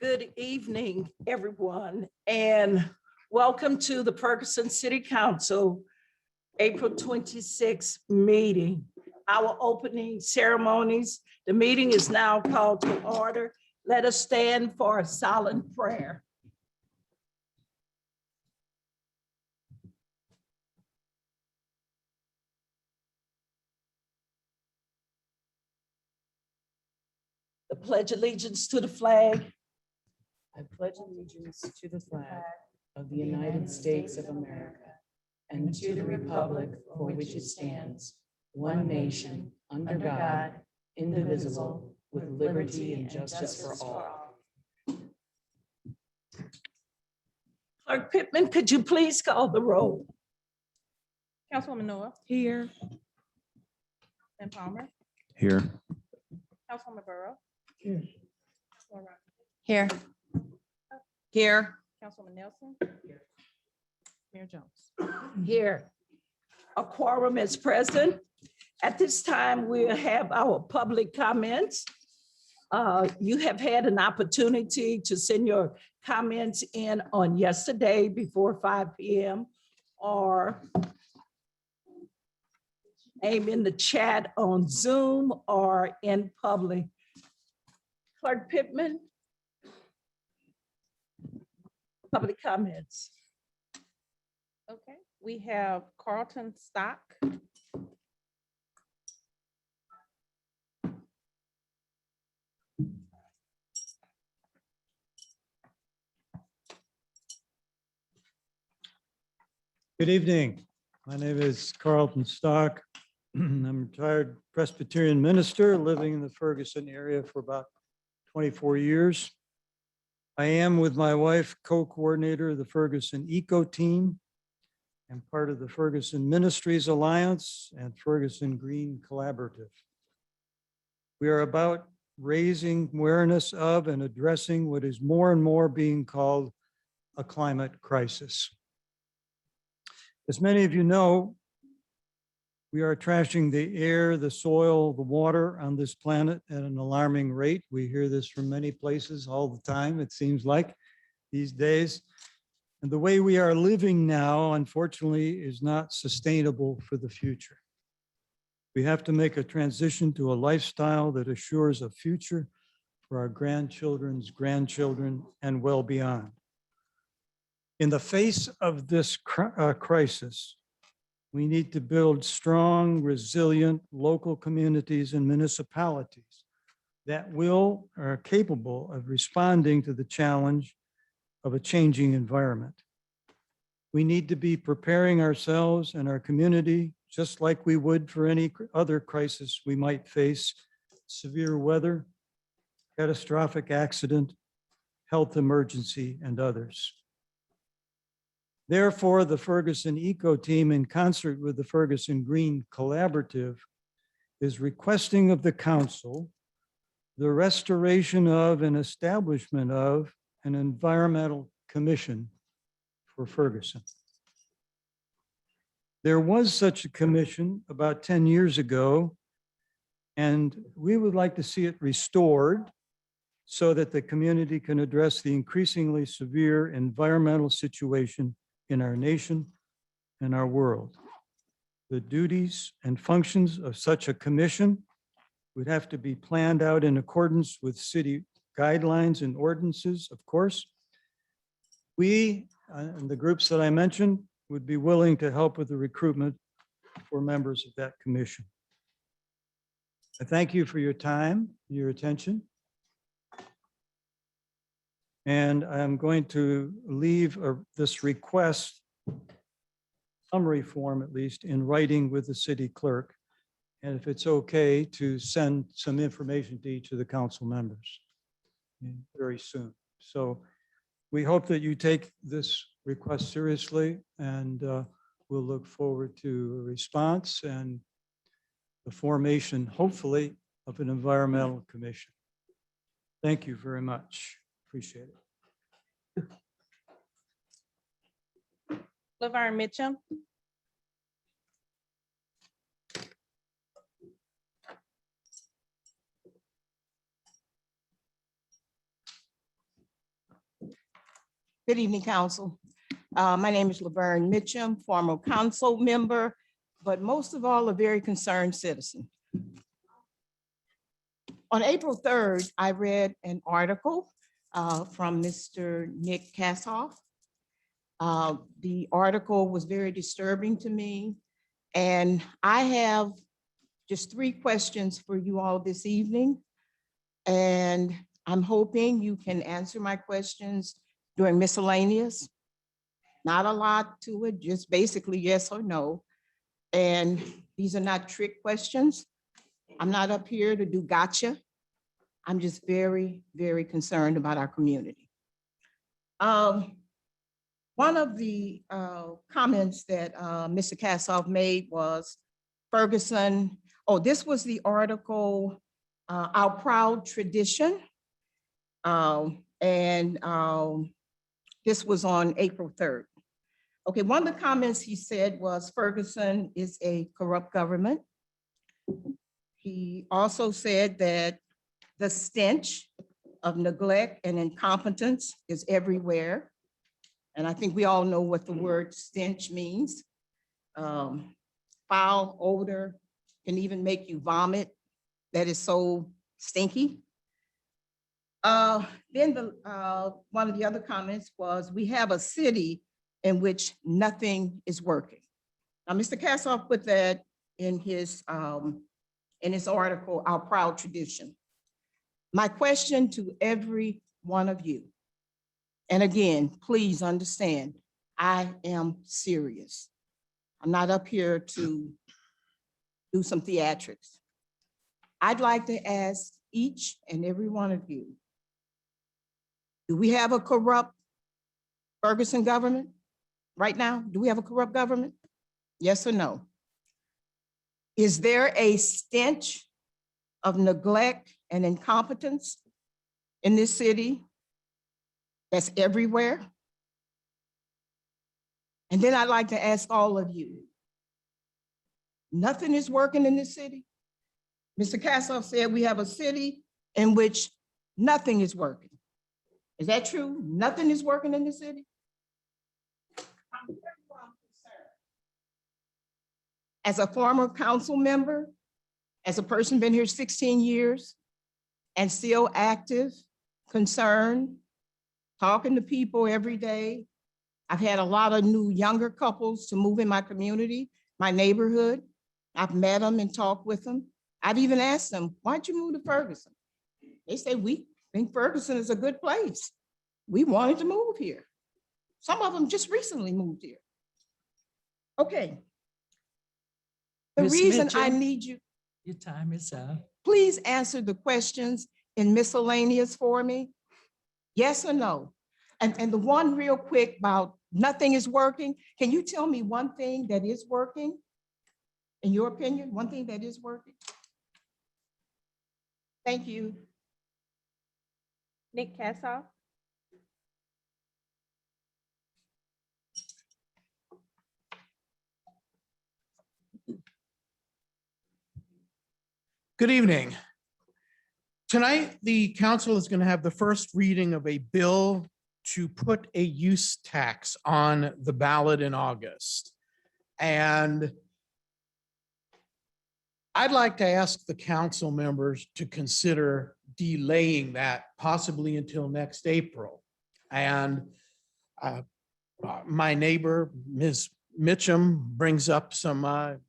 Good evening, everyone, and welcome to the Ferguson City Council April 26th meeting. Our opening ceremonies, the meeting is now called to order. Let us stand for a silent prayer. The pledge allegiance to the flag. I pledge allegiance to the flag of the United States of America and to the republic for which it stands, one nation, under God, indivisible, with liberty and justice for all. Clerk Pittman, could you please call the roll? Councilwoman Noah. Here. And Palmer. Here. Councilwoman Burrow. Here. Here. Here. Councilwoman Nelson. Mayor Jones. Here. A quorum is present. At this time, we'll have our public comments. You have had an opportunity to send your comments in on yesterday before 5 p.m. or aim in the chat on Zoom or in public. Clerk Pittman. Public comments. Okay, we have Carlton Stock. Good evening. My name is Carlton Stock. I'm a retired Presbyterian minister living in the Ferguson area for about 24 years. I am, with my wife, co-coordinator of the Ferguson Eco Team and part of the Ferguson Ministries Alliance and Ferguson Green Collaborative. We are about raising awareness of and addressing what is more and more being called a climate crisis. As many of you know, we are trashing the air, the soil, the water on this planet at an alarming rate. We hear this from many places all the time, it seems like, these days. And the way we are living now, unfortunately, is not sustainable for the future. We have to make a transition to a lifestyle that assures a future for our grandchildren's grandchildren and well beyond. In the face of this crisis, we need to build strong, resilient local communities and municipalities that are capable of responding to the challenge of a changing environment. We need to be preparing ourselves and our community just like we would for any other crisis we might face: severe weather, catastrophic accident, health emergency, and others. Therefore, the Ferguson Eco Team, in concert with the Ferguson Green Collaborative, is requesting of the council the restoration of and establishment of an environmental commission for Ferguson. There was such a commission about 10 years ago, and we would like to see it restored so that the community can address the increasingly severe environmental situation in our nation and our world. The duties and functions of such a commission would have to be planned out in accordance with city guidelines and ordinances, of course. We and the groups that I mentioned would be willing to help with the recruitment for members of that commission. I thank you for your time, your attention. And I'm going to leave this request, summary form at least, in writing with the city clerk. And if it's okay, to send some information to each of the council members very soon. So we hope that you take this request seriously, and we'll look forward to a response and the formation, hopefully, of an environmental commission. Thank you very much. Appreciate it. Laverne Mitchum. Good evening, council. My name is Laverne Mitchum, former council member, but most of all, a very concerned citizen. On April 3rd, I read an article from Mr. Nick Kassoff. The article was very disturbing to me, and I have just 3 questions for you all this evening. And I'm hoping you can answer my questions during miscellaneous. Not a lot to it, just basically yes or no. And these are not trick questions. I'm not up here to do gotcha. I'm just very, very concerned about our community. One of the comments that Mr. Kassoff made was Ferguson. Oh, this was the article, Our Proud Tradition. This was on April 3rd. Okay, one of the comments he said was Ferguson is a corrupt government. He also said that the stench of neglect and incompetence is everywhere. And I think we all know what the word stench means. Foul odor can even make you vomit. That is so stinky. Then one of the other comments was, we have a city in which nothing is working. Now, Mr. Kassoff put that in his article, Our Proud Tradition. My question to every one of you, and again, please understand, I am serious. I'm not up here to do some theatrics. I'd like to ask each and every one of you, do we have a corrupt Ferguson government right now? Do we have a corrupt government? Yes or no? Is there a stench of neglect and incompetence in this city that's everywhere? And then I'd like to ask all of you, nothing is working in this city? Mr. Kassoff said we have a city in which nothing is working. Is that true? Nothing is working in the city? As a former council member, as a person been here 16 years and still active, concerned, talking to people every day. I've had a lot of new younger couples to move in my community, my neighborhood. I've met them and talked with them. I've even asked them, why'd you move to Ferguson? They say, we think Ferguson is a good place. We wanted to move here. Some of them just recently moved here. Okay. The Ms. reason I Mitchell? need you, Your time is up. please answer the questions in miscellaneous for me. Yes or no? And the one real quick about nothing is working. Can you tell me one thing that is working? In your opinion, one thing that is working? Thank you. Nick Kassoff. Good evening. Tonight, the council is going to have the first reading of a bill to put a use tax on the ballot in August. And I'd like to ask the council members to consider delaying that possibly until next April. And my neighbor, Ms. Mitchum, brings up some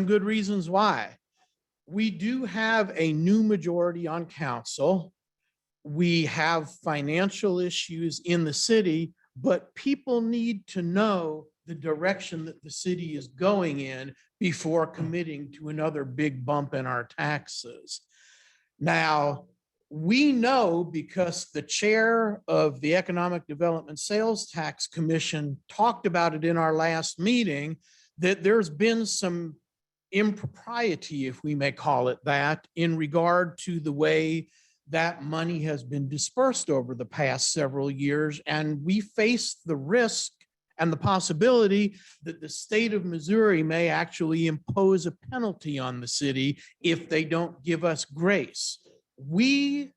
good reasons why. We do have a new majority on council. We have financial issues in the city, but people need to know the direction that the city is going in before committing to another big bump in our taxes. Now, we know because the chair of the Economic Development Sales Tax Commission talked about it in our last meeting, that there's been some impropriety, if we may call it that, in regard to the way that money has been dispersed over the past several years. And we face the risk and the possibility that the state of Missouri may actually impose a penalty on the city if they don't give us grace. We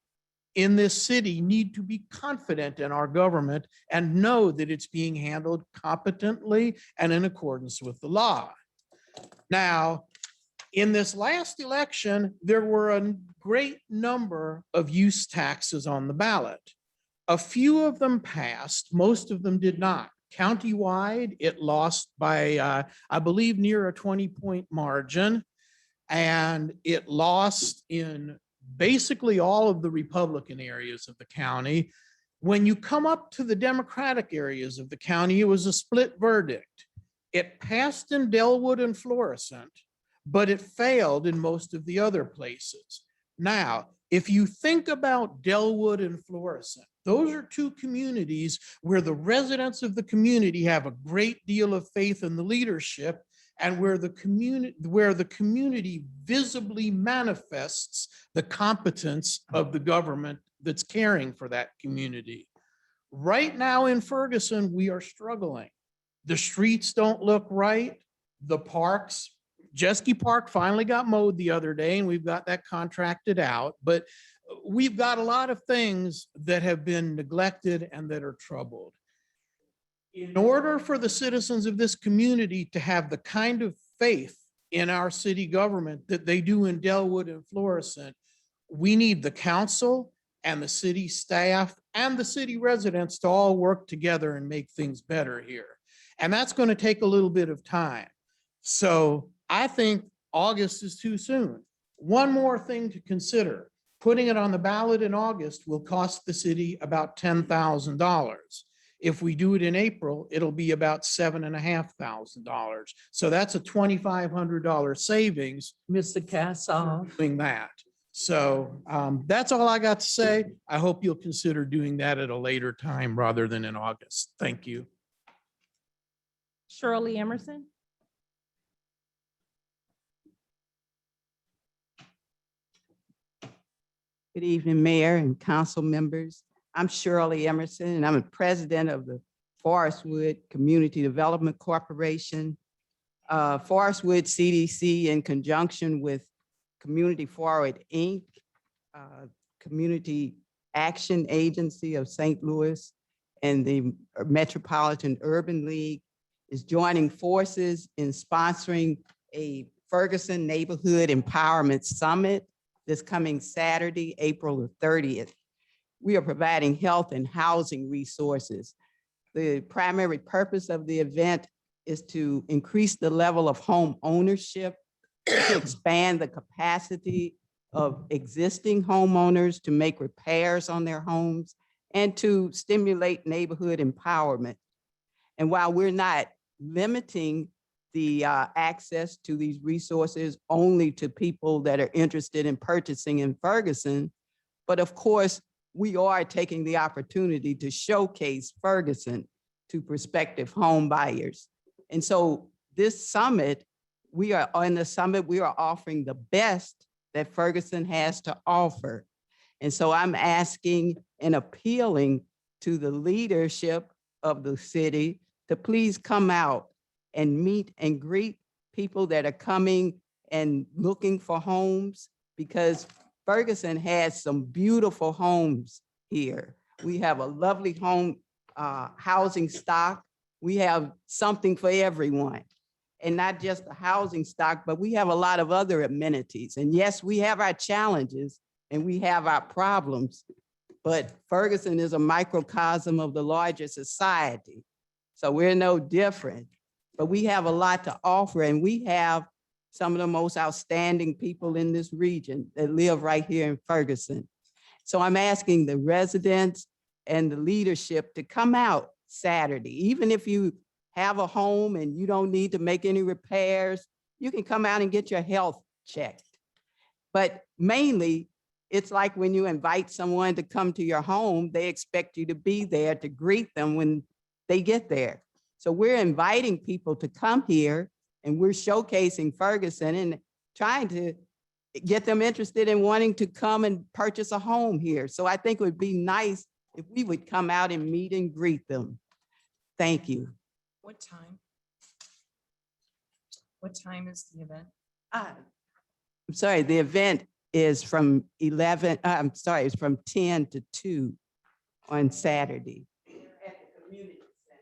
in this city need to be confident in our government and know that it's being handled competently and in accordance with the law. Now, in this last election, there were a great number of use taxes on the ballot. A few of them passed, most of them did not. Countywide, it lost by, I believe, near a 20-point margin. And it lost in basically all of the Republican areas of the county. When you come up to the Democratic areas of the county, it was a split verdict. It passed in Delwood and Florissant, but it failed in most of the other places. Now, if you think about Delwood and Florissant, those are two communities where the residents of the community have a great deal of faith in the leadership, and where the community visibly manifests the competence of the government that's caring for that community. Right now in Ferguson, we are struggling. The streets don't look right. The parks, Jeske Park finally got mowed the other day, and we've got that contracted out, but we've got a lot of things that have been neglected and that are troubled. In order for the citizens of this community to have the kind of faith in our city government that they do in Delwood and Florissant, we need the council and the city staff and the city residents to all work together and make things better here. And that's going to take a little bit of time. So I think August is too soon. One more thing to consider, putting it on the ballot in August will cost the city about $10,000. If we do it in April, it'll be about $7,500. So that's a $2,500 savings Mr. Cassoff. doing that. So that's all I got to say. I hope you'll consider doing that at a later time rather than in August. Thank you. Shirley Emerson. Good evening, Mayor and council members. I'm Shirley Emerson, and I'm the president of the Forestwood Community Development Corporation. Forestwood CDC, in conjunction with Community Forward, Inc., Community Action Agency of St. Louis, and the Metropolitan Urban League, is joining forces in sponsoring a Ferguson Neighborhood Empowerment Summit this coming Saturday, April the 30th. We are providing health and housing resources. The primary purpose of the event is to increase the level of home ownership, to expand the capacity of existing homeowners to make repairs on their homes, and to stimulate neighborhood empowerment. And while we're not limiting the access to these resources only to people that are interested in purchasing in Ferguson, but of course, we are taking the opportunity to showcase Ferguson to prospective home buyers. And so this summit, we are offering the best that Ferguson has to offer. And so I'm asking and appealing to the leadership of the city to please come out and meet and greet people that are coming and looking for homes, because Ferguson has some beautiful homes here. We have a lovely home housing stock. We have something for everyone. And not just the housing stock, but we have a lot of other amenities. And yes, we have our challenges and we have our problems, but Ferguson is a microcosm of the larger society. So we're no different, but we have a lot to offer, and we have some of the most outstanding people in this region that live right here in Ferguson. So I'm asking the residents and the leadership to come out Saturday. Even if you have a home and you don't need to make any repairs, you can come out and get your health checked. But mainly, it's like when you invite someone to come to your home, they expect you to be there to greet them when they get there. So we're inviting people to come here, and we're showcasing Ferguson and trying to get them interested in wanting to come and purchase a home here. So I think it would be nice if we would come out and meet and greet them. Thank you. What time? What time is the event? I'm sorry, the event is from 11, I'm sorry, it's from 10 to 2 on Saturday. At the community center.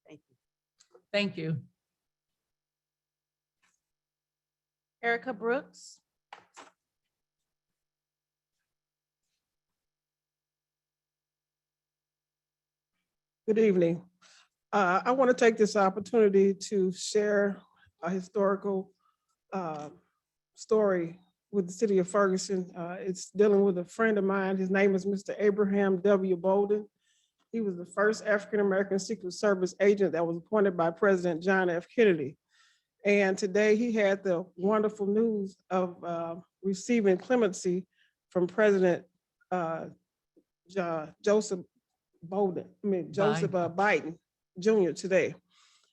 Thank you. Thank you. Erica Brooks. Good evening. I want to take this opportunity to share a historical story with the city of Ferguson. It's dealing with a friend of mine. His name is Mr. Abraham W. Bolden. He was the first African-American Secret Service agent that was appointed by President John F. Kennedy. And today he had the wonderful news of receiving clemency from President Joseph Biden Jr. today.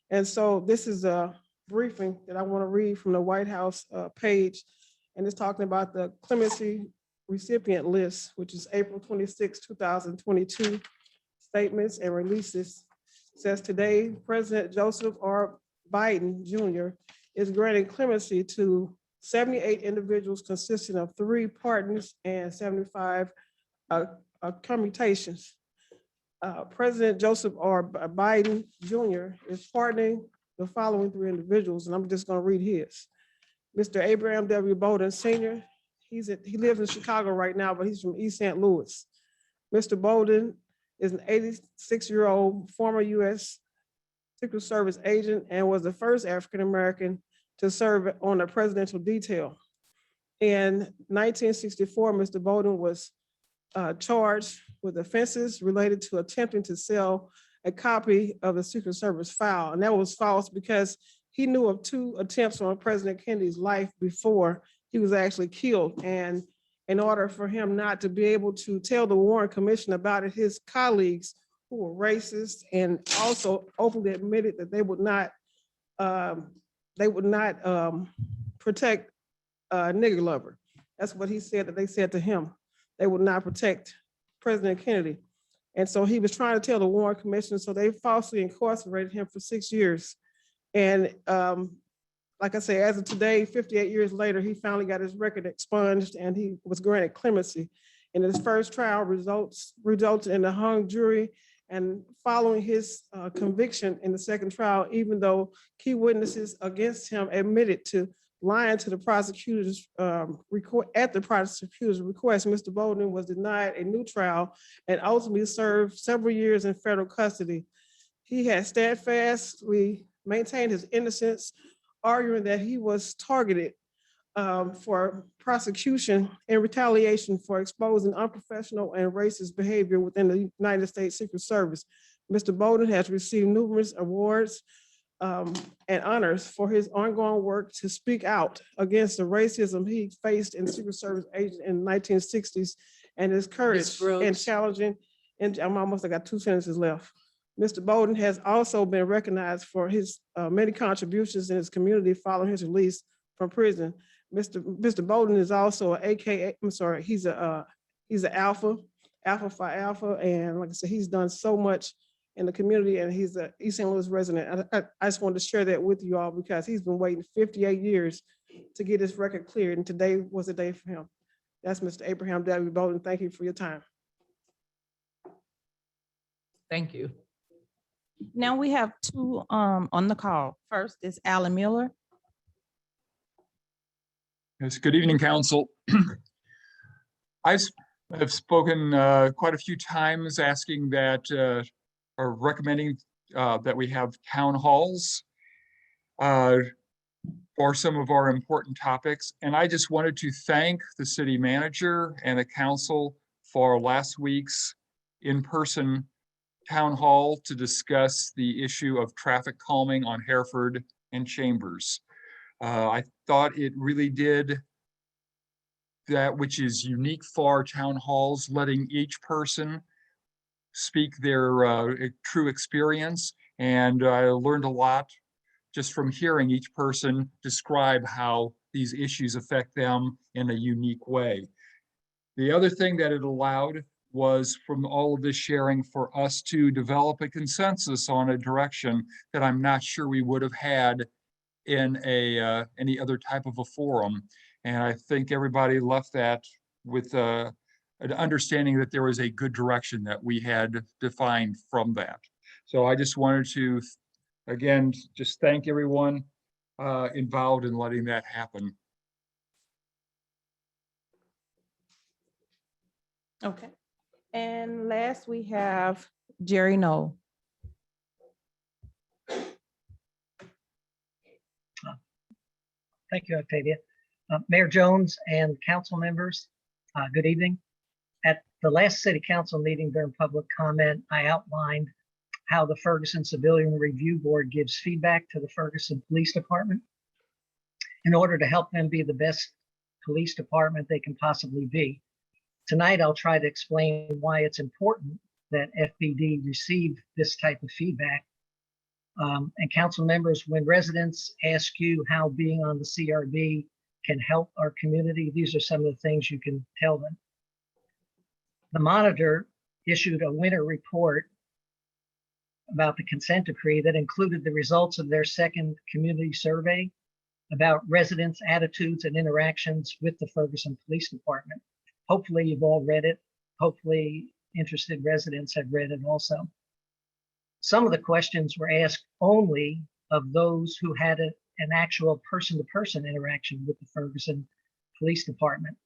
And so this is a briefing that I want to read from the White House page. And it's talking about the clemency recipient list, which is April 26, 2022 statements and releases. It says today, President Joseph R. Biden Jr. is granting clemency to 78 individuals consisting of 3 pardons and 75 commutations. President Joseph R. Biden Jr. is pardoning the following 3 individuals, and I'm just going to read his. Mr. Abraham W. Bolden Sr., he lives in Chicago right now, but he's from East St. Louis. Mr. Bolden is an 86-year-old former U.S. Secret Service agent and was the first African-American to serve on a presidential detail. In 1964, Mr. Bolden was charged with offenses related to attempting to sell a copy of the Secret Service file. And that was false because he knew of 2 attempts on President Kennedy's life before he was actually killed. And in order for him not to be able to tell the Warren Commission about it, his colleagues who were racist and also openly admitted that they would not protect a nigger lover. That's what he said that they said to him. They would not protect President Kennedy. And so he was trying to tell the Warren Commission, so they falsely incarcerated him for 6 years. And like I say, as of today, 58 years later, he finally got his record expunged and he was granted clemency. And his first trial resulted in a hung jury. And following his conviction in the second trial, even though key witnesses against him admitted to lying to the prosecutors at the prosecutor's request, Mr. Bolden was denied a new trial and ultimately served several years in federal custody. He had steadfastly maintained his innocence, arguing that he was targeted for prosecution and retaliation for exposing unprofessional and racist behavior within the United States Secret Service. Mr. Bolden has received numerous awards and honors for his ongoing work to speak out against the racism he faced in Secret Service agent in the 1960s and his courage in challenging, and I got 2 sentences left. Mr. Bolden has also been recognized for his many contributions in his community following his release from prison. Mr. Bolden is also an AKA, he's an Alpha Phi Alpha, and like I said, he's done so much in the community, and he's a East St. Louis resident. I just wanted to share that with you all because he's been waiting 58 years to get his record cleared, and today was the day for him. That's Mr. Abraham W. Bolden. Thank you for your time. Thank you. Now we have 2 on the call. First is Alan Miller. Yes, good evening, council. I have spoken quite a few times asking that, or recommending that we have town halls for some of our important topics. And I just wanted to thank the city manager and the council for last week's in-person town hall to discuss the issue of traffic calming on Hereford and Chambers. I thought it really did that which is unique for our town halls, letting each person speak their true experience. And I learned a lot just from hearing each person describe how these issues affect them in a unique way. The other thing that it allowed was from all of this sharing for us to develop a consensus on a direction that I'm not sure we would have had in any other type of a forum. And I think everybody left that with an understanding that there was a good direction that we had defined from that. So I just wanted to, again, just thank everyone involved in letting that happen. Okay. And last, we have Jerry No. Thank you, Octavia. Mayor Jones and council members, good evening. At the last city council meeting during public comment, I outlined how the Ferguson Civilian Review Board gives feedback to the Ferguson Police Department in order to help them be the best police department they can possibly be. Tonight, I'll try to explain why it's important that FBD receive this type of feedback. And council members, when residents ask you how being on the CRB can help our community, these are some of the things you can tell them. The monitor issued a winter report about the consent decree that included the results of their second community survey about residents' attitudes and interactions with the Ferguson Police Department. Hopefully you've all read it. Hopefully interested residents have read it also. Some of the questions were asked only of those who had an actual person-to-person interaction with the Ferguson Police Department.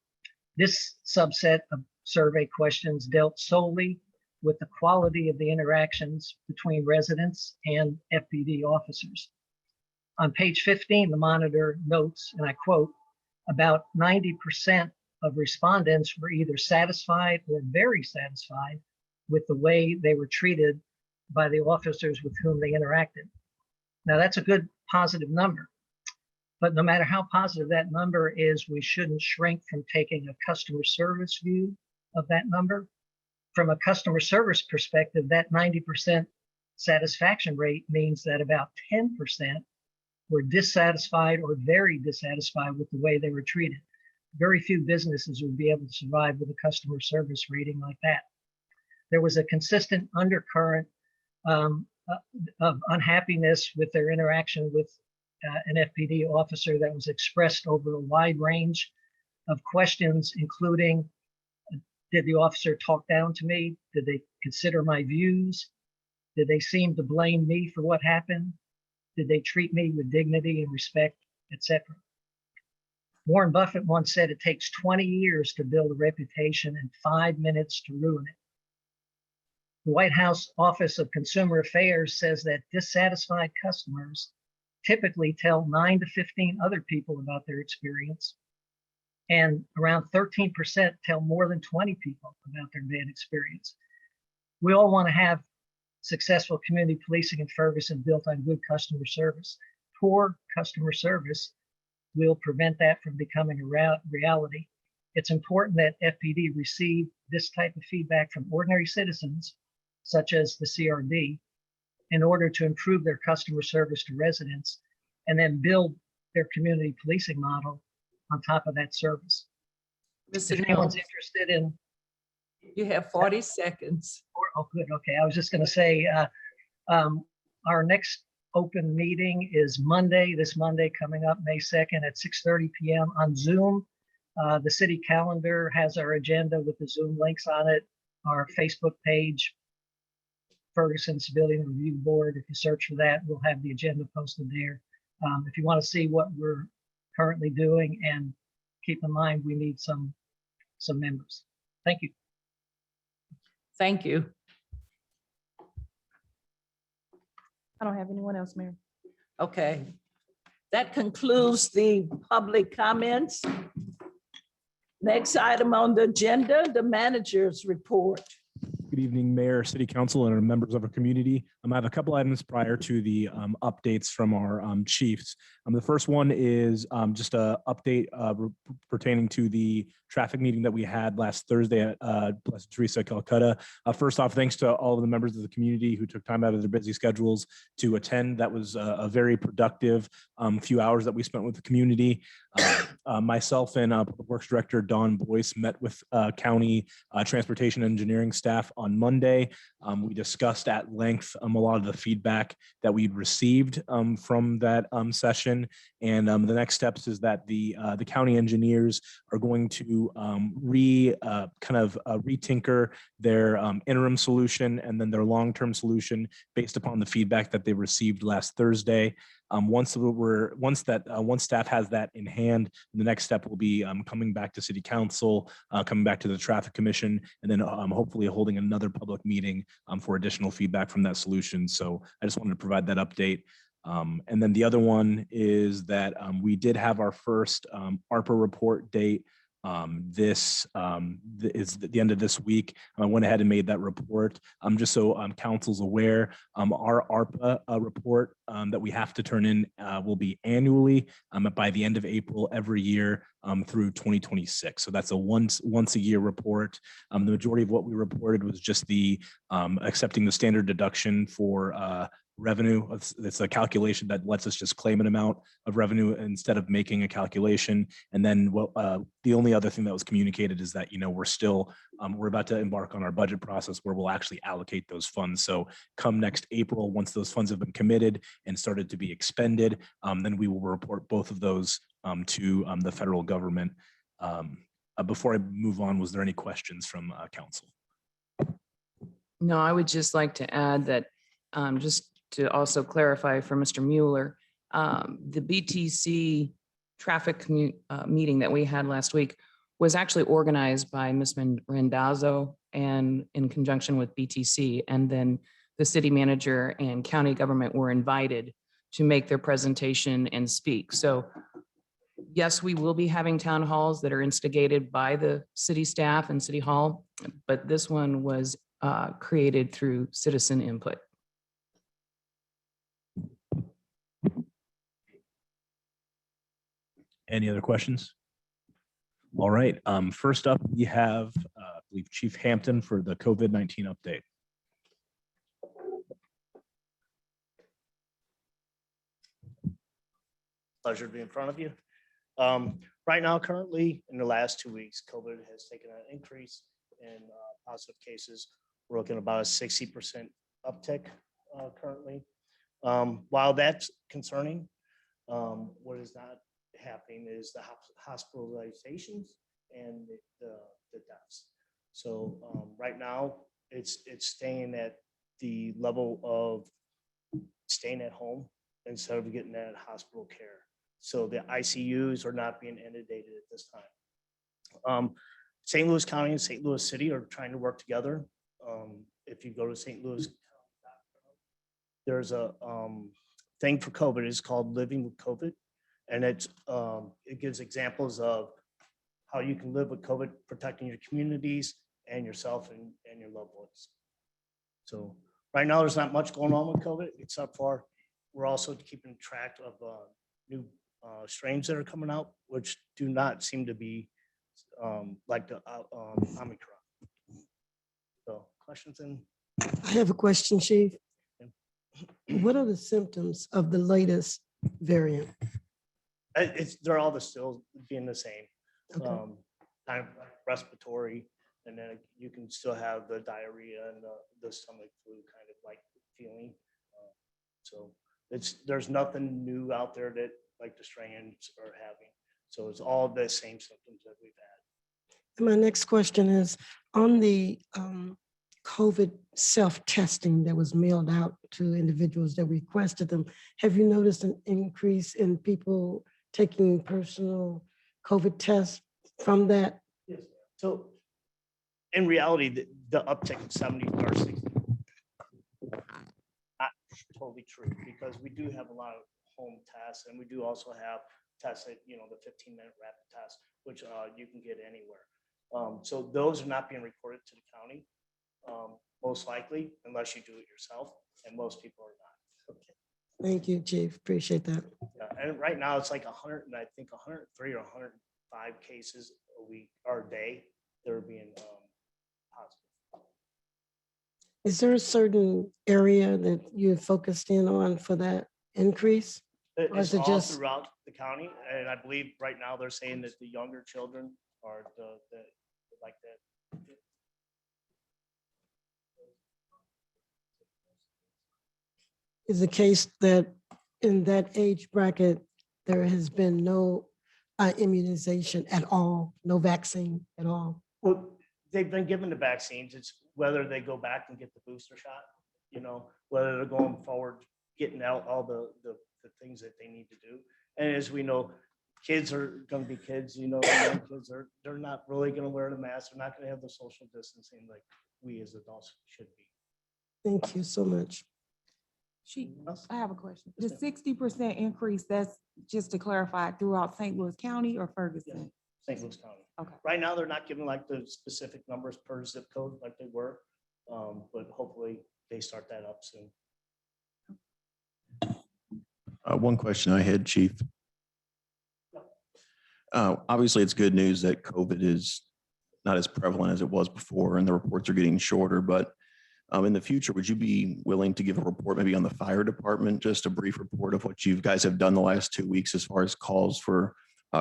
This subset of survey questions dealt solely with the quality of the interactions between residents and FPD officers. On page 15, the monitor notes, and I quote, about 90% of respondents were either satisfied or very satisfied with the way they were treated by the officers with whom they interacted. Now that's a good positive number, but no matter how positive that number is, we shouldn't shrink from taking a customer service view of that number. From a customer service perspective, that 90% satisfaction rate means that about 10% were dissatisfied or very dissatisfied with the way they were treated. Very few businesses would be able to survive with a customer service rating like that. There was a consistent undercurrent of unhappiness with their interaction with an FPD officer that was expressed over a wide range of questions, including, did the officer talk down to me? Did they consider my views? Did they seem to blame me for what happened? Did they treat me with dignity and respect, etc.? Warren Buffett once said it takes 20 years to build a reputation and 5 minutes to ruin it. The White House Office of Consumer Affairs says that dissatisfied customers typically tell 9 to 15 other people about their experience, and around 13% tell more than 20 people about their bad experience. We all want to have successful community policing in Ferguson built on good customer service. Poor customer service will prevent that from becoming a reality. It's important that FPD receive this type of feedback from ordinary citizens, such as the CRB, in order to improve their customer service to residents and then build their community policing model on top of that service. Mr. If Neal, anyone's interested in, you have 40 seconds. oh, good, okay. I was just gonna say, our next open meeting is Monday, this Monday coming up, May 2nd at 6:30 p.m. on Zoom. The city calendar has our agenda with the Zoom links on it, our Facebook page, Ferguson Civilian Review Board. If you search for that, we'll have the agenda posted there. If you want to see what we're currently doing, and keep in mind, we need some members. Thank you. Thank you. I don't have anyone else, Mayor. Okay. That concludes the public comments. Next item on the agenda, the manager's report. Good evening, Mayor, City Council, and members of our community. I have a couple items prior to the updates from our chiefs. The first one is just an update pertaining to the traffic meeting that we had last Thursday at Blessed Teresa, Calcutta. First off, thanks to all of the members of the community who took time out of their busy schedules to attend. That was a very productive few hours that we spent with the community. Myself and Public Works Director Don Boyce met with county transportation engineering staff on on Monday. We discussed at length a lot of the feedback that we'd received from that session. And the next steps is that the county engineers are going to retinker their interim solution and then their long-term solution based upon the feedback that they received last Thursday. Once staff has that in hand, the next step will be coming back to City Council, coming back to the Traffic Commission, and then hopefully holding another public meeting for additional feedback from that solution. So I just wanted to provide that update. And then the other one is that we did have our first ARPA report date. This is the end of this week. I went ahead and made that report. Just so council's aware, our ARPA report that we have to turn in will be annually by the end of April every year through 2026. So that's a once a year report. The majority of what we reported was just the accepting the standard deduction for revenue. It's a calculation that lets us just claim an amount of revenue instead of making a calculation. And then the only other thing that was communicated is that, we're about to embark on our budget process where we'll actually allocate those funds. So come next April, once those funds have been committed and started to be expended, then we will report both of those to the federal government. Before I move on, was there any questions from council? No, I would just like to add that just to also clarify for Mr. Mueller, the BTC traffic meeting that we had last week was actually organized by Ms. Randazzo and in conjunction with BTC. And then the city manager and county government were invited to make their presentation and speak. So yes, we will be having town halls that are instigated by the city staff and city hall, but this one was created through citizen input. Any other questions? All right. First up, we have, I believe, Chief Hampton for the COVID-19 update. Pleasure to be in front of you. Right now, currently, in the last 2 weeks, COVID has taken an increase in positive cases. We're looking at about a 60% uptick currently. While that's concerning, what is not happening is the hospitalizations and the deaths. So right now, it's staying at the level of staying at home instead of getting that hospital care. So the ICUs are not being inundated at this time. St. Louis County and St. Louis City are trying to work together. If you go to St. Louis, there's a thing for COVID. It's called Living with COVID. And it gives examples of how you can live with COVID, protecting your communities and yourself and your loved ones. So right now, there's not much going on with COVID, except for we're also keeping track of new strains that are coming out, which do not seem to be like the Omicron. So questions? And I have a question, Chief. What are the symptoms of the latest variant? they're all still being the same. Okay. Kind of like respiratory, and then you can still have the diarrhea and the stomach flu kind of like feeling. So there's nothing new out there that like the strains are having. So it's all the same symptoms that we've had. My next question is on the COVID self-testing that was mailed out to individuals that requested them. Have you noticed an increase in people taking personal COVID tests from that? Yes. So in reality, the uptick of 70 or 60, not totally true, because we do have a lot of home tests, and we do also have tests that, you know, the 15-minute rapid test, which you can get anywhere. So those are not being reported to the county, most likely, unless you do it yourself, and most people are not. Okay. Thank you, Chief. Appreciate that. Yeah, and right now it's like 100, and I think 103 or 105 cases a week or a day that are being positive. Is there a certain area that you focused in on for that increase? Or It's is it all just throughout the county, and I believe right now they're saying that the younger children are the like that. is the case that in that age bracket, there has been no immunization at all, no vaccine at all? Well, they've been given the vaccines. It's whether they go back and get the booster shot, whether they're going forward, getting out all the things that they need to do. And as we know, kids are going to be kids, young kids they're not really going to wear the mask. They're not going to have the social distancing like we as adults should be. Thank you so much. I have a question. Yes, The ma'am. 60% increase, that's just to clarify throughout St. Louis County or Ferguson? St. Louis County. Okay. Right now, they're not giving like the specific numbers per zip code like they were, but hopefully they start that up soon. One question I had, Chief. Obviously, it's good news that COVID is not as prevalent as it was before, and the reports are getting shorter. But in the future, would you be willing to give a report maybe on the fire department, just a brief report of what you guys have done the last 2 weeks as far as calls for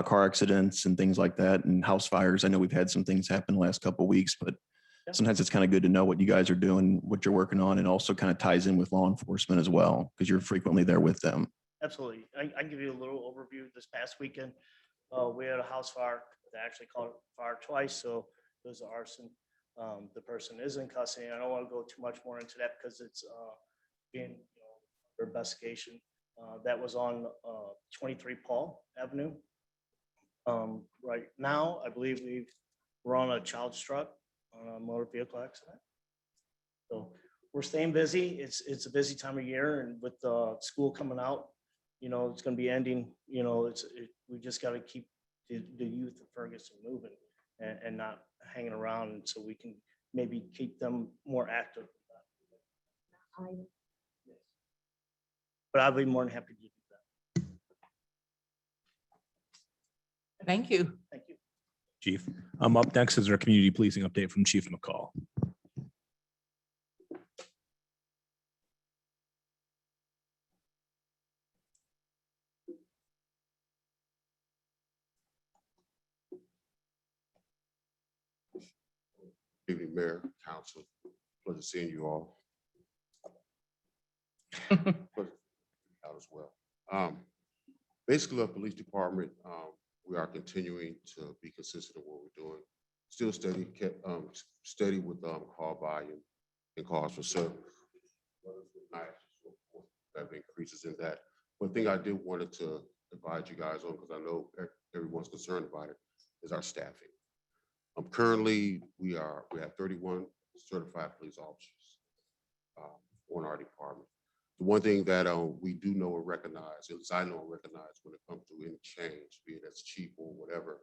car accidents and things like that and house fires? I know we've had some things happen the last couple of weeks, but sometimes it's kind of good to know what you guys are doing, what you're working on, and also kind of ties in with law enforcement as well, because you're frequently there with them. Absolutely. I can give you a little overview. This past weekend, we had a house fire. They actually called it fire twice, so it was arson. The person is in custody. I don't want to go too much more into that because it's being under investigation. That was on 23 Paul Avenue. Right now, I believe we're on a child struck on a motor vehicle accident. So we're staying busy. It's a busy time of year, and with school coming out, it's going to be ending. We just got to keep the youth of Ferguson moving and not hanging around, so we can maybe keep them more active. But I'll be more than happy to do that. Thank you. Thank you. Chief. Up next is our community policing update from Chief McCall. Good evening, Mayor, Council. Pleasure seeing you all. Pleasure out as well. Basically, our police department, we are continuing to be consistent in what we're doing. Still steady with call volume and calls for service. That increases in that. One thing I did wanted to advise you guys on, because I know everyone's concerned about it, is our staffing. Currently, we have 31 certified police officers on our department. The one thing that we do know and recognize, at least I know and recognize, when it comes to any change, be it as chief or whatever,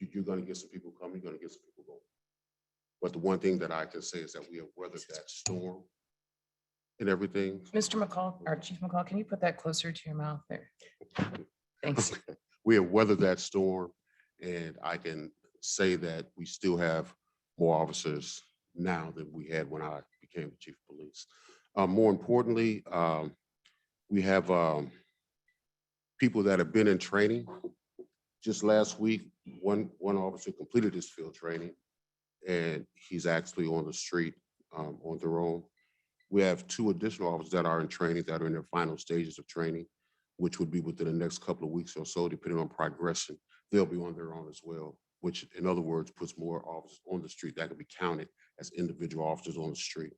you're going to get some people coming, you're going to get some people going. But the one thing that I can say is that we have weathered that storm and everything. Mr. McCall, or Chief McCall, can you put that closer to your mouth there? Thanks. Okay. We have weathered that storm, and I can say that we still have more officers now than we had when I became the chief of police. More importantly, we have people that have been in training. Just last week, one officer completed his field training, and he's actually on the street on their own. We have 2 additional officers that are in training that are in their final stages of training, which would be within the next couple of weeks or so, depending on progression. They'll be on their own as well, which in other words, puts more officers on the street that can be counted as individual officers on the street.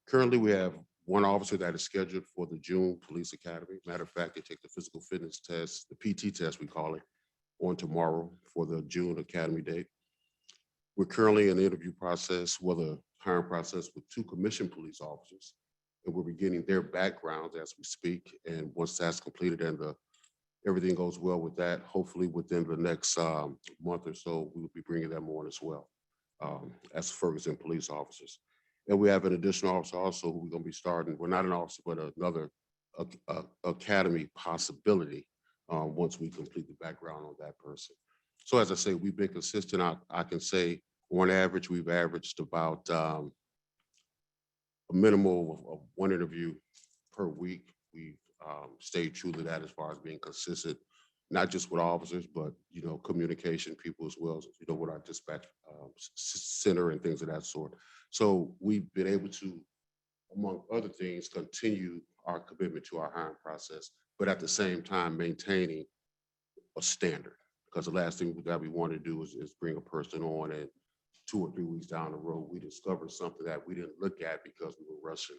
Currently, we have 1 officer that is scheduled for the June Police Academy. Matter of fact, they take the physical fitness test, the PT test, we call it, on tomorrow for the June Academy date. We're currently in the interview process, the hiring process with 2 commissioned police officers, and we're beginning their backgrounds as we speak. And once that's completed and everything goes well with that, hopefully within the next month or so, we will be bringing them on as well as Ferguson police officers. And we have an additional officer also who we're going to be starting. We're not an officer, but another academy possibility once we complete the background on that person. So as I say, we've been consistent. I can say on average, we've averaged about a minimum of 1 interview per week. We've stayed true to that as far as being consistent, not just with officers, but, communication people as well, with our dispatch center and things of that sort. So we've been able to among other things, continue our commitment to our hiring process, but at the same time, maintaining a standard. Because the last thing that we want to do is bring a person on and 2 or 3 weeks down the road, we discover something that we didn't look at because we were rushing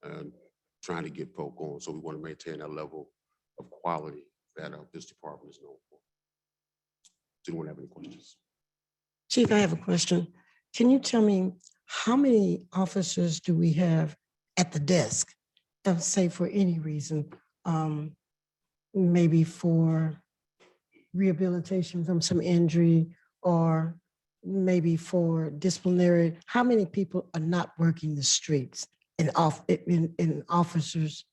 and trying to get folk on. So we want to maintain that level of quality that this department is known for. Does anyone have any questions? Chief, I have a question. Can you tell me how many officers do we have at the desk? Say for any reason, maybe for rehabilitation from some injury or maybe for disciplinary. How many people are not working the streets in officers?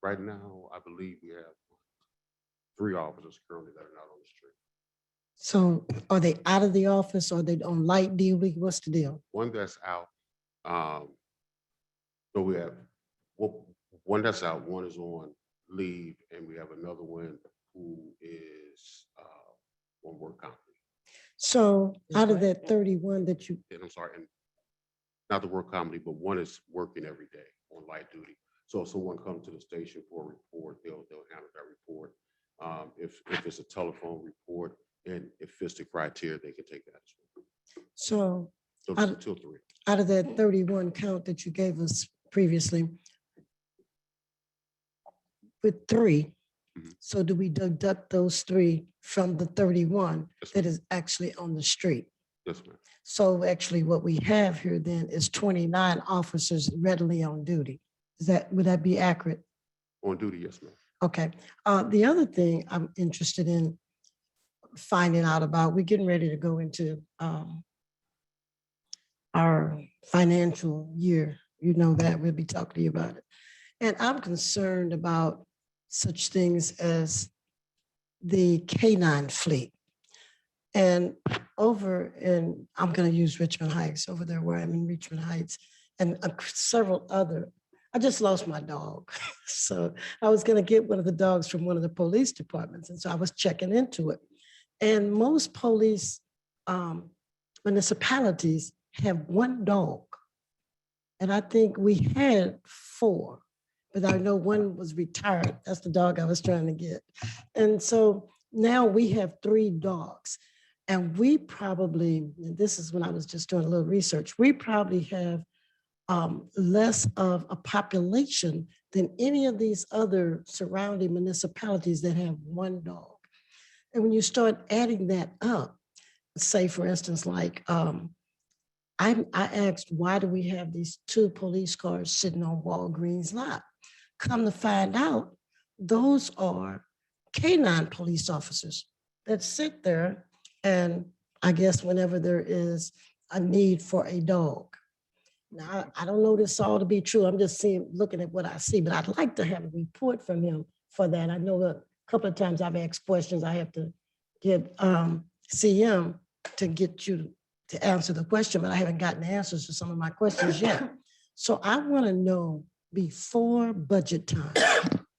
Right now, I believe we have 3 officers currently that are not on the street. So are they out of the office? Or are they on light duty? What's the deal? One that's out. So we have one that's out, one is on leave, and we have another one who is on work comp. So out of that 31 that you, And I'm sorry, and not the work comedy, but one is working every day on light duty. So if someone comes to the station for a report, they'll handle that report. If it's a telephone report and it fits the criteria, they can take that as well. so So out, it's 2 or 3. out of that 31 count that you gave us previously, with 3, so do we deduct those 3 from the 31 that is actually on the street? Yes, ma'am. So actually what we have here then is 29 officers readily on duty. Would that be accurate? On duty, yes, ma'am. Okay. The other thing I'm interested in finding out about, we're getting ready to go into our financial year. You know that, we'll be talking to you about it. And I'm concerned about such things as the K-9 fleet. And over in, I'm going to use Richmond Heights, over there where I'm in Richmond Heights, and several other, I just lost my dog. So I was going to get one of the dogs from one of the police departments. And so I was checking into it. And most police municipalities have 1 dog. And I think we had 4, but I know 1 was retired. That's the dog I was trying to get. And so now we have 3 dogs. And we probably, and this is when I was just doing a little research, we probably have less of a population than any of these other surrounding municipalities that have 1 dog. And when you start adding that up, say for instance, like I asked, why do we have these 2 police cars sitting on Walgreens lot? Come to find out, those are K-9 police officers that sit there, and I guess whenever there is a need for a dog. Now, I don't know this all to be true. I'm just looking at what I see, but I'd like to have a report from him for that. I know a couple of times I've asked questions. I have to get CM to get you to answer the question, but I haven't gotten answers to some of my questions yet. So I want to know before budget time,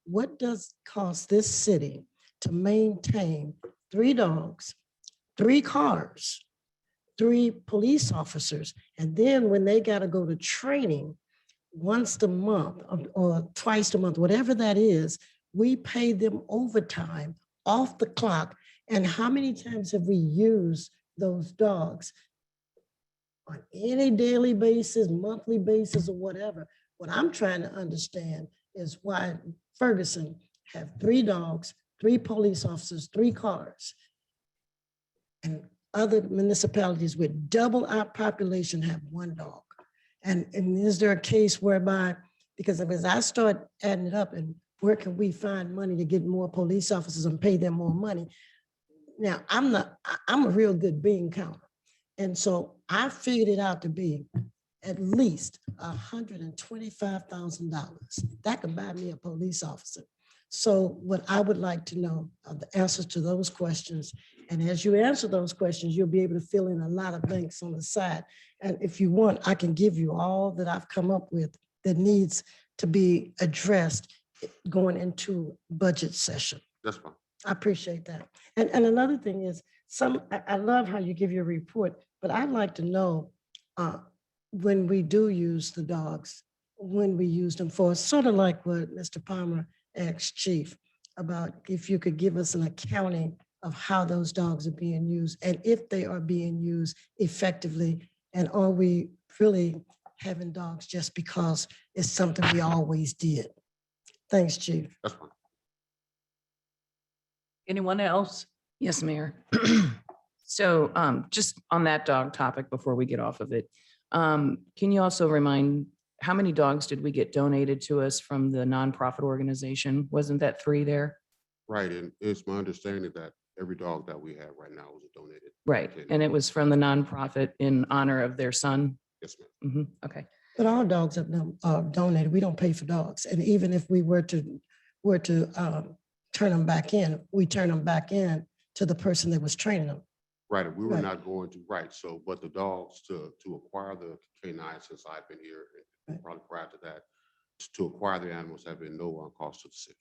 what does it cost this city to maintain 3 dogs, 3 cars, 3 police officers, and then when they got to go to training once a month or twice a month, whatever that is, we pay them overtime off the clock. And how many times have we used those dogs on any daily basis, monthly basis, or whatever? What I'm trying to understand is why Ferguson have 3 dogs, 3 police officers, 3 cars, and other municipalities with double our population have 1 dog. And is there a case whereby, because as I start adding it up, and where can we find money to get more police officers and pay them more money? Now, I'm a real good bean counter. And so I figured it out to be at least $125,000. That could buy me a police officer. So what I would like to know are the answers to those questions. And as you answer those questions, you'll be able to fill in a lot of blanks on the side. And if you want, I can give you all that I've come up with that needs to be addressed going into budget session. That's fine. I appreciate that. And another thing is, I love how you give your report, but I'd like to know when we do use the dogs, when we used them for, sort of like what Mr. Palmer asked Chief about if you could give us an accounting of how those dogs are being used and if they are being used effectively. And are we really having dogs just because it's something we always did? Thanks, Chief. That's fine. Anyone else? Yes, Mayor. So just on that dog topic before we get off of it, can you also remind how many dogs did we get donated to us from the nonprofit organization? Wasn't that 3 there? Right, and it's my understanding that every dog that we have right now was donated. Right. And it was from the nonprofit in honor of their son? Yes, ma'am. Mhm, okay. But all dogs are donated. We don't pay for dogs. And even if we were to turn them back in, we turn them back in to the person that was training them. Right, and we were Right. not going to, right, so, but the dogs to acquire the canines since I've been here, and probably prior to that, to acquire the animals have been no cost to the city.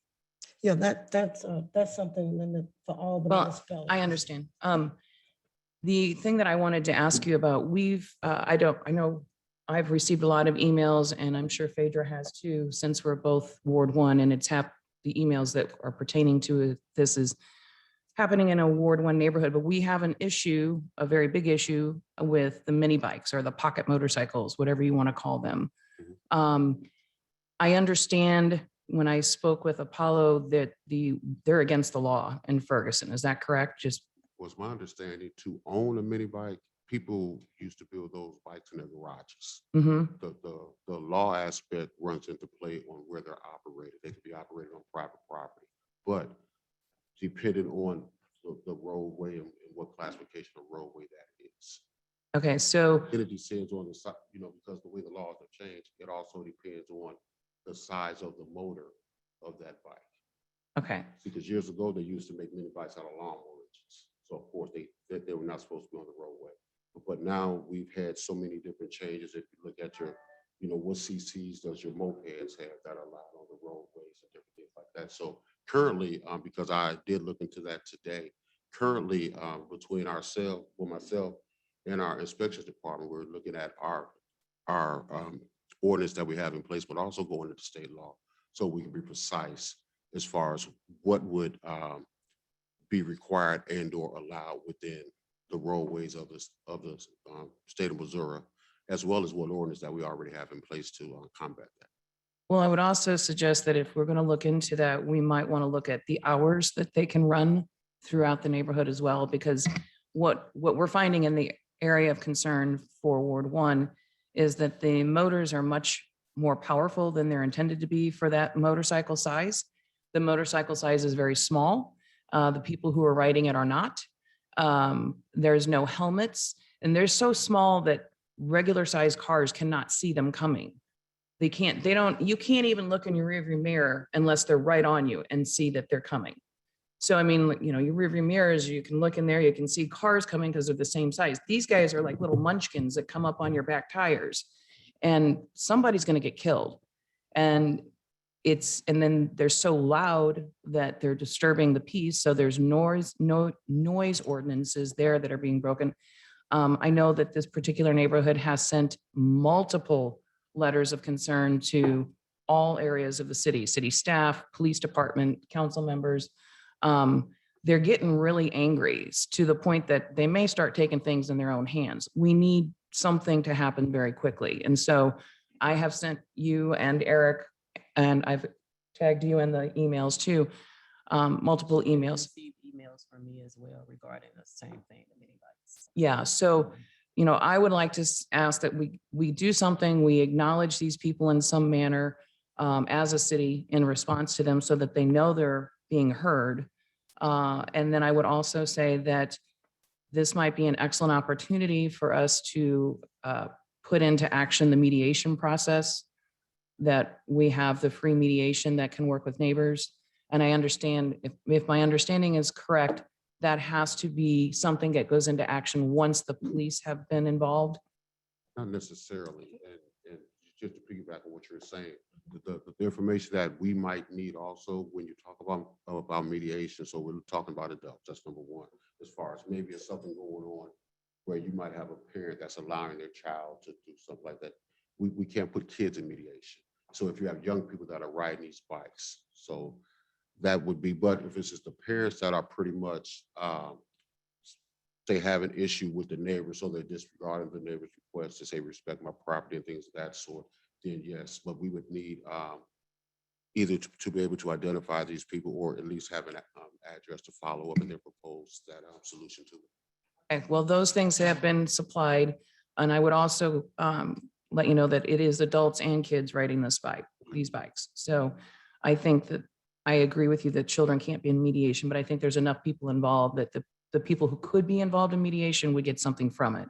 Yeah, that's something limited for all the Well, municipalities. I understand. The thing that I wanted to ask you about, I know I've received a lot of emails and I'm sure Phaedra has too, since we're both Ward 1 and the emails that are pertaining to this is happening in a Ward 1 neighborhood, but we have an issue, a very big issue with the mini bikes or the pocket motorcycles, whatever you want to call them. I understand when I spoke with Apollo that they're against the law in Ferguson. Is that correct? Just Was my understanding to own a mini bike, people used to build those bikes in their garages. mhm. The law aspect runs into play on where they're operated. They could be operated on private property, but depending on the roadway and what classification of roadway that is. Okay, so It depends on the side, because the way the laws have changed, it also depends on the size of the motor of that bike. okay, Because years ago, they used to make mini bikes out of lawnmower engines. So of course, they were not supposed to be on the roadway. But now we've had so many different changes. If you look at your, what CCs does your mopeds have that are allowed on the roadways and different things like that. So currently, because I did look into that today, currently between myself and our inspections department, we're looking at our ordinance that we have in place, but also going into state law. So we can be precise as far as what would be required and or allowed within the roadways of the state of Missouri, as well as what ordinance that we already have in place to combat that. well, I would also suggest that if we're going to look into that, we might want to look at the hours that they can run throughout the neighborhood as well, because what we're finding in the area of concern for Ward 1 is that the motors are much more powerful than they're intended to be for that motorcycle size. The motorcycle size is very small. The people who are riding it are not. There's no helmets, and they're so small that regular sized cars cannot see them coming. You can't even look in your rearview mirror unless they're right on you and see that they're coming. So, I mean, your rearview mirrors, you can look in there, you can see cars coming because they're the same size. These guys are like little munchkins that come up on your back tires and somebody's going to get killed. And then they're so loud that they're disturbing the peace. So there's noise ordinances there that are being broken. I know that this particular neighborhood has sent multiple letters of concern to all areas of the city staff, police department, council members. They're getting really angry to the point that they may start taking things in their own hands. We need something to happen very quickly. And so I have sent you and Eric, and I've tagged you in the emails too, multiple emails. Received emails from me as well regarding the same thing, the mini bikes. Yeah, so, I would like to ask that we do something, we acknowledge these people in some manner as a city in response to them so that they know they're being heard. And then I would also say that this might be an excellent opportunity for us to put into action the mediation process, that we have the free mediation that can work with neighbors. And I understand, if my understanding is correct, that has to be something that goes into action once the police have been involved. Not necessarily, and just to piggyback on what you're saying, the information that we might need also when you talk about mediation, so we're talking about adults, that's number one. As far as maybe there's something going on where you might have a parent that's allowing their child to do something like that. We can't put kids in mediation. So if you have young people that are riding these bikes, so that would be, but if it's just the parents that are pretty much, they have an issue with the neighbors, so they're disregarding the neighbor's request to say, respect my property and things of that sort, then yes, but we would need either to be able to identify these people or at least have an address to follow up and then propose that solution to it. Okay, well, those things have been supplied. And I would also let you know that it is adults and kids riding these bikes. So I think that I agree with you that children can't be in mediation, but I think there's enough people involved that the people who could be involved in mediation would get something from it.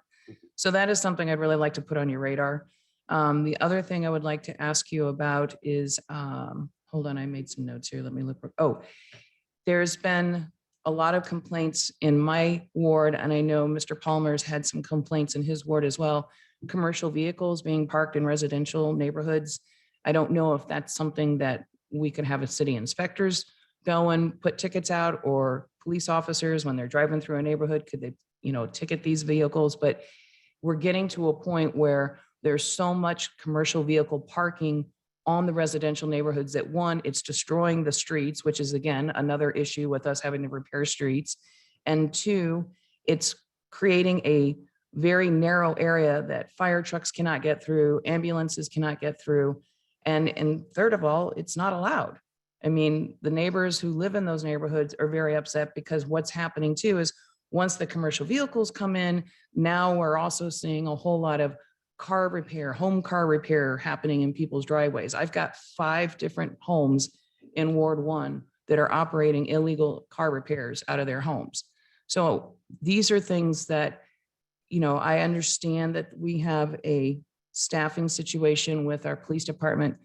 So that is something I'd really like to put on your radar. The other thing I would like to ask you about is, hold on, I made some notes here. Let me look. Oh, there's been a lot of complaints in my ward, and I know Mr. Palmer's had some complaints in his ward as well. Commercial vehicles being parked in residential neighborhoods. I don't know if that's something that we could have a city inspectors go and put tickets out, or police officers when they're driving through a neighborhood, could they, ticket these vehicles? But we're getting to a point where there's so much commercial vehicle parking on the residential neighborhoods that, one, it's destroying the streets, which is again, another issue with us having to repair streets. And two, it's creating a very narrow area that fire trucks cannot get through, ambulances cannot get through. And third of all, it's not allowed. I mean, the neighbors who live in those neighborhoods are very upset because what's happening too is once the commercial vehicles come in, now we're also seeing a whole lot of car repair, home car repair happening in people's driveways. I've got 5 different homes in Ward 1 that are operating illegal car repairs out of their homes. So these are things that, I understand that we have a staffing situation with our police department,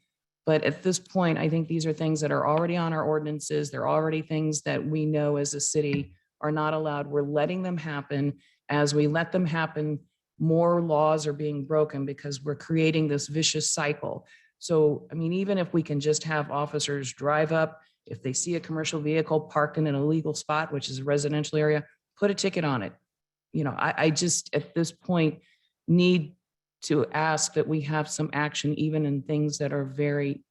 but at this point, I think these are things that are already on our ordinances. They're already things that we know as a city are not allowed. We're letting them happen. As we let them happen, more laws are being broken because we're creating this vicious cycle. So, I mean, even if we can just have officers drive up, if they see a commercial vehicle parked in an illegal spot, which is a residential area, put a ticket on it. I just, at this point, need to ask that we have some action, even in things that are very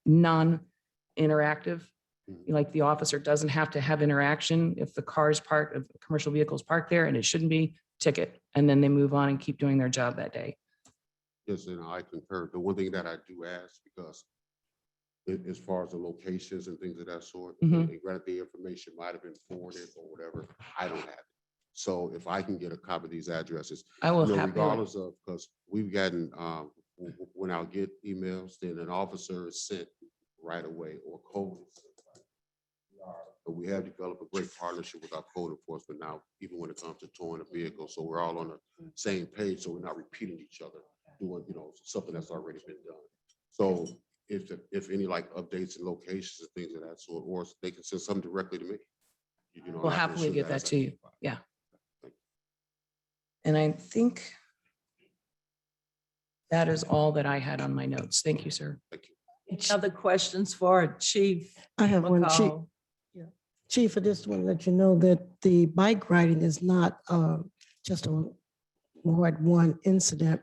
non-interactive. Like the officer doesn't have to have interaction if the car's parked, if the commercial vehicle's parked there, and it shouldn't be, ticket, and then they move on and keep doing their job that day. Yes, and I concur. The one thing that I do ask, because as far as the locations and things of that sort, and granted the information might have been forwarded or whatever, I don't have it. So if I can get a copy of these addresses, I will regardless of, because we've gotten, when I'll get emails, then an officer is sent right away or code. But we have developed a great partnership with our code enforcement now, even when it comes to towing a vehicle. So we're all on the same page, so we're not repeating each other, doing, something that's already been done. So if any like updates and locations and things of that sort, or they can send something directly to me. We'll happily get that to you. Yeah. And I think that is all that I had on my notes. Thank you, sir. Any other questions for Chief? I have one, Chief. McCall? Chief, I just want to let you know that the bike riding is not just a Ward 1 incident.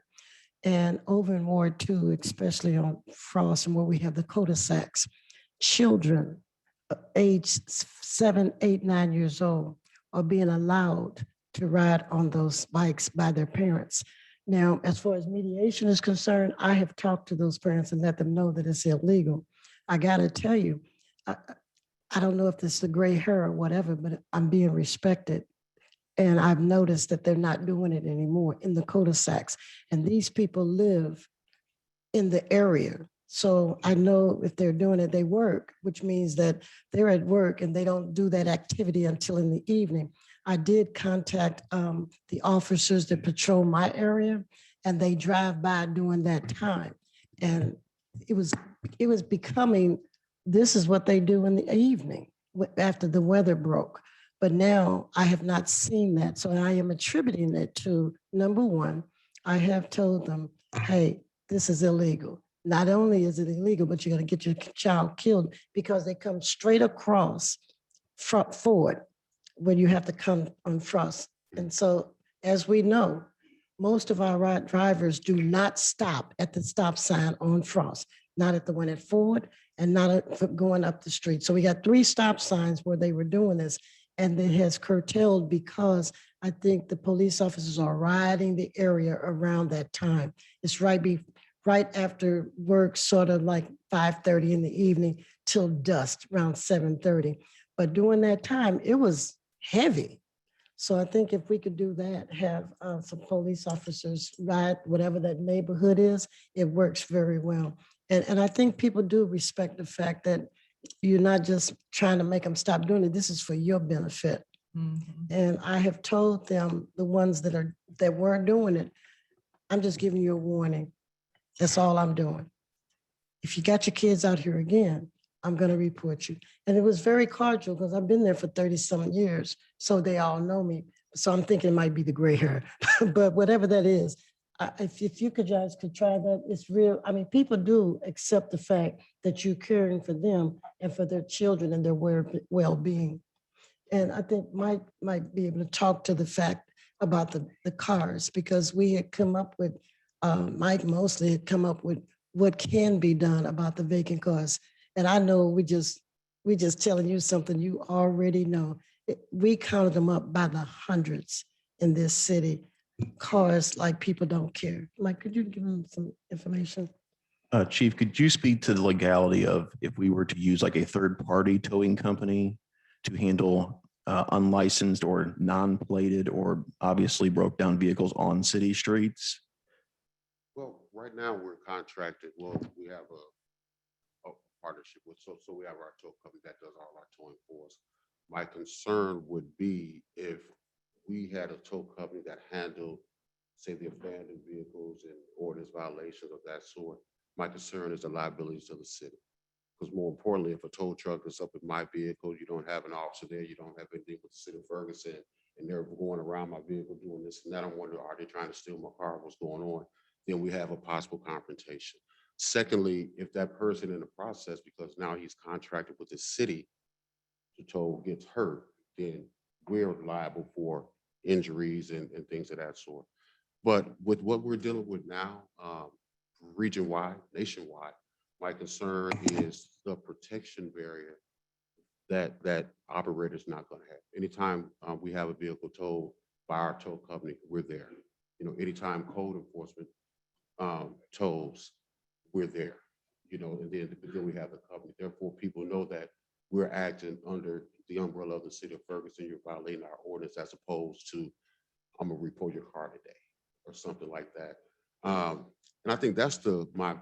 And over in Ward 2, especially on Frost and where we have the cul-de-sacs, children aged 7, 8, 9 years old are being allowed to ride on those bikes by their parents. Now, as far as mediation is concerned, I have talked to those parents and let them know that it's illegal. I got to tell you, I don't know if this is the gray hair or whatever, but I'm being respected. And I've noticed that they're not doing it anymore in the cul-de-sacs. And these people live in the area. So I know if they're doing it, they work, which means that they're at work and they don't do that activity until in the evening. I did contact the officers that patrol my area, and they drive by during that time. And it was becoming, this is what they do in the evening after the weather broke. But now I have not seen that. So I am attributing it to, number one, I have told them, hey, this is illegal. Not only is it illegal, but you're going to get your child killed because they come straight across forward when you have to come on Frost. And so, as we know, most of our drivers do not stop at the stop sign on Frost. not at the one at Ford, and not for going up the street. So we got 3 stop signs where they were doing this, and it has curtailed because I think the police officers are riding the area around that time. It's right after work, sort of like 5:30 in the evening till dusk, around 7:30. But during that time, it was heavy. So I think if we could do that, have some police officers ride whatever that neighborhood is, it works very well. And I think people do respect the fact that you're not just trying to make them stop doing it. This is for your benefit. And I have told them, the ones that weren't doing it, I'm just giving you a warning. That's all I'm doing. If you got your kids out here again, I'm going to report you. And it was very cordial because I've been there for 30-some years. So they all know me. So I'm thinking it might be the gray hair, but whatever that is, if you guys could try that, it's real. I mean, people do accept the fact that you're caring for them and for their children and their well-being. And I think Mike might be able to talk to the fact about the cars, because we had come up with, Mike mostly had come up with what can be done about the vacant cars. And I know we just telling you something you already know. We counted them up by the hundreds in this city. Cars like people don't care. Mike, could you give them some information? Chief, could you speak to the legality of if we were to use like a third-party towing company to handle unlicensed or non-plated or obviously broke down vehicles on city streets? Well, right now we're contracted. Well, we have a partnership with, so we have our tow company that does all our towing for us. My concern would be if we had a tow company that handled, say, the abandoned vehicles and ordinance violations of that sort. My concern is the liabilities of the city. Because more importantly, if a tow truck is up in my vehicle, you don't have an officer there, you don't have anything with the city of Ferguson, and they're going around my vehicle doing this and that, I'm wondering, are they trying to steal my car? What's going on? Then we have a possible confrontation. Secondly, if that person in the process, because now he's contracted with the city to tow, gets hurt, then we're liable for injuries and things of that sort. But with what we're dealing with now, region-wide, nationwide, my concern is the protection barrier that operator's not going to have. Anytime we have a vehicle towed by our tow company, we're there. You know, anytime code enforcement tows, we're there. You know, and then we have the company. Therefore, people know that we're acting under the umbrella of the city of Ferguson. You're violating our ordinance, as opposed to, I'm gonna report your car today or something like that. And I think that's my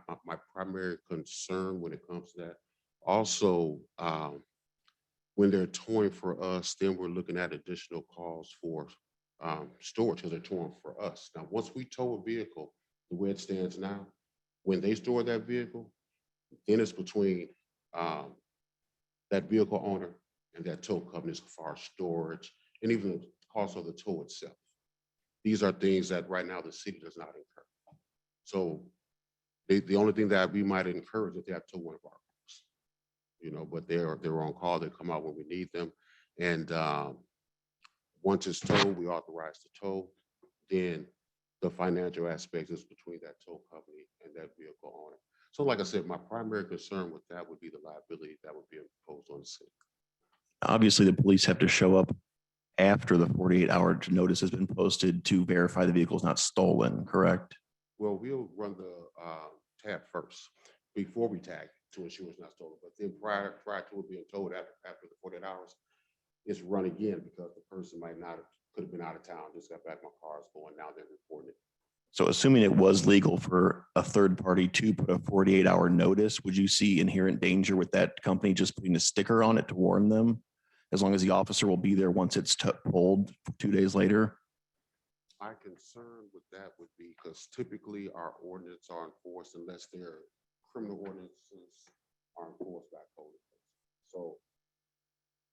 primary concern when it comes to that. Also, when they're towing for us, then we're looking at additional calls for storage, because they're towing for us. Now, once we tow a vehicle, the way it stands now, when they store that vehicle, then it's between that vehicle owner and that tow company as far as storage and even the cost of the tow itself. These are things that right now the city does not incur. So the only thing that we might encourage is they have to tow one of our cars, you know, but they're on call. They come out when we need them. And once it's towed, we authorize the tow. Then the financial aspect is between that tow company and that vehicle owner. So like I said, my primary concern with that would be the liability that would be imposed on the city. Obviously, the police have to show up after the 48-hour notice has been posted to verify the vehicle is not stolen, correct? Well, we'll run the tab first before we tag to ensure it's not stolen. But then prior to it being towed after the 48 hours, it's run again because the person could have been out of town, just got back, my car is going, now they're reporting it. So assuming it was legal for a third party to put a 48-hour notice, would you see inherent danger with that company just putting a sticker on it to warn them, as long as the officer will be there once it's pulled 2 days later? My concern with that would be because typically our ordinance are enforced unless their criminal ordinances are enforced by code enforcement. So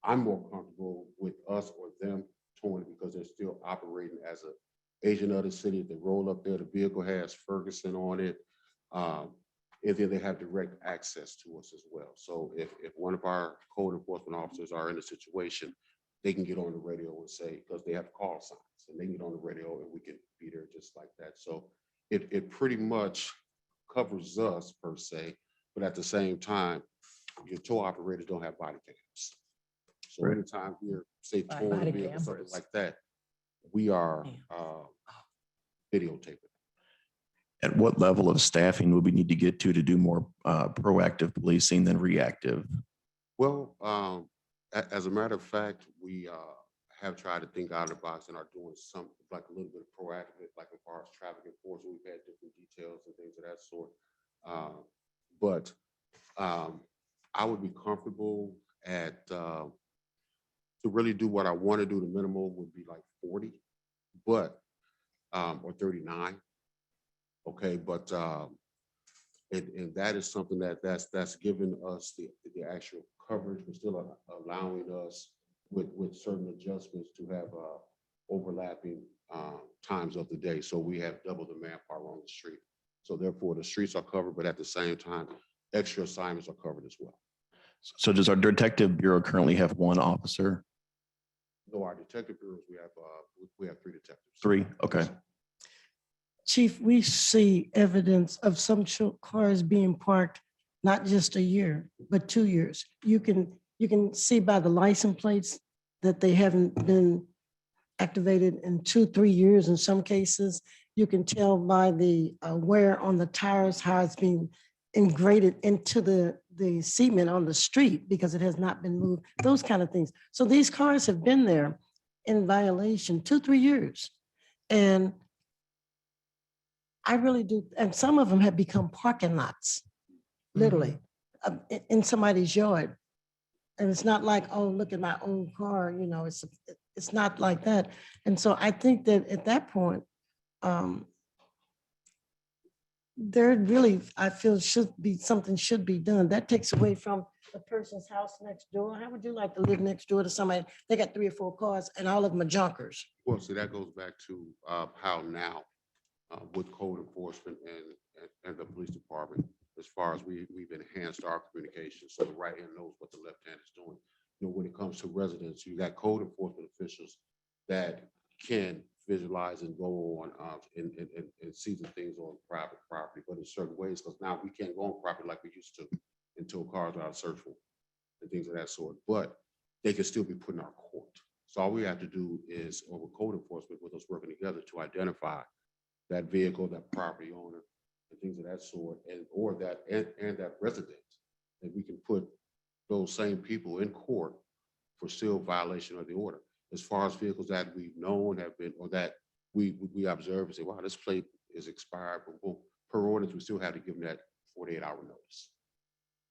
I'm more comfortable with us or them towing it because they're still operating as an agent of the city. They roll up there, the vehicle has Ferguson on it, and then they have direct access to us as well. So if one of our code enforcement officers are in a situation, they can get on the radio and say, because they have call signs, and they can get on the radio and we can be there just like that. So it pretty much covers us per se, but at the same time, your tow operators don't have body cams. So Right. anytime we're, say, Body towing a vehicle, something cameras. like that, we are videotaping. At what level of staffing would we need to get to do more proactive policing than reactive? Well, as a matter of fact, we have tried to think out of the box and are doing some, like a little bit of proactive, like as far as traffic enforcement, we've had different details and things of that sort. But I would be comfortable at, to really do what I want to do, the minimum would be like 40, but, or 39. Okay, but, and that is something that's given us the actual coverage, but still allowing us with certain adjustments to have overlapping times of the day. So we have double the manpower on the street. So therefore the streets are covered, but at the same time, extra assignments are covered as well. So does our detective bureau currently have one officer? No, our detective bureaus, we have 3 detectives. 3? Okay. Chief, we see evidence of some cars being parked, not just a year, but 2 years. You can see by the license plates that they haven't been activated in 2-3 years in some cases. You can tell by the wear on the tires, how it's being ingrained into the cement on the street because it has not been moved, those kind of things. So these cars have been there in violation 2-3 years. And I really do, and some of them have become parking lots, literally, in somebody's yard. And it's not like, oh, look at my own car, you know, it's not like that. And so I think that at that point, there really, I feel something should be done. That takes away from the person's house next door. How would you like to live next door to somebody? They got 3 or 4 cars and all of them are junkers. Well, see, that goes back to how now with code enforcement and the police department, as far as we've enhanced our communication, so the right hand knows what the left hand is doing. You know, when it comes to residents, you got code enforcement officials that can visualize and go on and see the things on private property, but in certain ways, because now we can't go on property like we used to until cars are out of search warrant and things of that sort. But they can still be put in our court. So all we have to do is, over code enforcement, with us working together to identify that vehicle, that property owner, and things of that sort, and that resident, that we can put those same people in court for still violation of the order. As far as vehicles that we've known have been, or that we observe and say, wow, this plate is expired, but boom, per ordinance, we still have to give them that 48-hour notice.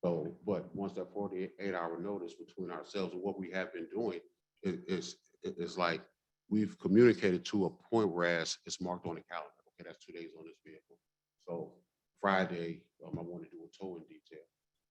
So, but once that 48-hour notice between ourselves and what we have been doing is like, we've communicated to a point whereas it's marked on the calendar. Okay, that's 2 days on this vehicle. So Friday, I want to do a towing detail.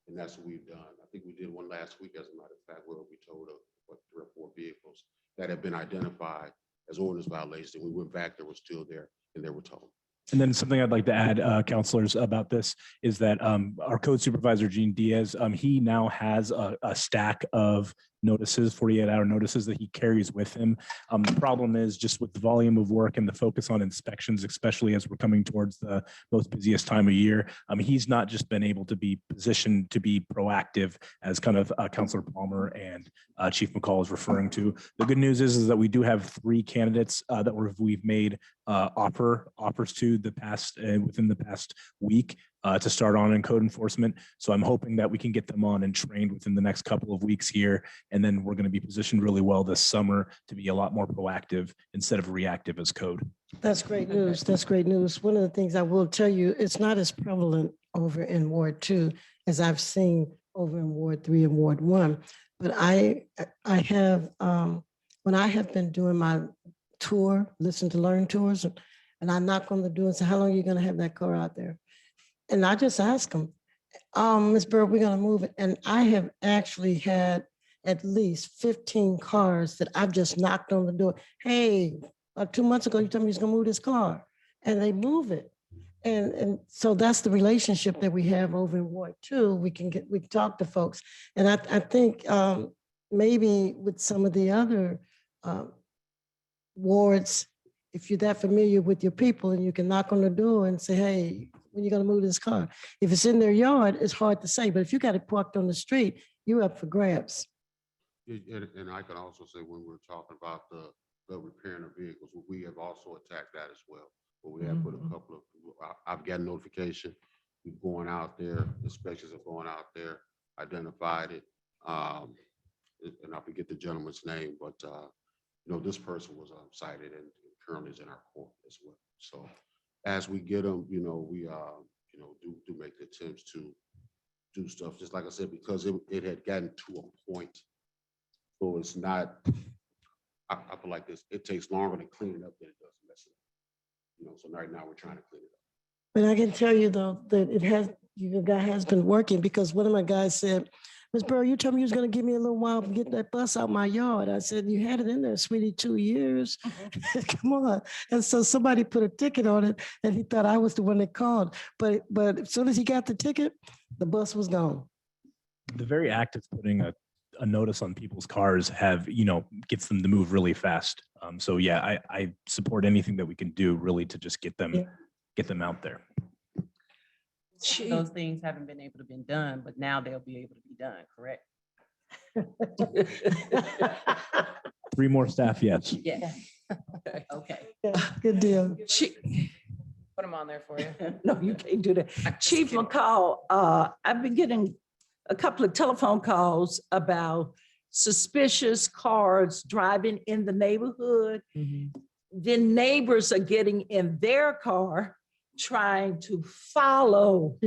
And that's what we've done. I think we did one last week, as a matter of fact, where we towed 3 or 4 vehicles that have been identified as ordinance violations. And we went back, they were still there, and they were towed. And then something I'd like to add, counselors, about this is that our code supervisor, Gene Diaz, he now has a stack of notices, 48-hour notices that he carries with him. The problem is just with the volume of work and the focus on inspections, especially as we're coming towards the most busiest time of year, he's not just been able to be positioned to be proactive as kind of Councilor Palmer and Chief McCall is referring to. The good news is that we do have 3 candidates that we've made offers to within the past week to start on in code enforcement. So I'm hoping that we can get them on and trained within the next couple of weeks here. And then we're going to be positioned really well this summer to be a lot more proactive instead of reactive as code. That's great news. That's great news. One of the things I will tell you, it's not as prevalent over in Ward 2 as I've seen over in Ward 3 and Ward 1. But I have, when I have been doing my tour, listen to learn tours, and I knock on the door and say, how long are you going to have that car out there? And I just ask them, Ms. Bird, we're going to move it. And I have actually had at least 15 cars that I've just knocked on the door. Hey, 2 months ago, you told me you was going to move this car, and they move it. And so that's the relationship that we have over in Ward 2. We can talk to folks. And I think maybe with some of the other wards, if you're that familiar with your people and you can knock on the door and say, hey, when you're gonna move this car. If it's in their yard, it's hard to say, but if you got it parked on the street, you're up for grabs. And I can also say when we're talking about the repairing of vehicles, we have also attacked that as well. But we have put a couple of, I've got notification, we're going out there, inspections are going out there, identified it. And I forget the gentleman's name, but this person was cited and currently is in our court as well. So as we get them, we do make the attempts to do stuff, just like I said, because it had gotten to a point. So it's not, I feel like this, it takes longer to clean it up than it does to mess it up. So right now we're trying to clean it up. But I can tell you though, that your guy has been working, because one of my guys said, Ms. Burrow, you told me you was gonna give me a little while to get that bus out my yard. I said, you had it in there, sweetie, 2 years. Come on. And so somebody put a ticket on it and he thought I was the one that called. But as soon as he got the ticket, the bus was gone. The very act of putting a notice on people's cars gets them to move really fast. So yeah, I support anything that we can do really to just get them out there. Those things haven't been able to be done, but now they'll be able to be done, correct? 3 more staff, yes. Yeah. Okay. Good deal. Put them on there for you. No, you can't do that. Chief McCall, I've been getting a couple of telephone calls about suspicious cars driving in the neighborhood. Then neighbors are getting in their car trying to follow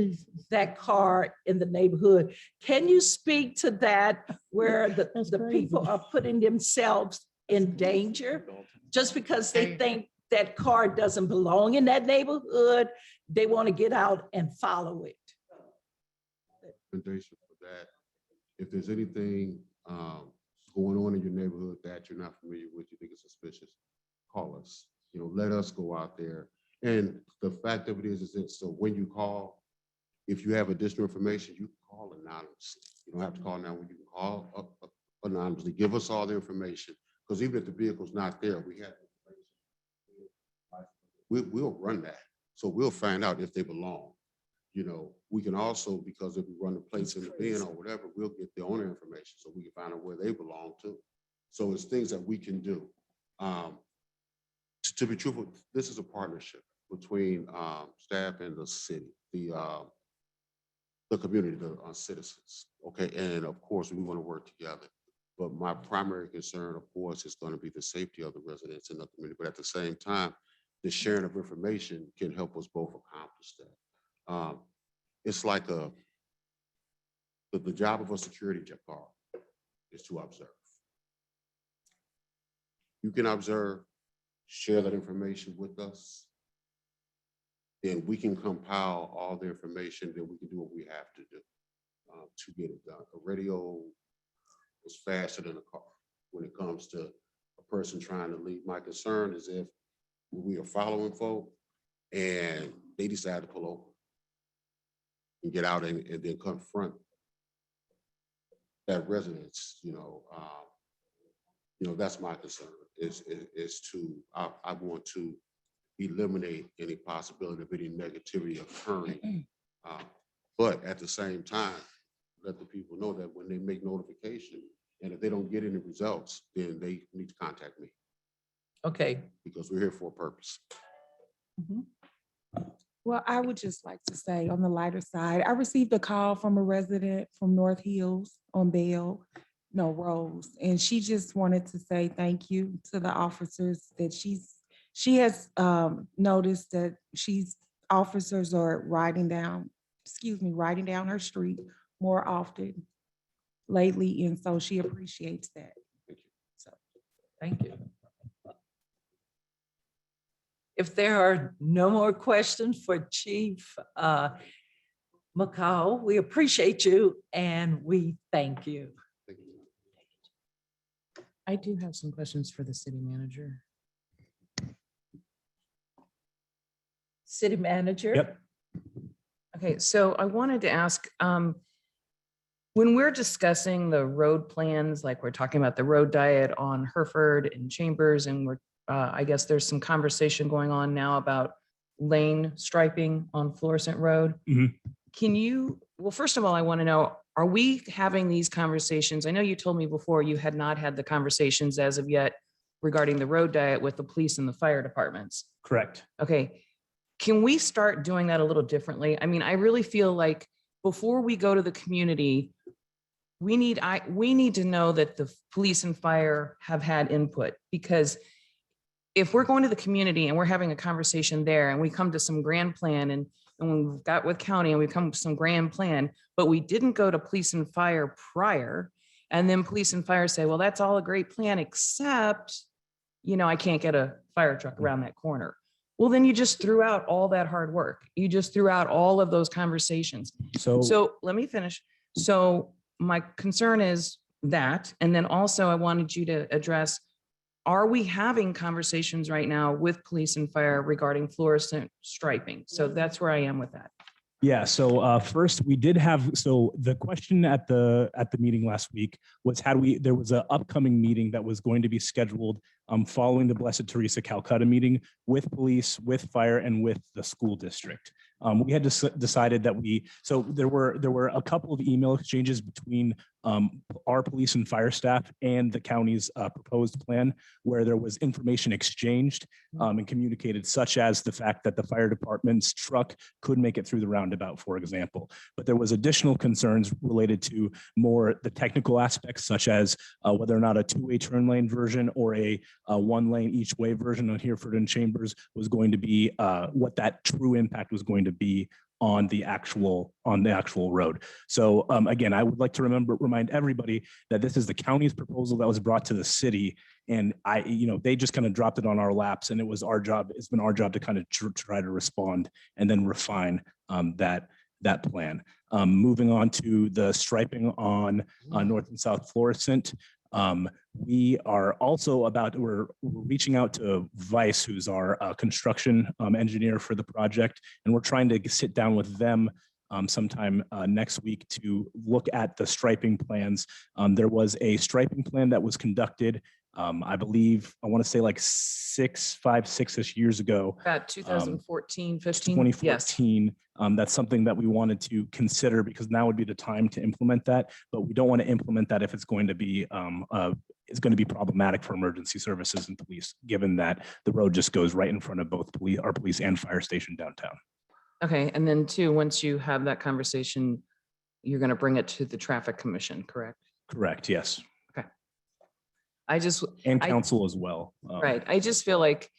that car in the neighborhood. Can you speak to that, where the people are putting themselves in danger just because they think that car doesn't belong in that neighborhood? They want to get out and follow it. Recommendation for that. If there's anything going on in your neighborhood that you're not familiar with, you think is suspicious, call us. Let us go out there. And the fact of it is that so when you call, if you have additional information, you can call anonymously. You don't have to call now. When you can call up anonymously, give us all the information. Because even if the vehicle's not there, we have we'll run that. So we'll find out if they belong. We can also, because if we run the plates in the bin or whatever, we'll get the owner information so we can find out where they belong to. So it's things that we can do. To be truthful, this is a partnership between staff and the city, the community, the citizens. Okay, and of course we want to work together. But my primary concern, of course, is going to be the safety of the residents in the community. But at the same time, the sharing of information can help us both accomplish that. It's like the job of a security guard is to observe. You can observe, share that information with us, then we can compile all the information, then we can do what we have to do to get it done. A radio is faster than a car when it comes to a person trying to leave. My concern is if we are following folk and they decide to pull over and get out and then confront that residence, that's my concern. I want to eliminate any possibility of any negativity occurring. But at the same time, let the people know that when they make notification, and if they don't get any results, then they need to contact me. Okay. Because we're here for a purpose. Well, I would just like to say on the lighter side, I received a call from a resident from North Hills on Rose, and she just wanted to say thank you to the officers that she has noticed that officers are riding down her street more often lately, and so she appreciates that. So, thank you. If there are no more questions for Chief McCall, we appreciate you and we thank you. I do have some questions for the city manager. City manager? Yep. Okay, so I wanted to ask, when we're discussing the road plans, like we're talking about the road diet on Hereford and Chambers, and I guess there's some conversation going on now about lane striping on Florissant Road. Mhm. Can you, well, first of all, I want to know, are we having these conversations? I know you told me before you had not had the conversations as of yet regarding the road diet with the police and the fire departments. Correct. Okay. Can we start doing that a little differently? I mean, I really feel like before we go to the community, we need to know that the police and fire have had input, because if we're going to the community and we're having a conversation there and we come to some grand plan and we've got with county and we come to some grand plan, but we didn't go to police and fire prior, and then police and fire say, well, that's all a great plan, except, I can't get a fire truck around that corner. Well, then you just threw out all that hard work. You just threw out all of those conversations. So let me finish. So my concern is that, and then also I wanted you to address, are we having conversations right now with police and fire regarding fluorescent striping? So that's where I am with that. Yeah, so first we did have, so the question at the meeting last week was, there was an upcoming meeting that was going to be scheduled following the Blessed Teresa Calcutta meeting with police, with fire, and with the school district. We had decided that so there were a couple of email exchanges between our police and fire staff and the county's proposed plan, where there was information exchanged and communicated, such as the fact that the fire department's truck could make it through the roundabout, for example. But there was additional concerns related to more the technical aspects, such as whether or not a two-way turn lane version or a one lane each way version on Hereford and Chambers was going to be, what that true impact was going to be on the actual road. So again, I would like to remind everybody that this is the county's proposal that was brought to the city, and they just kind of dropped it on our laps, and it's been our job to kind of try to respond and then refine that plan. Moving on to the striping on North and South Florissant. We are also we're reaching out to Vice, who's our construction engineer for the project, and we're trying to sit down with them sometime next week to look at the striping plans. There was a striping plan that was conducted, I believe, I want to say like 6-ish years ago. About 2014, 15. 2014. Yes. That's something that we wanted to consider, because now would be the time to implement that, but we don't want to implement that if it's going to be problematic for emergency services and police, given that the road just goes right in front of both our police and fire station downtown. Okay, and then two, once you have that conversation, you're going to bring it to the traffic commission, correct? Correct, yes. Okay. And council as well. Right, I just feel like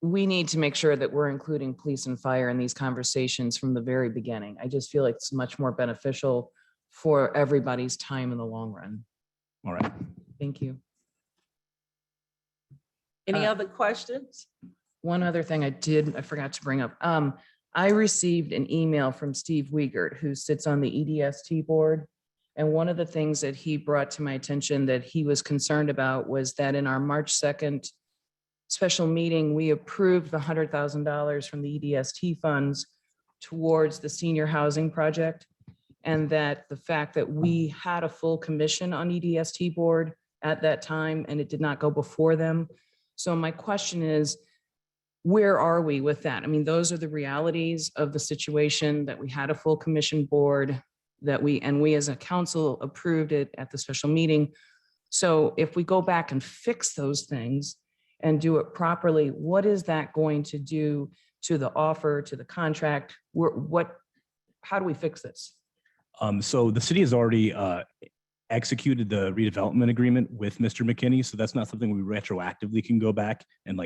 we need to make sure that we're including police and fire in these conversations from the very beginning. I just feel like it's much more beneficial for everybody's time in the long run. All right. Thank you. Any other questions? One other thing I forgot to bring up. I received an email from Steve Wiegert, who sits on the EDST board. And one of the things that he brought to my attention that he was concerned about was that in our March 2nd special meeting, we approved the $100,000 from the EDST funds towards the senior housing project. And that the fact that we had a full commission on EDST board at that time, and it did not go before them. So my question is, where are we with that? I mean, those are the realities of the situation, that we had a full commission board, that we as a council approved it at the special meeting. So if we go back and fix those things and do it properly, what is that going to do to the offer, to the contract? How do we fix this? So the city has already executed the redevelopment agreement with Mr. McKinney. So that's not something we retroactively can go back and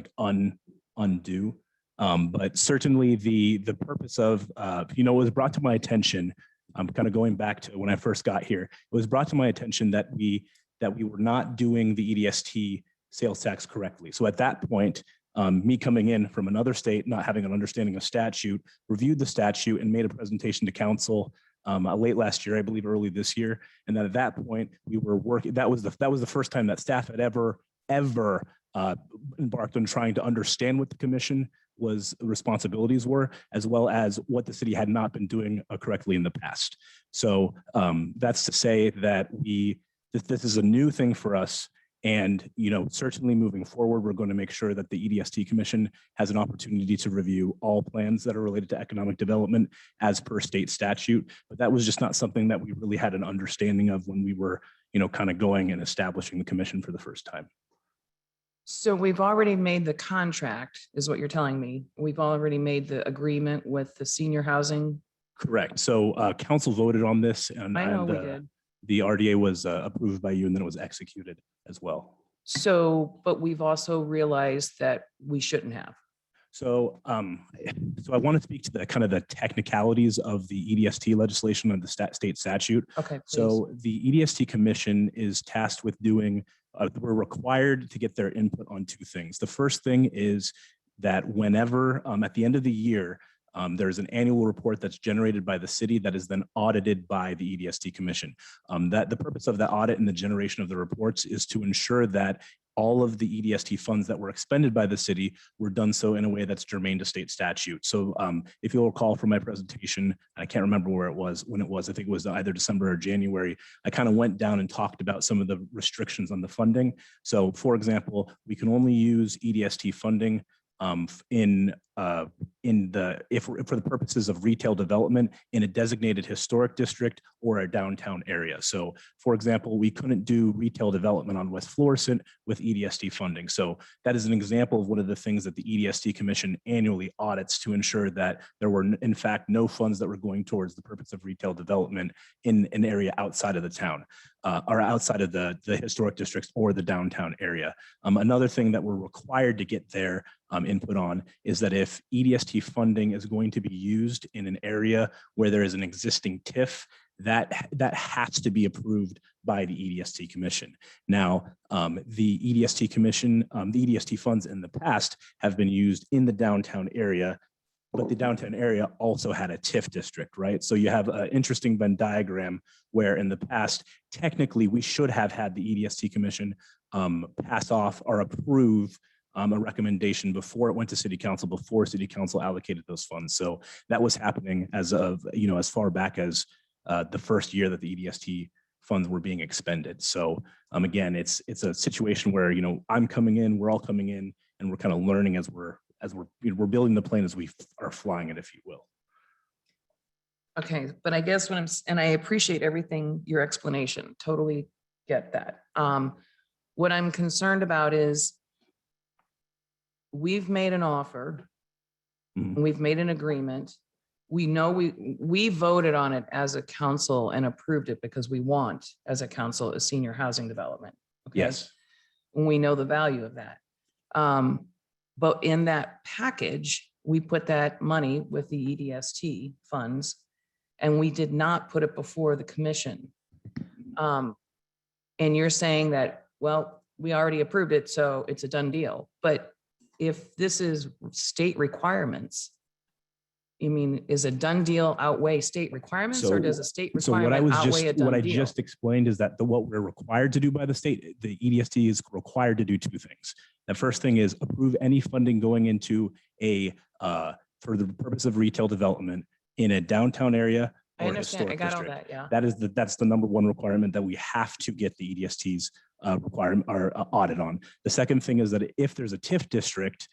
undo. But certainly the purpose of, it was brought to my attention, I'm kind of going back to when I first got here, it was brought to my attention that we were not doing the EDST sales tax correctly. So at that point, me coming in from another state, not having an understanding of statute, reviewed the statute and made a presentation to council late last year, I believe early this year. And then at that point we were working, that was the first time that staff had ever embarked on trying to understand what the commission responsibilities were, as well as what the city had not been doing correctly in the past. So that's to say that this is a new thing for us. And, certainly moving forward, we're going to make sure that the EDST Commission has an opportunity to review all plans that are related to economic development as per state statute. But that was just not something that we really had an understanding of when we were, kind of going and establishing the commission for the first time. So we've already made the contract, is what you're telling me. We've already made the agreement with the senior housing. Correct. So council voted on this and I know we and, did. the RDA was approved by you and then it was executed as well. So, but we've also realized that we shouldn't have. So, so I want to speak to the kind of the technicalities of the EDST legislation and the state statute. Okay, please. So the EDST Commission is tasked with doing, we're required to get their input on two things. The first thing is that whenever, at the end of the year, there's an annual report that's generated by the city that is then audited by the EDST Commission. That the purpose of the audit and the generation of the reports is to ensure that all of the EDST funds that were expended by the city were done so in a way that's germane to state statute. So if you'll recall from my presentation, I can't remember where it was, when it was, I think it was either December or January, I kind of went down and talked about some of the restrictions on the funding. So for example, we can only use EDST funding for the purposes of retail development in a designated historic district or a downtown area. So for example, we couldn't do retail development on West Florissant with EDST funding. So that is an example of one of the things that the EDST Commission annually audits to ensure that there were in fact no funds that were going towards the purpose of retail development in an area outside of the town or outside of the historic districts or the downtown area. Another thing that we're required to get their input on is that if EDST funding is going to be used in an area where there is an existing TIF, that has to be approved by the EDST Commission. Now, the EDST Commission, the EDST funds in the past have been used in the downtown area, but the downtown area also had a TIF district, right? So you have an interesting Venn diagram where in the past, technically, we should have had the EDST Commission pass off or approve a recommendation before it went to city council, before city council allocated those funds. So that was happening as of, as far back as the first year that the EDST funds were being expended. So again, it's a situation where, I'm coming in, we're all coming in, and we're kind of learning as we're building the plane as we are flying it, if you will. Okay, but I guess and I appreciate everything, your explanation, totally get that. What I'm concerned about is we've made an offer, we've made an agreement. We know we voted on it as a council and approved it because we want, as a council, a senior housing development. Okay? Yes. And we know the value of that. But in that package, we put that money with the EDST funds, and we did not put it before the commission. And you're saying that, well, we already approved it, so it's a done deal. But if this is state requirements, you mean, is a done deal outweigh state requirements, or does a state requirement outweigh a done deal? What I just explained is that what we're required to do by the state, the EDST is required to do two things. The first thing is approve any funding going into for the purpose of retail development in a downtown area. I understand. I got all that. Yeah. That's the number one requirement that we have to get the EDST's requirement or audit on. The second thing is that if there's a TIF district,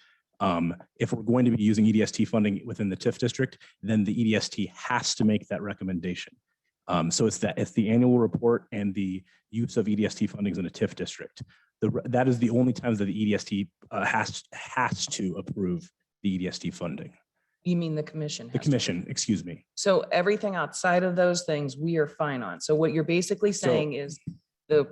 if we're going to be using EDST funding within the TIF district, then the EDST has to make that recommendation. So it's the annual report and the use of EDST fundings in a TIF district. That is the only times that the EDST has to approve the EDST funding. You mean the commission? The commission, excuse me. So everything outside of those things, we are fine on. So what you're basically saying is the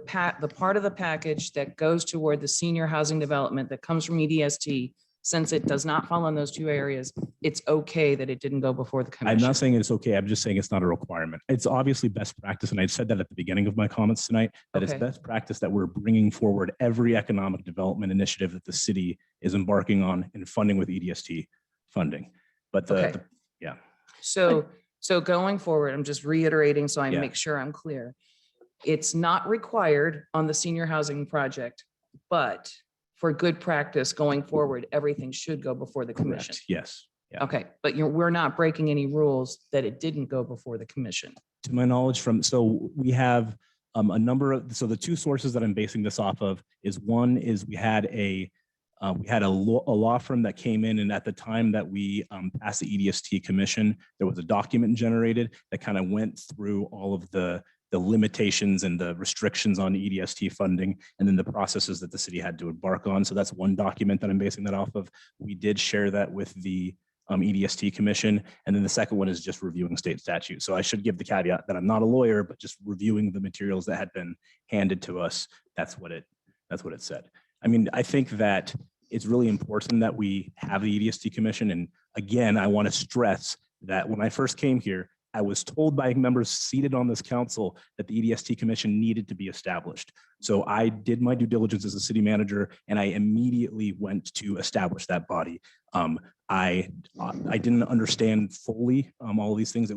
part of the package that goes toward the senior housing development that comes from EDST, since it does not fall in those two areas, it's okay that it didn't go before the commission. I'm not saying it's okay. I'm just saying it's not a requirement. It's obviously best practice. And I said that at the beginning of my comments tonight, that it's best practice that we're bringing forward every economic development initiative that the city is embarking on and funding with EDST funding. But yeah. So going forward, I'm just reiterating so I make sure I'm clear. It's not required on the senior housing project, but for good practice going forward, everything should go before the commission. Correct. Yes. Yeah. Okay, but we're not breaking any rules that it didn't go before the commission. To my knowledge so we have So the two sources that I'm basing this off of is one is we had a law firm that came in, and at the time that we passed the EDST commission, there was a document generated that kind of went through all of the limitations and the restrictions on EDST funding, and then the processes that the city had to embark on. So that's one document that I'm basing that off of. We did share that with the EDST commission. And then the second one is just reviewing state statute. So I should give the caveat that I'm not a lawyer, but just reviewing the materials that had been handed to us. That's what it said. I mean, I think that it's really important that we have the EDST commission. And again, I want to stress that when I first came here, I was told by members seated on this council that the EDST commission needed to be established. So I did my due diligence as a city manager, and I immediately went to establish that body. I didn't understand fully all of these things.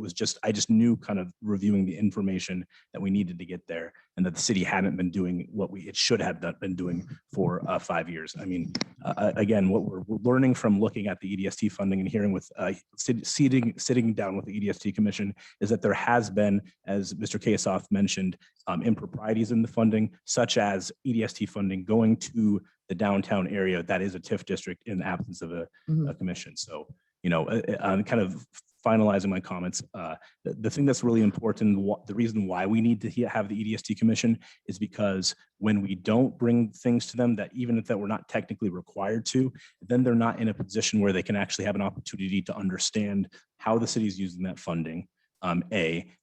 I just knew, kind of reviewing the information, that we needed to get there, and that the city hadn't been doing what it should have been doing for 5 years. I mean, again, what we're learning from looking at the EDST funding and hearing with sitting down with the EDST commission is that there has been, as Mr. Kasoff mentioned, improprieties in the funding, such as EDST funding going to the downtown area that is a TIF district in the absence of a commission. So, I'm kind of finalizing my comments. The thing that's really important, the reason why we need to have the EDST commission is because when we don't bring things to them, that even if that we're not technically required to, then they're not in a position where they can actually have an opportunity to understand how the city is using that funding, and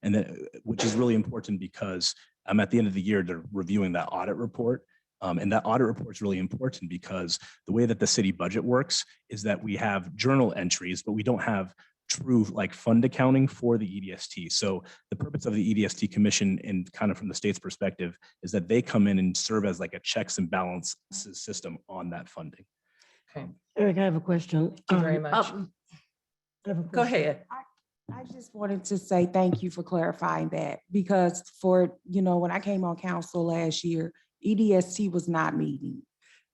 then, which is really important because at the end of the year, they're reviewing that audit report. And that audit report is really important because the way that the city budget works is that we have journal entries, but we don't have true fund accounting for the EDST. So the purpose of the EDST commission, and kind of from the state's perspective, is that they come in and serve as a checks and balance system on that funding. Okay. Eric, I have a question. Thank you very much. Go ahead. I just wanted to say thank you for clarifying that, because when I came on council last year, EDST was not meeting.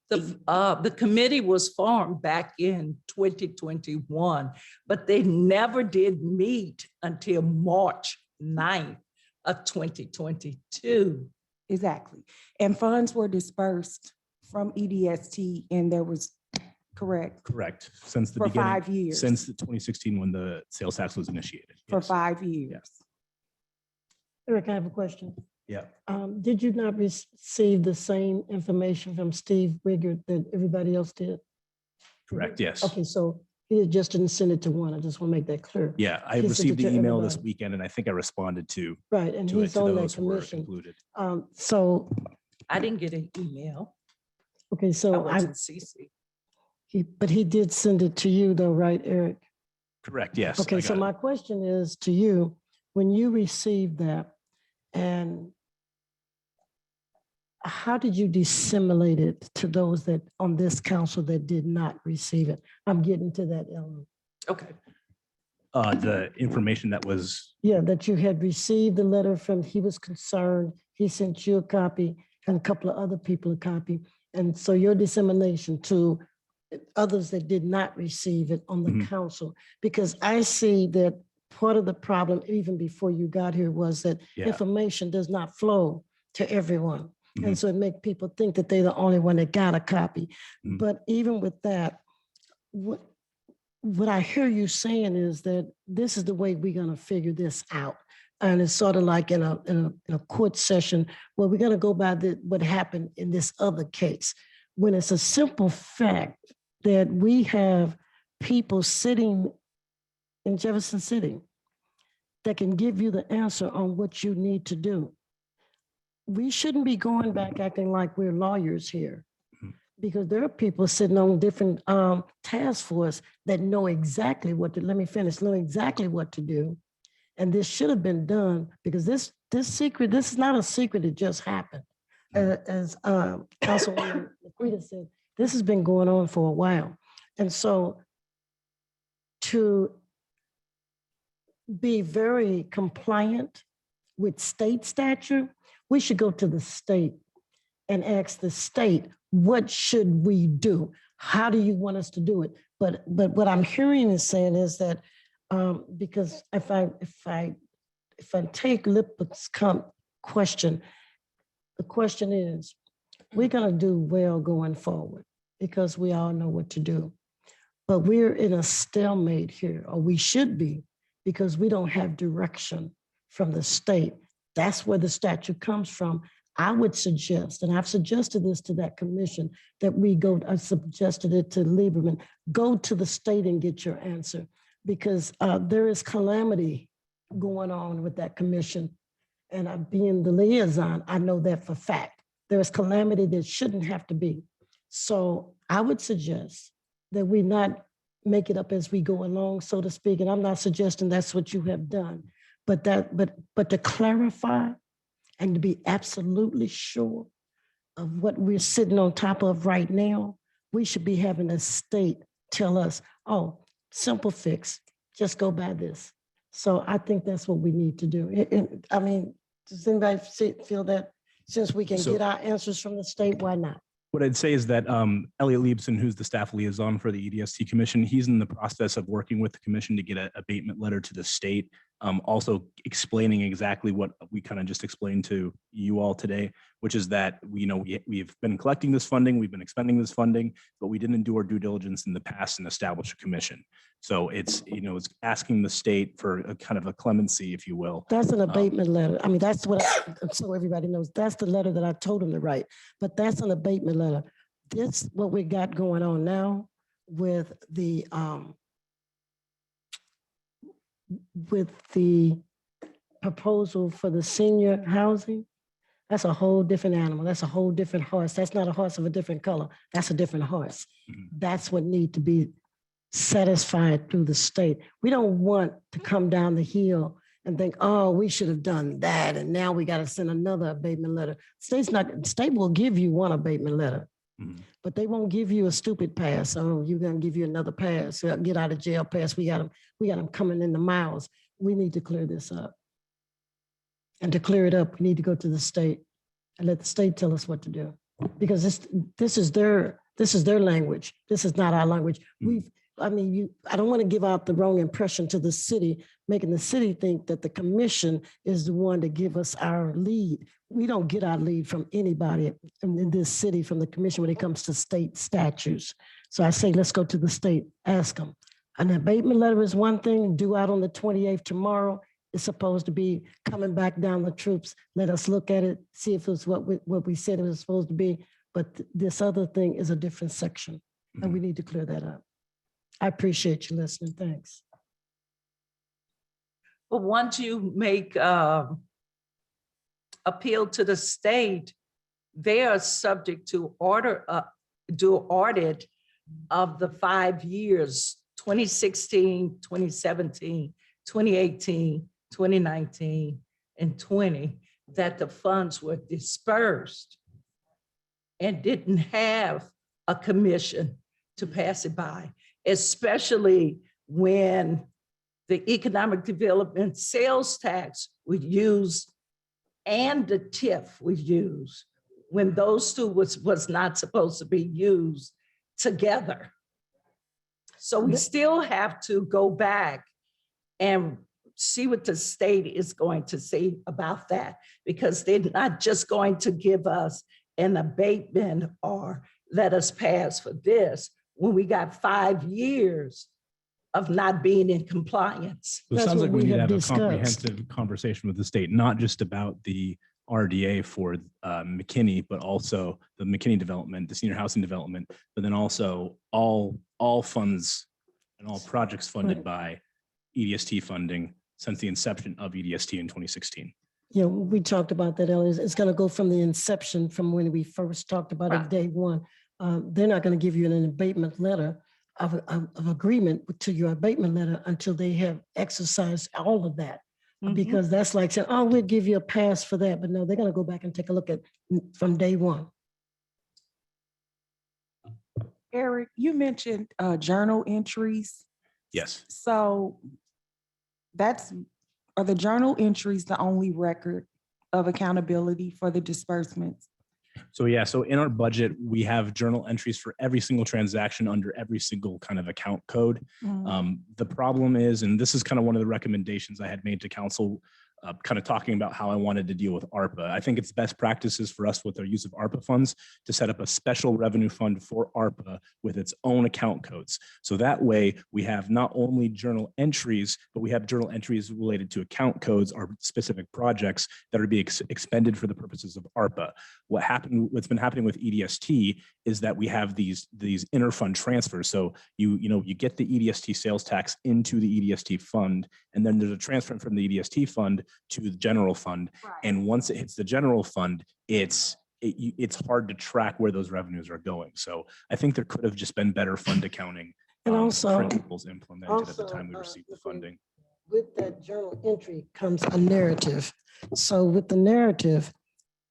The committee was formed back in 2021, but they never did meet until March 9th of 2022. Exactly. And funds were dispersed from EDST, and there was, correct? Since the For beginning, 5 years. since the 2016 when the sales tax was initiated. For Yes. 5 years. Yes. Eric, I have a question. Yeah. Did you not receive the same information from Steve Wiggert that everybody else did? Correct. Yes. Okay, so he just didn't send it to one. I just want to make that clear. Yeah, I He sent received it the to email this everybody. weekend, and I think I responded to Right, and to it he's to on that those who were commission. included. So, I didn't get an email. okay, I so wasn't CC. but he did send it to you though, right, Eric? Correct. Yes. Okay, I so got it. my question is to you, when you received that, and how did you disseminate it to those that on this council that did not receive it? I'm getting to that element. Okay. The information that was Yeah, that you had received the letter from, he was concerned, he sent you a copy and a couple of other people a copy. And so your dissemination to others that did not receive it on the Mhm. council, because I see that part of the problem, even before you got here, was that Yeah. information does not flow to everyone. Mhm. And so it makes people think that they're the only one that got a copy. Mhm. But even with that, what I hear you saying is that this is the way we're gonna figure this out. And it's sort of like in a court session where we're gonna go by what happened in this other case. When it's a simple fact that we have people sitting in Jefferson City that can give you the answer on what you need to do. We shouldn't be going back acting like we're lawyers here, because there are people sitting on different task force that know exactly know exactly what to do. And this should have been done, because this is not a secret, it just happened. As Councilwoman Laquita said, this has been going on for a while. And so to be very compliant with state statute, we should go to the state and ask the state, what should we do? How do you want us to do it? But what I'm hearing is saying is that because if I take Lippett's question The question is, we're gonna do well going forward because we all know what to do. But we're in a stalemate here, or we should be, because we don't have direction from the state. That's where the statute comes from. I would suggest, and I've suggested this to that commission, that we go, I suggested it to Lieberman, go to the state and get your answer, because there is calamity going on with that commission. And being the liaison, I know that for fact. There is calamity that shouldn't have to be. So I would suggest that we not make it up as we go along, so to speak. And I'm not suggesting that's what you have done, but to clarify and to be absolutely sure of what we're sitting on top of right now, we should be having a state tell us, oh, simple fix, just go by this. So I think that's what we need to do. I mean, does anybody feel that since we can get our answers from the state, why not? What I'd say is that Elliot Liebson, who's the staff liaison for the EDST Commission, he's in the process of working with the commission to get an abatement letter to the state, also explaining exactly what we kind of just explained to you all today, which is that we've been collecting this funding, we've been expending this funding, but we didn't do our due diligence in the past and establish a commission. So it's asking the state for a kind of a clemency, if you will. That's an abatement letter. I mean, that's what, so everybody knows, that's the letter that I told him to write, but that's an abatement letter. This, what we got going on now with the proposal for the senior housing, that's a whole different animal. That's a whole different horse. That's not a horse of a different color. That's a different horse. That's what need to be satisfied through the state. We don't want to come down the hill and think, oh, we should have done that, and now we got to send another abatement letter. State will give you one abatement letter, but they won't give you a stupid pass. Oh, you're gonna give you another pass, get out of jail pass. We got them coming in the miles. We need to clear this up. And to clear it up, we need to go to the state and let the state tell us what to do. Because this is their language. This is not our language. I don't want to give out the wrong impression to the city, making the city think that the commission is the one to give us our lead. We don't get our lead from anybody in this city from the commission when it comes to state statutes. So I say, let's go to the state, ask them. An abatement letter is one thing, due out on the 28th tomorrow. It's supposed to be coming back down the troops. Let us look at it, see if it's what we said it was supposed to be. But this other thing is a different section, and we need to clear that up. I appreciate you listening. Thanks. But once you make appeal to the state, they are subject to do audit of the 5 years, 2016, 2017, 2018, 2019, and 20, that the funds were dispersed and didn't have a commission to pass it by, especially when the economic development sales tax was used and the TIF was used, when those two was not supposed to be used together. So we still have to go back and see what the state is going to say about that, because they're not just going to give us an abatement or let us pass for this when we got 5 years of not being in compliance. So it sounds like we need to have a comprehensive conversation with the state, not just about the RDA for McKinney, but also the McKinney development, the senior housing development, but then also all funds and all projects funded by EDST funding since the inception of EDST in 2016. Yeah, we talked about that earlier. It's going to go from the inception, from when we first talked about it, day one. They're not going to give you an abatement letter of agreement to your abatement letter until they have exercised all of that. Because that's like saying, oh, we'll give you a pass for that. But no, they're going to go back and take a look at from day one. Eric, you mentioned journal entries. Yes. So are the journal entries the only record of accountability for the disbursements? So yeah, so in our budget, we have journal entries for every single transaction under every single kind of account code. The problem is, and this is kind of one of the recommendations I had made to council kind of talking about how I wanted to deal with ARPA. I think it's best practices for us with our use of ARPA funds to set up a special revenue fund for ARPA with its own account codes. So that way we have not only journal entries, but we have journal entries related to account codes or specific projects that are being expended for the purposes of ARPA. What's been happening with EDST is that we have these interfund transfers. So you get the EDST sales tax into the EDST fund, and then there's a transfer from the EDST fund to the general fund. And once it hits the general fund, it's hard to track where those revenues are going. So I think there could have just been better fund accounting And also- principles implemented at the time we also, received the funding. With that journal entry comes a narrative. So with the narrative,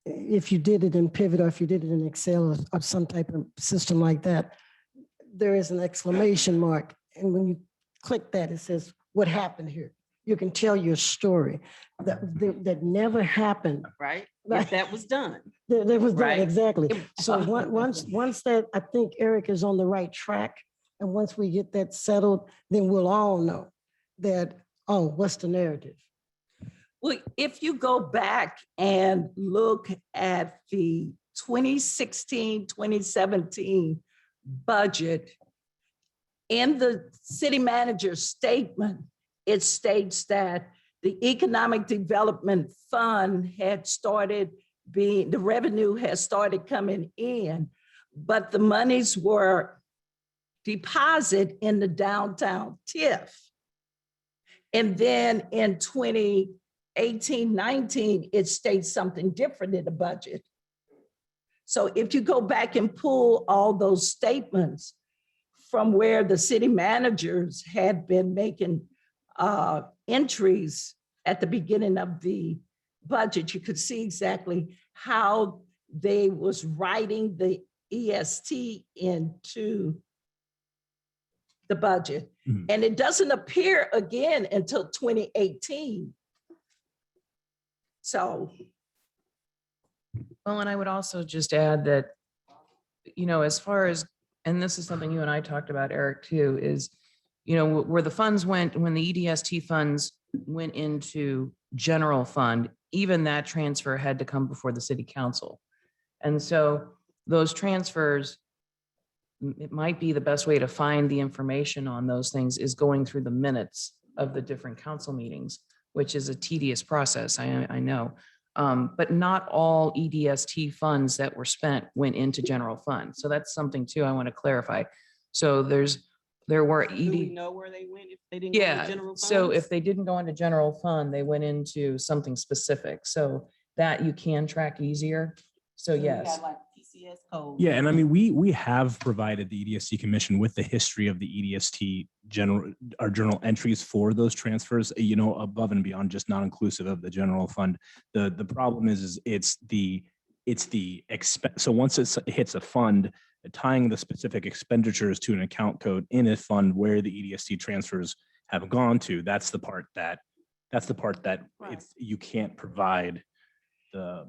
if you did it in Pivot or if you did it in Excel or some type of system like that, there is an exclamation mark. And when you click that, it says, what happened here? You can tell your story that never happened. Right? Right. That was done. That was done, Right. exactly. So once that, I think Eric is on the right track. And once we get that settled, then we'll all know that, oh, what's the narrative? Well, if you go back and look at the 2016, 2017 budget, in the city manager's statement, it states that the Economic Development Fund had started being, the revenue has started coming in, but the monies were deposited in the downtown TIF. And then in 2018, 19, it states something different in the budget. So if you go back and pull all those statements from where the city managers had been making entries at the beginning of the budget, you could see exactly how they was writing the EST into the budget. Mhm. And it doesn't appear again until 2018. So. Well, and I would also just add that, as far as, and this is something you and I talked about, Eric, too, is, where the funds went, when the EDST funds went into general fund, even that transfer had to come before the city council. And so those transfers, it might be the best way to find the information on those things is going through the minutes of the different council meetings, which is a tedious process, I know. But not all EDST funds that were spent went into general fund. So that's something too I want to clarify. So there were Do we ED. know where they went if they didn't go to Yeah, general so funds? if they didn't go into general fund, they went into something specific. So that you can track easier. So we yes. got like PCS code. Yeah, and I mean, we have provided the EDST Commission with the history of the EDST journal entries for those transfers, above and beyond just non-inclusive of the general fund. The problem is it's the expense. So once it hits a fund, tying the specific expenditures to an account code in a fund where the EDST transfers have gone to, that's the part that you can't provide the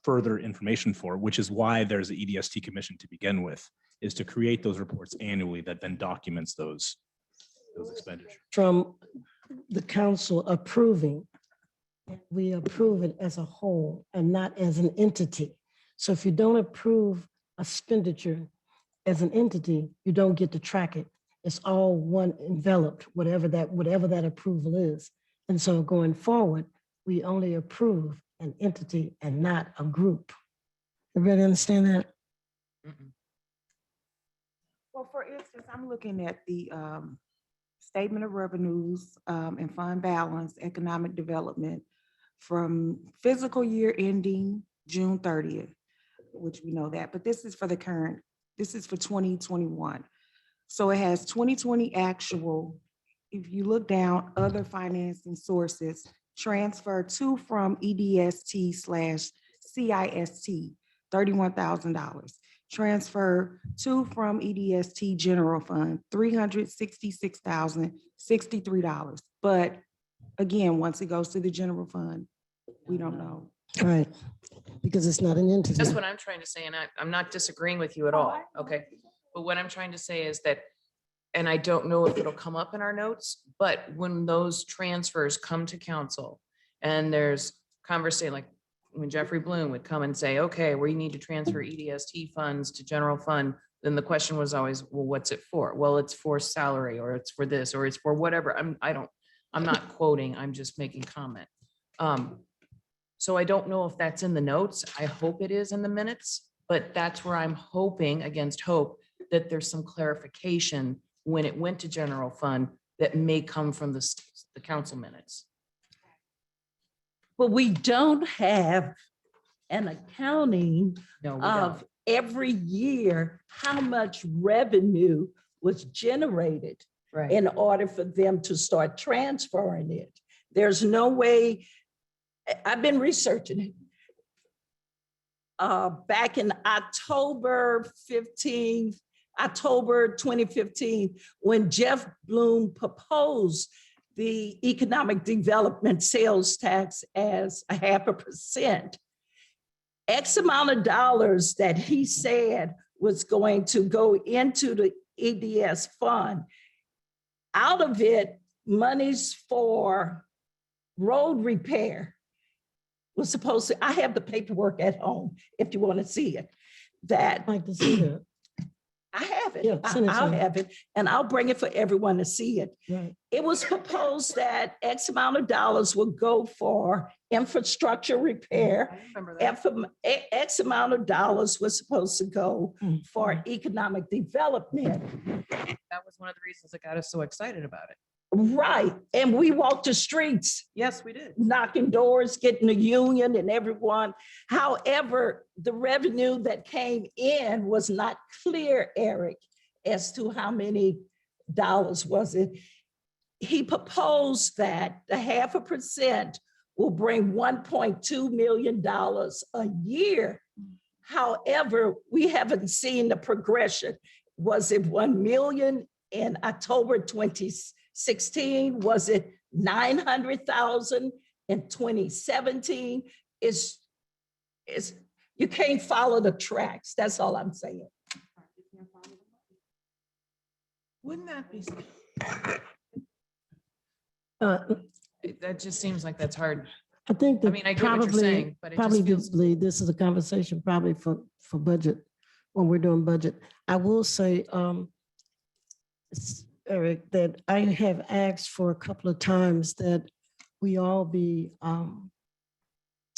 further information for, which is why there's an EDST commission to begin with, is to create those reports annually that then documents those expenditures. From the council approving, we approve it as a whole and not as an entity. So if you don't approve a expenditure as an entity, you don't get to track it. It's all one enveloped, whatever that approval is. And so going forward, we only approve an entity and not a group. Everybody understand that? Well, for instance, I'm looking at the statement of revenues and fund balance, economic development from fiscal year ending June 30th, which we know that, but this is for the current, this is for 2021. So it has 2020 actual. If you look down, other financing sources, transfer to from EDST/CIST, $31,000. Transfer to from EDST general fund, $366,063. But again, once it goes to the general fund, we don't know. Right, because it's not an entity. That's what I'm trying to say, and I'm not disagreeing with you at all, okay? But what I'm trying to say is that and I don't know if it'll come up in our notes, but when those transfers come to council and there's conversation, like when Jeffrey Bloom would come and say, okay, we need to transfer EDST funds to general fund, then the question was always, well, what's it for? Well, it's for salary, or it's for this, or it's for whatever. I'm not quoting, I'm just making comment. So I don't know if that's in the notes. I hope it is in the minutes, but that's where I'm hoping against hope that there's some clarification when it went to general fund that may come from the council minutes. But we don't have an accounting No, we of don't. every year how much revenue was generated Right. in order for them to start transferring it. There's no way, I've been researching it. Back in October 2015, when Jeff Bloom proposed the economic development sales tax as 0.5%, X amount of dollars that he said was going to go into the EDS fund. Out of it, monies for road repair was supposed to, I have the paperwork at home if you want to see it, that I'd like to see that. I have it. Yeah, send it to I'll me. have it, and I'll bring it for everyone to see it. Right. It was proposed that X amount of dollars would go for infrastructure repair. X amount of dollars was supposed to go for economic development. That was one of the reasons that got us so excited about it. Right, and we walked the streets. Yes, we did. Knocking doors, getting the union and everyone. However, the revenue that came in was not clear, Eric, as to how many dollars was it. He proposed that the 0.5% will bring $1.2 million a year. However, we haven't seen the progression. Was it 1 million in October 2016? Was it 900,000 in 2017? You can't follow the tracks. That's all I'm saying. Wouldn't that be? That just seems like that's hard. I think that I mean, I get what you're saying, but it just feels. probably this is a conversation probably for budget, when we're doing budget. I will say, Eric, that I have asked for a couple of times that we all be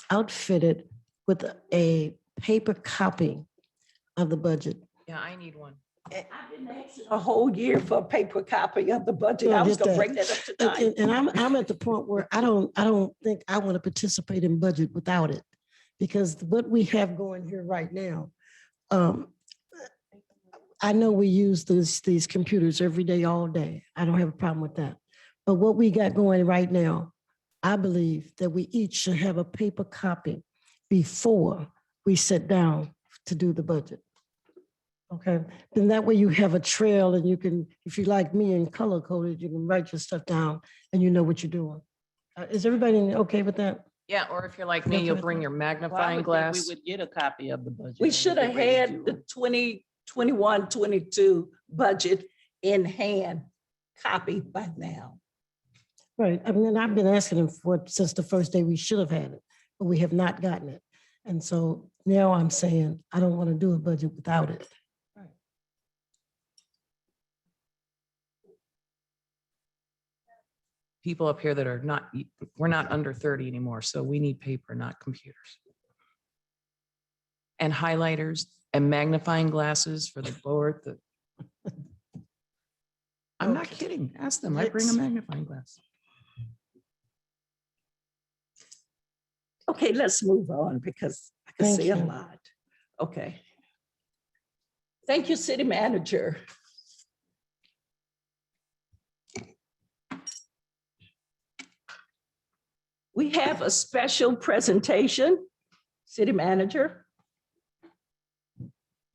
outfitted with a paper copy of the budget. Yeah, I need one. I've been asking a whole year for a paper copy of the budget. No, I was just gonna that. bring that up tonight. And I'm at the point where I don't think I want to participate in budget without it. Because what we have going here right now, I know we use these computers every day, all day. I don't have a problem with that. But what we got going right now, I believe that we each should have a paper copy before we sit down to do the budget. Okay, then that way you have a trail and you can, if you like me and color coded, you can write your stuff down and you know what you're doing. Is everybody okay with that? Yeah, or if you're like me, you'll bring your magnifying glass. We would get a copy of the budget. We should have had the 2021, 22 budget in hand copy by now. Right, I mean, I've been asking them for it since the first day we should have had it, but we have not gotten it. And so now I'm saying, I don't want to do a budget without it. People up here that are not, we're not under 30 anymore, so we need paper, not computers. And highlighters and magnifying glasses for the board. I'm not kidding. Ask them. I bring a magnifying glass. Okay, let's move on because I can Thank see a you. lot. Okay. Thank you, City Manager. We have a special presentation, City Manager.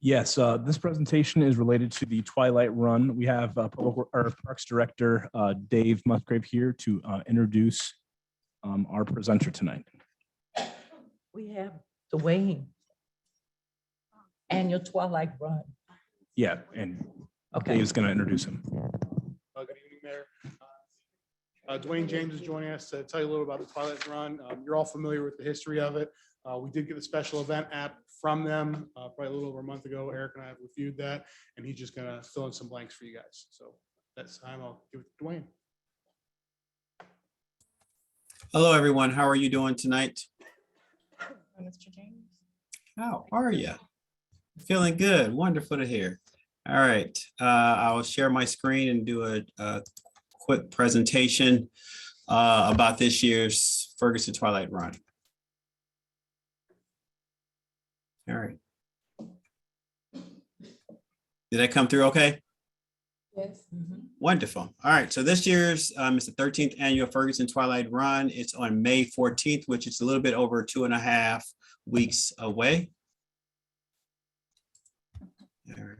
Yes, this presentation is related to the Twilight Run. We have our Parks Director, Dave Musgrave, here to introduce our presenter tonight. We have the Wayne Annual Twilight Run. Yeah, and Okay. Dave's going to introduce him. Good evening, Mayor. Dwayne James is joining us to tell you a little about the Twilight Run. You're all familiar with the history of it. We did get the special event app from them probably a little over a month ago. Eric and I have reviewed that, and he's just going to fill in some blanks for you guys. So that's time. I'll give it to Dwayne. Hello, everyone. How are you doing tonight? Mr. James. How are you? Feeling good. Wonderful to hear. All right. I'll share my screen and do a quick presentation about this year's Ferguson Twilight Run. All right. Did that come through okay? Yes. Wonderful. All right. So this year's it's the 13th annual Ferguson Twilight Run. It's on May 14th, which is a little bit over 2.5 weeks away. All right.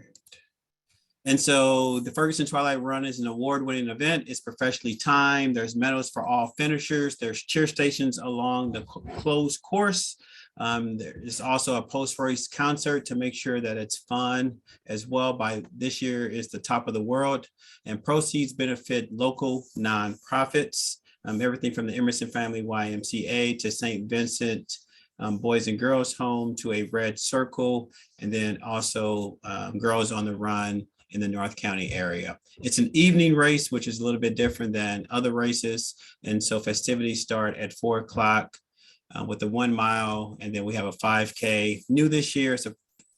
And so the Ferguson Twilight Run is an award-winning event. It's professionally timed. There's medals for all finishers. There's cheer stations along the closed course. There is also a post-race concert to make sure that it's fun as well. By this year is the Top of the World, and proceeds benefit local nonprofits. Everything from the Emerson Family YMCA to St. Vincent Boys and Girls Home to a Red Circle, and then also Girls on the Run in the North County area. It's an evening race, which is a little bit different than other races. And so festivities start at 4 o'clock with the 1 mile, and then we have a 5K. New this year, it's a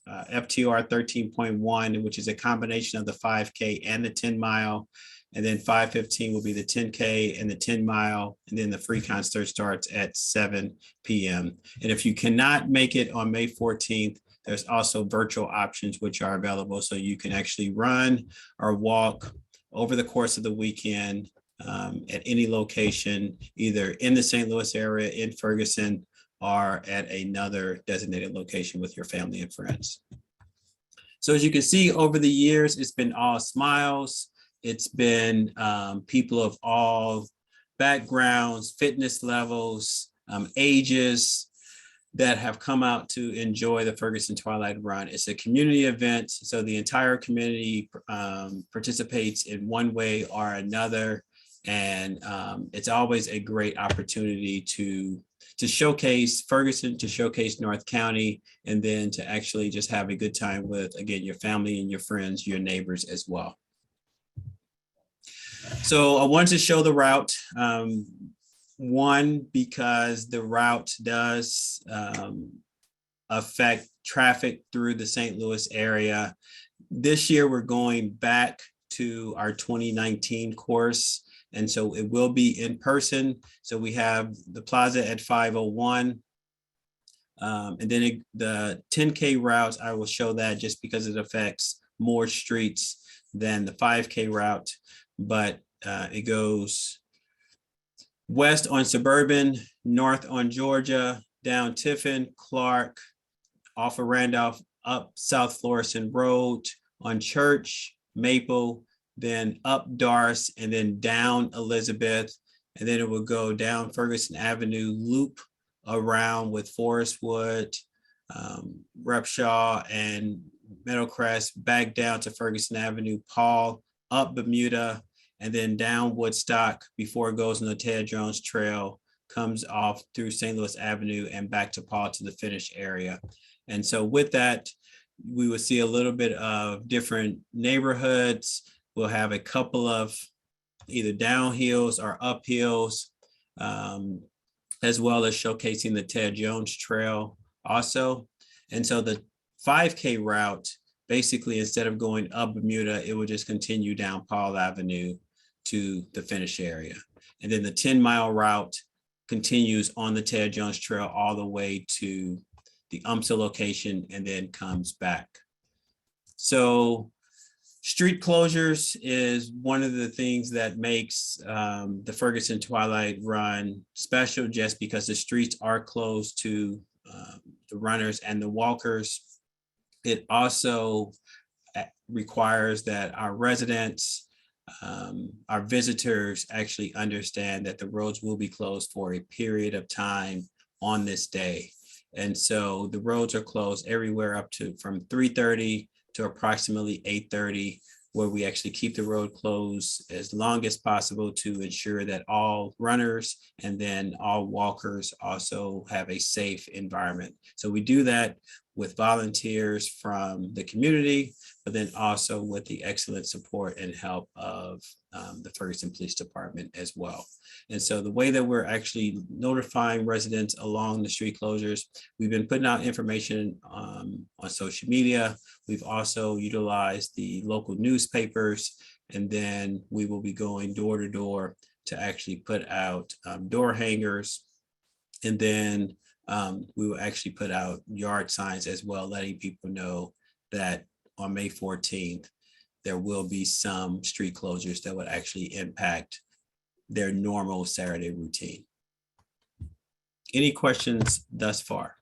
FTR 13.1, which is a combination of the 5K and the 10 mile. And then 5:15 will be the 10K and the 10 mile. And then the free concert starts at 7 p.m. And if you cannot make it on May 14th, there's also virtual options which are available. So you can actually run or walk over the course of the weekend at any location, either in the St. Louis area, in Ferguson, or at another designated location with your family and friends. So as you can see, over the years, it's been all smiles. It's been people of all backgrounds, fitness levels, ages, that have come out to enjoy the Ferguson Twilight Run. It's a community event, so the entire community participates in one way or another, and it's always a great opportunity to showcase Ferguson, to showcase North County, and then to actually just have a good time with, again, your family and your friends, your neighbors as well. So I wanted to show the route. One, because the route does affect traffic through the St. Louis area. This year, we're going back to our 2019 course. And so it will be in person. So we have the plaza at 501. And then the 10K routes, I will show that just because it affects more streets than the 5K route. But it goes west on Suburban, north on Georgia, down Tiffin, Clark, off of Randolph, up South Florissant Road, on Church, Maple, then up Darce, and then down Elizabeth. And then it will go down Ferguson Avenue, loop around with Forestwood, Repshaw, and Meadowcrest, back down to Ferguson Avenue, Paul, up Bermuda, and then down Woodstock before it goes on the Ted Jones Trail, comes off through St. Louis Avenue and back to Paul to the finish area. And so with that, we will see a little bit of different neighborhoods. We'll have a couple of either downhills or uphills, as well as showcasing the Ted Jones Trail also. And so the 5K route, basically, instead of going up Bermuda, it will just continue down Paul Avenue to the finish area. And then the 10-mile route continues on the Ted Jones Trail all the way to the UMSA location and then comes back. So street closures is one of the things that makes the Ferguson Twilight Run special, just because the streets are closed to the runners and the walkers. It also requires that our residents, our visitors actually understand that the roads will be closed for a period of time on this day. And so the roads are closed everywhere up to from 3:30 to approximately 8:30 where we actually keep the road closed as long as possible to ensure that all runners and then all walkers also have a safe environment. So we do that with volunteers from the community, but then also with the excellent support and help of the Ferguson Police Department as well. And so the way that we're actually notifying residents along the street closures, we've been putting out information on social media. We've also utilized the local newspapers, and then we will be going door to door to actually put out door hangers. And then we will actually put out yard signs as well, letting people know that on May 14th, there will be some street closures that would actually impact their normal Saturday routine. Any questions thus far?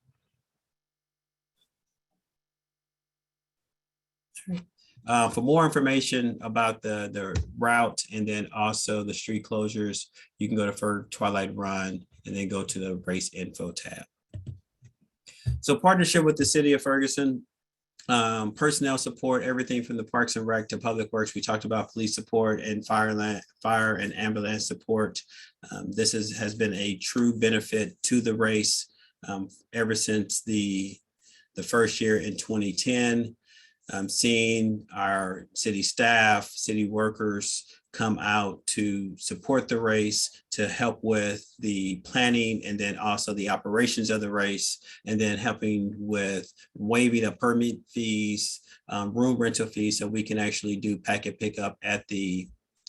For more information about the route and then also the street closures, you can go to Ferg Twilight Run and then go to the race info tab. So partnership with the city of Ferguson, personnel support, everything from the Parks and Rec to Public Works. We talked about police support and fire and ambulance support. This has been a true benefit to the race ever since the first year in 2010. Seeing our city staff, city workers come out to support the race, to help with the planning and then also the operations of the race, and then helping with waiving of permit fees, room rental fees, so we can actually do packet pickup at the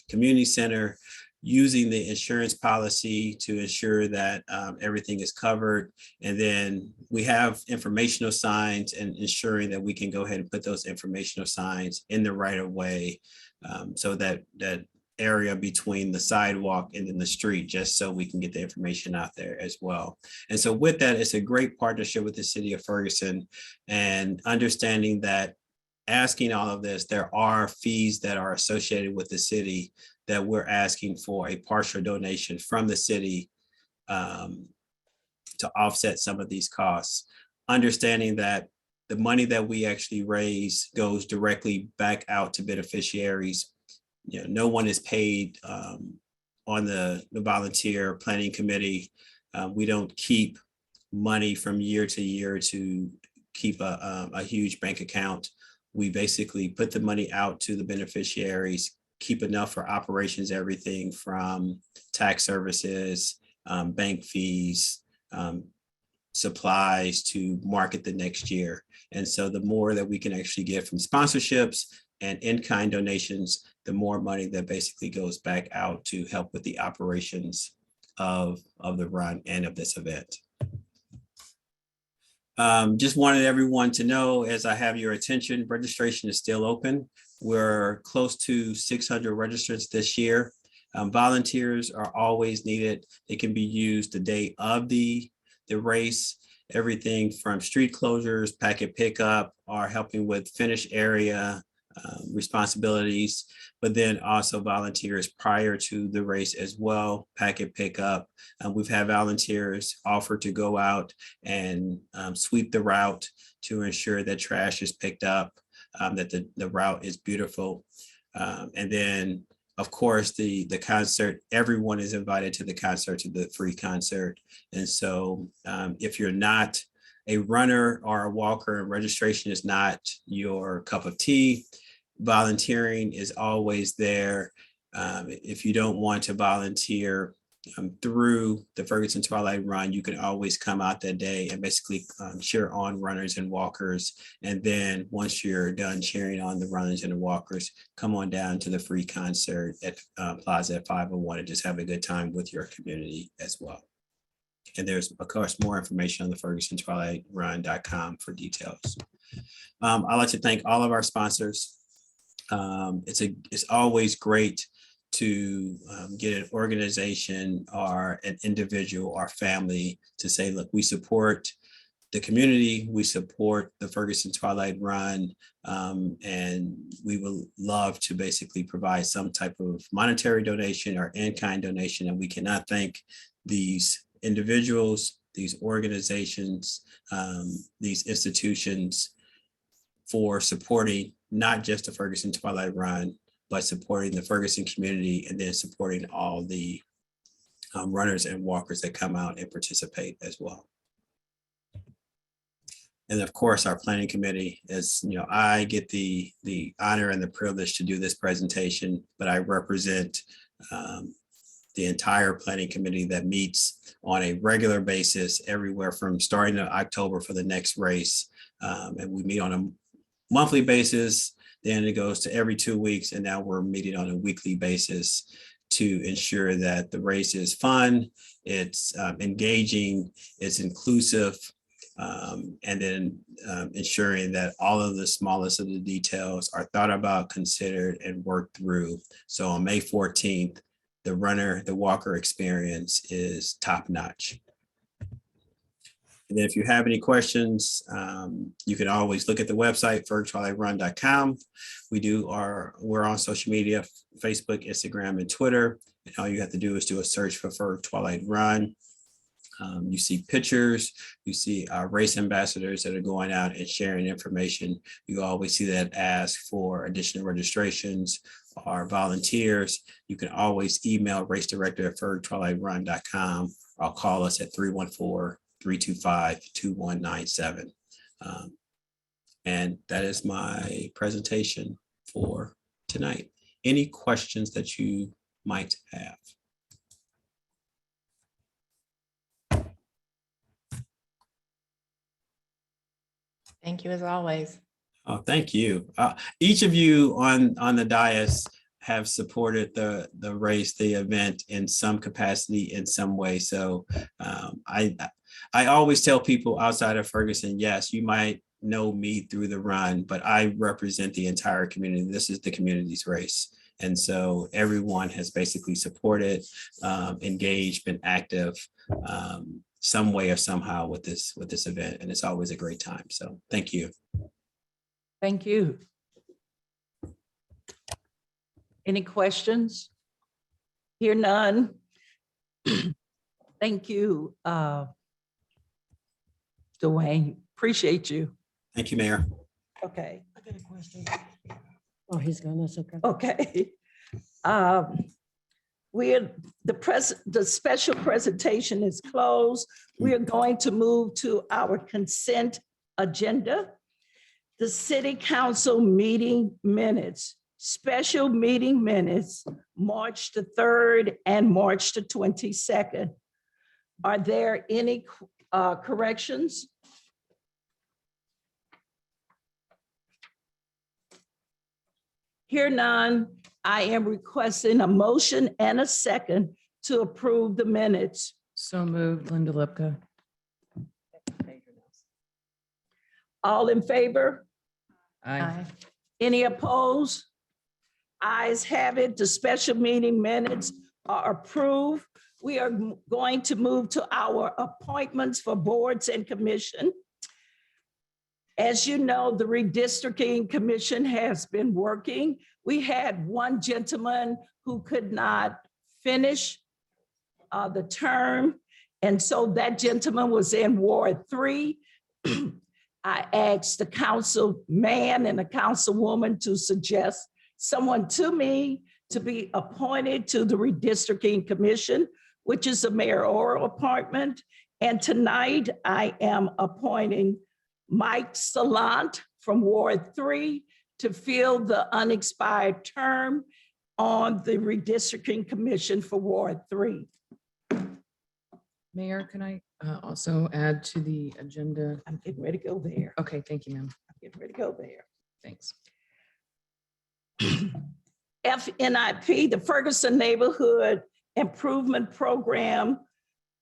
community center, using the insurance policy to ensure that everything is covered. And then we have informational signs and ensuring that we can go ahead and put those informational signs in the right of way, so that area between the sidewalk and then the street, just so we can get the information out there as well. And so with that, it's a great partnership with the city of Ferguson, and understanding that asking all of this, there are fees that are associated with the city that we're asking for a partial donation from the city to offset some of these costs. Understanding that the money that we actually raise goes directly back out to beneficiaries. You know, no one is paid on the volunteer planning committee. We don't keep money from year to year to keep a huge bank account. We basically put the money out to the beneficiaries, keep enough for operations, everything from tax services, bank fees, supplies to market the next year. And so the more that we can actually get from sponsorships and in-kind donations, the more money that basically goes back out to help with the operations of the run and of this event. Just wanted everyone to know, as I have your attention, registration is still open. We're close to 600 registrants this year. Volunteers are always needed. They can be used the day of the race, everything from street closures, packet pickup, or helping with finish area responsibilities, but then also volunteers prior to the race as well, packet pickup. We've had volunteers offer to go out and sweep the route to ensure that trash is picked up, that the route is beautiful. And then, of course, the concert, everyone is invited to the concert, to the free concert. And so if you're not a runner or a walker and registration is not your cup of tea, volunteering is always there. If you don't want to volunteer through the Ferguson Twilight Run, you can always come out that day and basically cheer on runners and walkers. And then once you're done cheering on the runners and the walkers, come on down to the free concert at Plaza at 501 and just have a good time with your community as well. And there's, of course, more information on the FergusonTwilightRun.com for details. I'd like to thank all of our sponsors. It's always great to get an organization or an individual or family to say, look, we support the community, we support the Ferguson Twilight Run, and we would love to basically provide some type of monetary donation or in-kind donation. And we cannot thank these individuals, these organizations, these institutions for supporting not just the Ferguson Twilight Run, but supporting the Ferguson community and then supporting all the runners and walkers that come out and participate as well. And of course, our planning committee is, I get the honor and the privilege to do this presentation, but I represent the entire planning committee that meets on a regular basis, everywhere from starting in October for the next race. And we meet on a monthly basis, then it goes to every 2 weeks, and now we're meeting on a weekly basis to ensure that the race is fun, it's engaging, it's inclusive, and then ensuring that all of the smallest of the details are thought about, considered, and worked through. So on May 14th, the runner, the walker experience is top notch. And then if you have any questions, you can always look at the website, fergtwilightrun.com. We're on social media, Facebook, Instagram, and Twitter. And all you have to do is do a search for Ferg Twilight Run. You see pictures, you see our race ambassadors that are going out and sharing information. You always see that ask for additional registrations or volunteers. You can always email racedirector@fergtwilightrun.com or call us at 314-325-2197. And that is my presentation for tonight. Any questions that you might have? Thank you as always. Oh, thank you. Each of you on the dais have supported the race, the event in some capacity, in some way. So I always tell people outside of Ferguson, yes, you might know me through the run, but I represent the entire community. This is the community's race. And so everyone has basically supported, engaged, been active, some way or somehow with this event. And it's always a great time. So thank you. Thank you. Any questions? Hear none. Thank you, Dwayne. Appreciate you. Thank you, Mayor. Okay. I got a question. Oh, he's gonna, that's okay. Okay. The special presentation is closed. We are going to move to our consent agenda. The city council meeting minutes, special meeting minutes, March the 3rd and March the 22nd. Are there any corrections? Hear none, I am requesting a motion and a second to approve the minutes. So moved, Linda Lepka. All in favor? Aye. Any opposed? Ayes have it. The special meeting minutes are approved. We are going to move to our appointments for boards and commission. As you know, the redistricting commission has been working. We had one gentleman who could not finish the term. And so that gentleman was in Ward 3. I asked the councilman and the councilwoman to suggest someone to me to be appointed to the redistricting commission, which is a mayoral appointment. And tonight I am appointing Mike Salant from Ward 3 to fill the unexpired term on the redistricting commission for Ward 3. Mayor, can I also add to the agenda? I'm getting ready to go there. Okay, thank you, ma'am. I'm getting ready to go there. Thanks. FNIP, the Ferguson Neighborhood Improvement Program.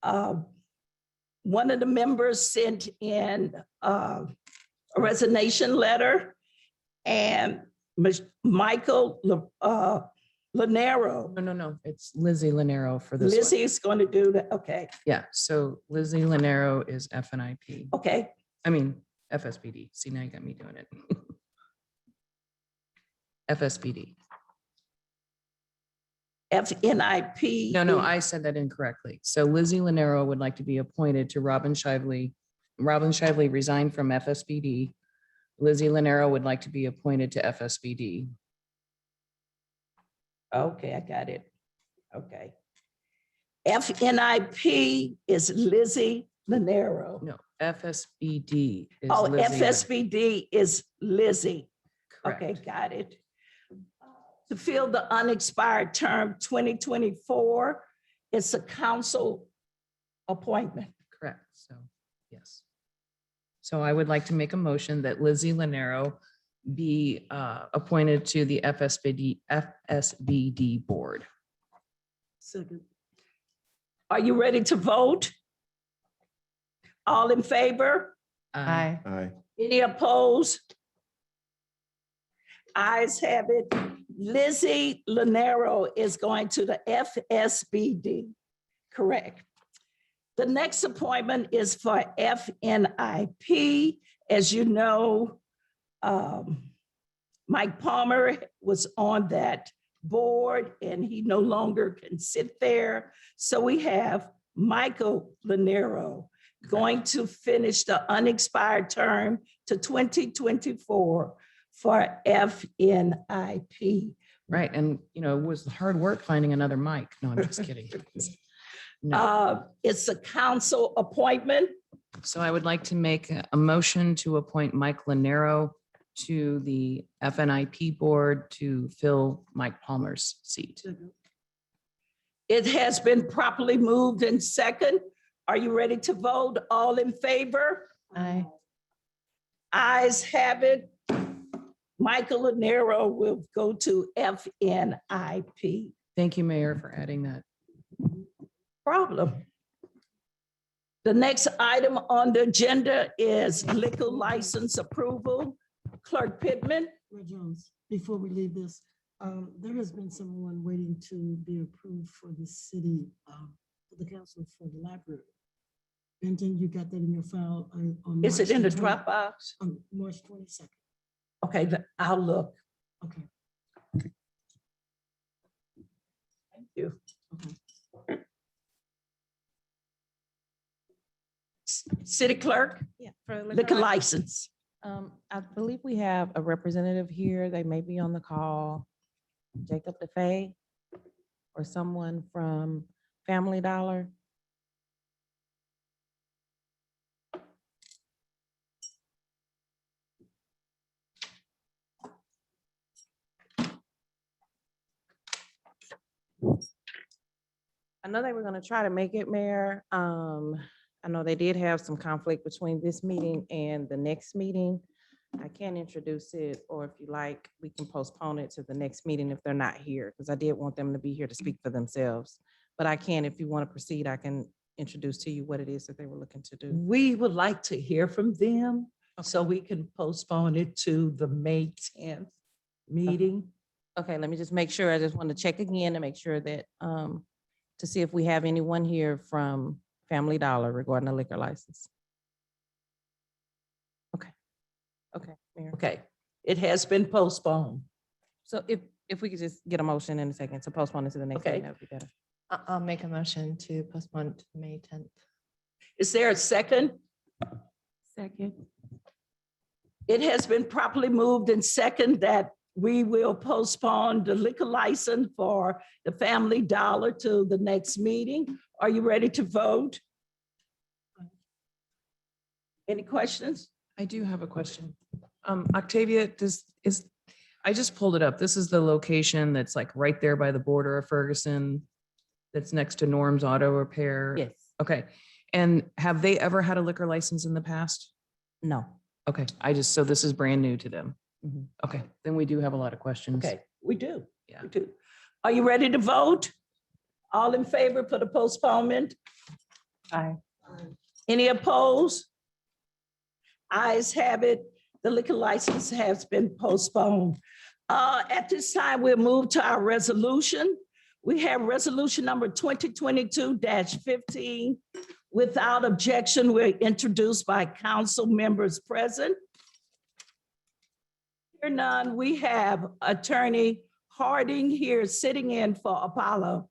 One of the members sent in a resignation letter, and Michael Lanero. No, it's Lizzie Lanero for this one. Lizzie is going to do that, okay, Yeah, so Lizzie Lanero is FNIP. okay. I mean, FSPD. See, now you got me doing it. FSPD. FNIP. No, I said that incorrectly. So Lizzie Lanero would like to be appointed to Robin Shively. Robin Shively resigned from FSPD. Lizzie Llanero would like to be appointed to FSBD. Okay, I got it. Okay. FNIP is Lizzie Llanero. No, FSBD is Oh, Lizzie. FSBD is Lizzie. Correct. Okay, got it. To fill the unexpired term 2024, it's a council appointment. Correct, so, yes. So I would like to make a motion that Lizzie Llanero be appointed to the FSBD board. Second. Are you ready to vote? All in favor? Aye. Aye. Any opposed? Ayes have it. Lizzie Llanero is going to the FSBD. Correct. The next appointment is for FNIP. As you know, Mike Palmer was on that board and he no longer can sit there. So we have Michael Llanero going to finish the unexpired term to 2024 for FNIP. Right, and you know, it was hard work finding another mic. No, I'm just kidding. No. It's a council appointment. So I would like to make a motion to appoint Mike Llanero to the FNIP board to fill Mike Palmer's seat. It has been properly moved and second. Are you ready to vote? All in favor? Aye. Ayes have it. Michael Llanero will go to FNIP. Thank you, Mayor, for adding that. Problem. The next item on the agenda is liquor license approval. Clerk Pittman. Mayor Jones, before we leave this, there has been someone waiting to be approved for the city, for the council for the library. Benton, you got that in your file on. Is it in the March 20 Dropbox? On March 22nd. Okay, I'll look. Okay. Thank you. Okay. City Clerk, Yeah. For liquor license. I believe we have a representative here. They may be on the call. Jacob DeFay or someone from Family Dollar. I know they were gonna try to make it, Mayor. I know they did have some conflict between this meeting and the next meeting. I can introduce it, or if you like, we can postpone it to the next meeting if they're not here, because I did want them to be here to speak for themselves. But I can, if you want to proceed, I can introduce to you what it is that they were looking to do. We would like to hear from them so we can postpone it to the May 10th meeting. Okay, let me just make sure. I just want to check again to make sure that, to see if we have anyone here from Family Dollar regarding a liquor license. Okay, Mayor. Okay, it has been postponed. So if we could just get a motion in a second to postpone it to the next Okay. meeting, that would be better. I'll make a motion to postpone to May 10th. Is there a second? Second. It has been properly moved and second that we will postpone the liquor license for the Family Dollar to the next meeting. Are you ready to vote? Any questions? I do have a question. Octavia, I just pulled it up. This is the location that's like right there by the border of Ferguson. That's next to Norm's Auto Repair. Yes. Okay. And have they ever had a liquor license in the past? No. Okay, so this is brand new to them. Mhm. Okay, then we do have a lot of questions. Okay, we do. Yeah. We do. Are you ready to vote? All in favor for the postponement? Aye. Any opposed? Ayes have it. The liquor license has been postponed. At this time, we'll move to our resolution. We have resolution number 2022-15. Without objection, we're introduced by council members present. Here none, we have Attorney Harding here sitting in for Apollo.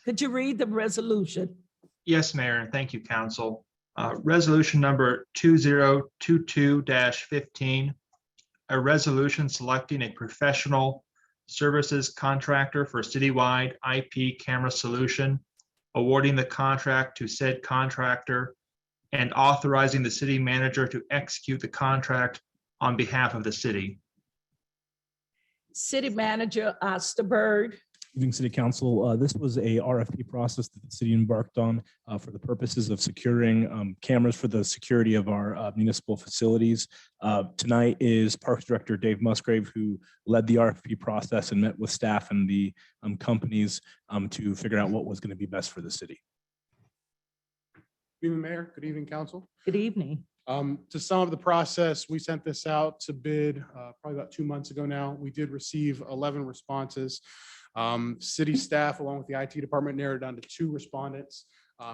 Could you read the resolution? Yes, Mayor, and thank you, Council. Resolution number 2022-15, a resolution selecting a professional services contractor for citywide IP camera solution, awarding the contract to said contractor, and authorizing the city manager to execute the contract on behalf of the city. City Manager Osterberg. Evening, City Council. This was a RFP process that the city embarked on for the purposes of securing cameras for the security of our municipal facilities. Tonight is Parks Director Dave Musgrave, who led the RFP process and met with staff and the companies to figure out what was going to be best for the city. Good evening, Mayor. Good evening, Council. Good evening. To sum up the process, we sent this out to bid probably about 2 months ago now. We did receive 11 responses. City staff, along with the IT department, narrowed down to 2 respondents.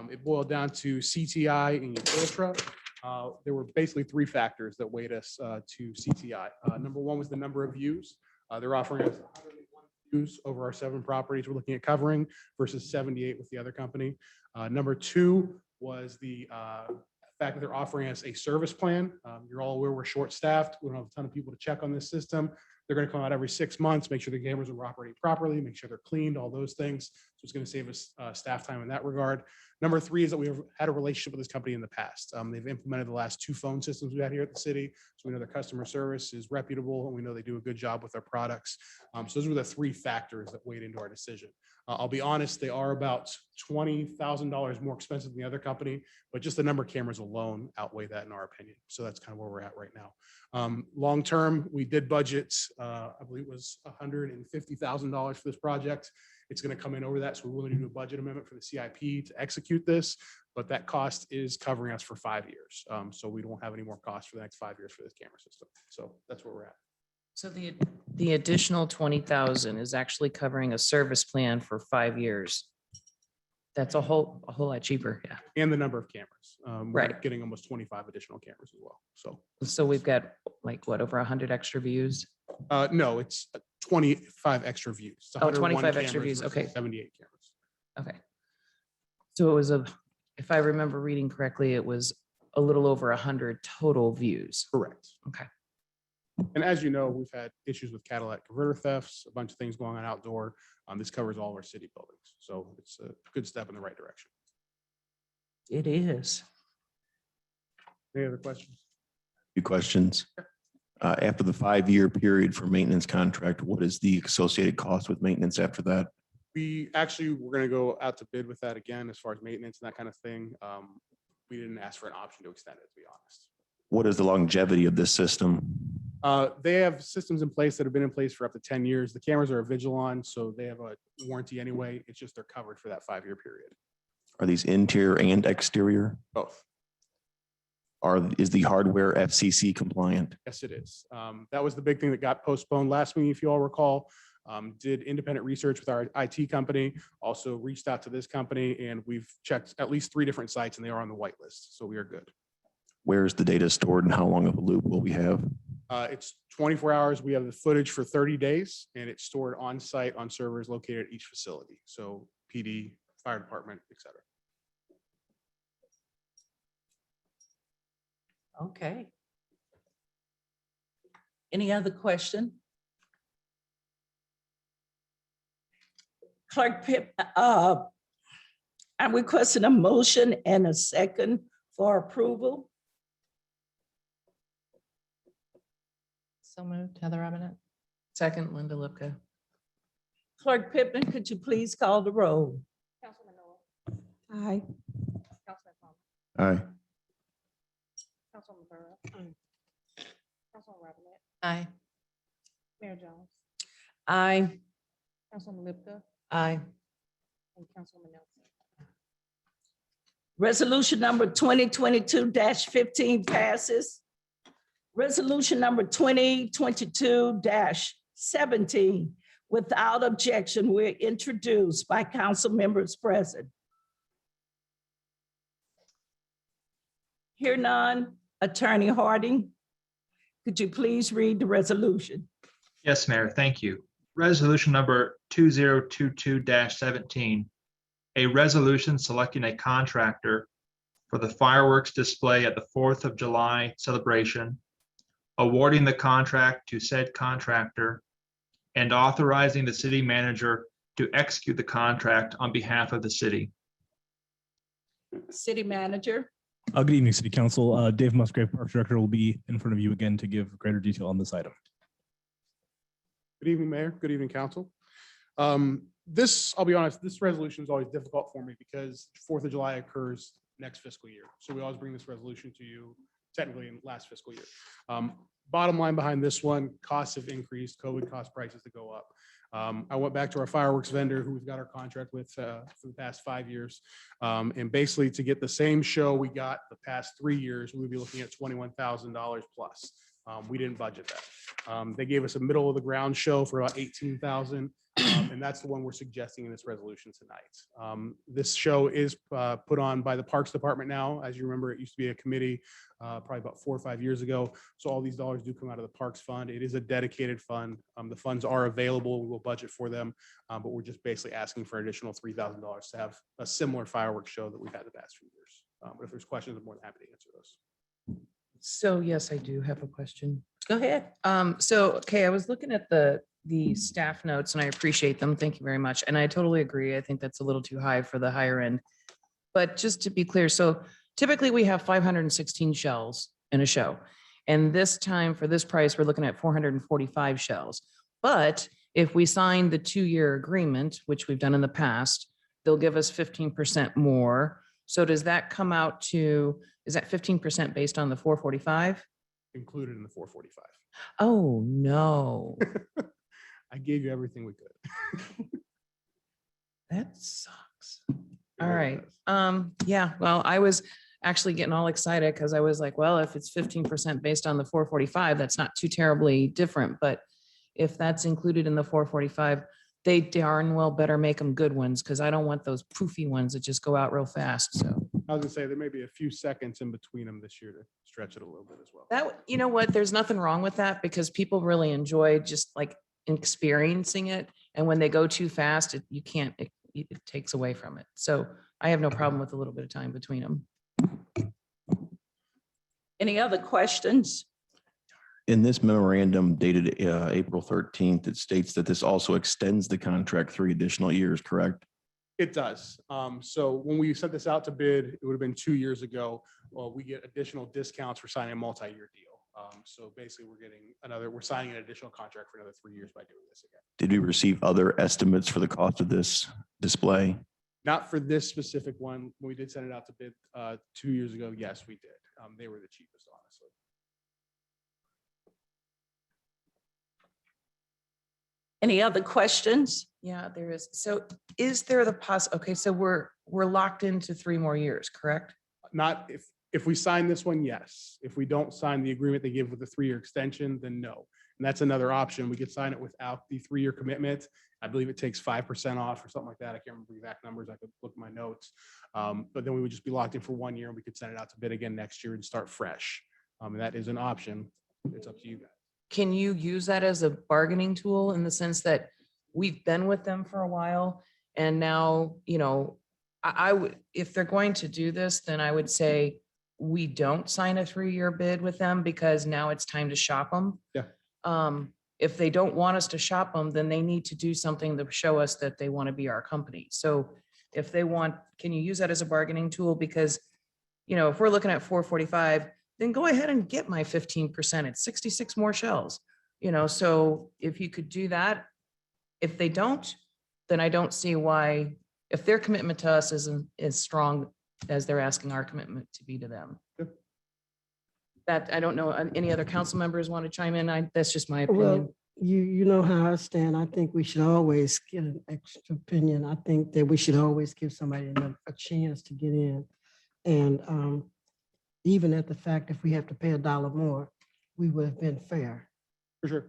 It boiled down to CTI and Ultra. There were basically 3 factors that weighed us to CTI. Number 1 was the number of views. They're offering us 101 views over our 7 properties we're looking at covering versus 78 with the other company. Number 2 was the fact that they're offering us a service plan. You're all aware we're short-staffed. We don't have a ton of people to check on this system. They're going to come out every 6 months, make sure the cameras are operating properly, make sure they're cleaned, all those things. So it's going to save us staff time in that regard. Number 3 is that we've had a relationship with this company in the past. They've implemented the last 2 phone systems we've had here at the city. So we know their customer service is reputable and we know they do a good job with their products. So those were the 3 factors that weighed into our decision. I'll be honest, they are about $20,000 more expensive than the other company, but just the number of cameras alone outweigh that in our opinion. So that's kind of where we're at right now. Long term, we did budget, I believe it was $150,000 for this project. It's going to come in over that. So we're willing to do a budget amendment for the CIP to execute this, but that cost is covering us for 5 years. So we don't have any more costs for the next 5 years for this camera system. So that's where we're at. So the additional 20,000 is actually covering a service plan for 5 years. That's a whole lot cheaper, yeah. And the number of cameras. We're Right. getting almost 25 additional cameras as well. So we've got like what, over 100 extra views? No, it's 25 extra views. It's Oh, 101 25 extra cameras views, versus okay. 78 cameras. Okay. So it was if I remember reading correctly, it was a little over 100 total views. Correct. Okay. And as you know, we've had issues with catalytic converter thefts, a bunch of things going on outdoor. This covers all our city buildings. So it's a good step in the right direction. It is. Any other questions? Few questions. After the 5-year period for maintenance contract, what is the associated cost with maintenance after that? We're going to go out to bid with that again, as far as maintenance and that kind of thing. We didn't ask for an option to extend it, to be honest. What is the longevity of this system? They have systems in place that have been in place for up to 10 years. The cameras are a Vigilon, so they have a warranty anyway. It's just they're covered for that 5-year period. Are these interior and exterior? Both. Is the hardware FCC compliant? Yes, it is. That was the big thing that got postponed last week, if you all recall. Did independent research with our IT company, also reached out to this company, and we've checked at least 3 different sites and they are on the white list. So we are good. Where is the data stored and how long of a loop will we have? It's 24 hours. We have the footage for 30 days and it's stored on site on servers located at each facility. So PD, fire department, et cetera. Okay. Any other question? Clerk Pip, I'm requesting a motion and a second for approval. So moved, Heather Robinette. Second, Linda Lipka. Clerk Pittman, could you please call the roll? Councilman Noah. Aye. Councilman Palmer. Aye. Councilman Burrow. Councilman Robinette. Aye. Mayor Jones. Aye. Councilman Lipka Aye. and Councilman Nelson. Resolution number 2022-15 passes. Resolution number 2022-17. Without objection, we're introduced by council members present. Hear none. Attorney Harding, could you please read the resolution? Yes, Mayor, thank you. Resolution number 2022-17, a resolution selecting a contractor for the fireworks display at the 4th of July celebration, awarding the contract to said contractor, and authorizing the city manager to execute the contract on behalf of the city. City manager. Good evening, City Council. Dave Musgrave, Parks Director, will be in front of you again to give greater detail on this item. Good evening, Mayor. Good evening, Council. I'll be honest, this resolution is always difficult for me because 4th of July occurs next fiscal year. So we always bring this resolution to you technically in last fiscal year. Bottom line behind this one, costs have increased, COVID caused prices to go up. I went back to our fireworks vendor who we've got our contract with for the past 5 years. And basically to get the same show we got the past 3 years, we would be looking at $21,000 plus. We didn't budget that. They gave us a middle of the ground show for about 18,000. And that's the one we're suggesting in this resolution tonight. This show is put on by the Parks Department now. As you remember, it used to be a committee probably about 4 or 5 years ago. So all these dollars do come out of the Parks Fund. It is a dedicated fund. The funds are available. We will budget for them, but we're just basically asking for an additional $3,000 to have a similar fireworks show that we've had the past few years. But if there's questions, I'm more than happy to answer those. So yes, I do have a question. Go ahead. Okay, I was looking at the staff notes and I appreciate them. Thank you very much. And I totally agree. I think that's a little too high for the higher end. But just to be clear, so typically we have 516 shells in a show. And this time for this price, we're looking at 445 shells. But if we sign the 2-year agreement, which we've done in the past, they'll give us 15% more. So does that come out to, is that 15% based on the 445? Included in the 445. Oh, no. I gave you everything we could. That sucks. All right. Yeah, well, I was actually getting all excited because I was like, well, if it's 15% based on the 445, that's not too terribly different. But if that's included in the 445, they darn well better make them good ones because I don't want those poofy ones that just go out real fast. So I was gonna say there may be a few seconds in between them this year to stretch it a little bit as well. that, you know what, there's nothing wrong with that because people really enjoy just like experiencing it. And when they go too fast, you can't, it takes away from it. So I have no problem with a little bit of time between them. Any other questions? In this memorandum dated April 13th, it states that this also extends the contract 3 additional years, correct? It does. So when we sent this out to bid, it would have been 2 years ago. Well, we get additional discounts for signing a multi-year deal. So basically we're signing an additional contract for another 3 years by doing this again. Did we receive other estimates for the cost of this display? Not for this specific one. When we did send it out to bid 2 years ago, yes, we did. They were the cheapest, honestly. Any other questions? Yeah, there is. So is there the okay, so we're locked into 3 more years, correct? Not if we sign this one, yes. If we don't sign the agreement they give with the 3-year extension, then no. And that's another option. We could sign it without the 3-year commitment. I believe it takes 5% off or something like that. I can't remember the exact numbers. I could look at my notes. But then we would just be locked in for 1 year and we could send it out to bid again next year and start fresh. And that is an option. It's up to you guys. Can you use that as a bargaining tool in the sense that we've been with them for a while and now, you know, I would, if they're going to do this, then I would say we don't sign a 3-year bid with them because now it's time to shop them. Yeah. If they don't want us to shop them, then they need to do something to show us that they want to be our company. So if they want, can you use that as a bargaining tool? Because, you know, if we're looking at 445, then go ahead and get my 15%. It's 66 more shells, you know, so if you could do that, if they don't, then I don't see why, if their commitment to us isn't as strong as they're asking our commitment to be to them. That, I don't know, any other council members want to chime in? That's just my opinion. Well, you know how I stand. I think we should always get an extra opinion. I think that we should always give somebody a chance to get in. And even at the fact, if we have to pay $1 more, we would have been fair. For sure.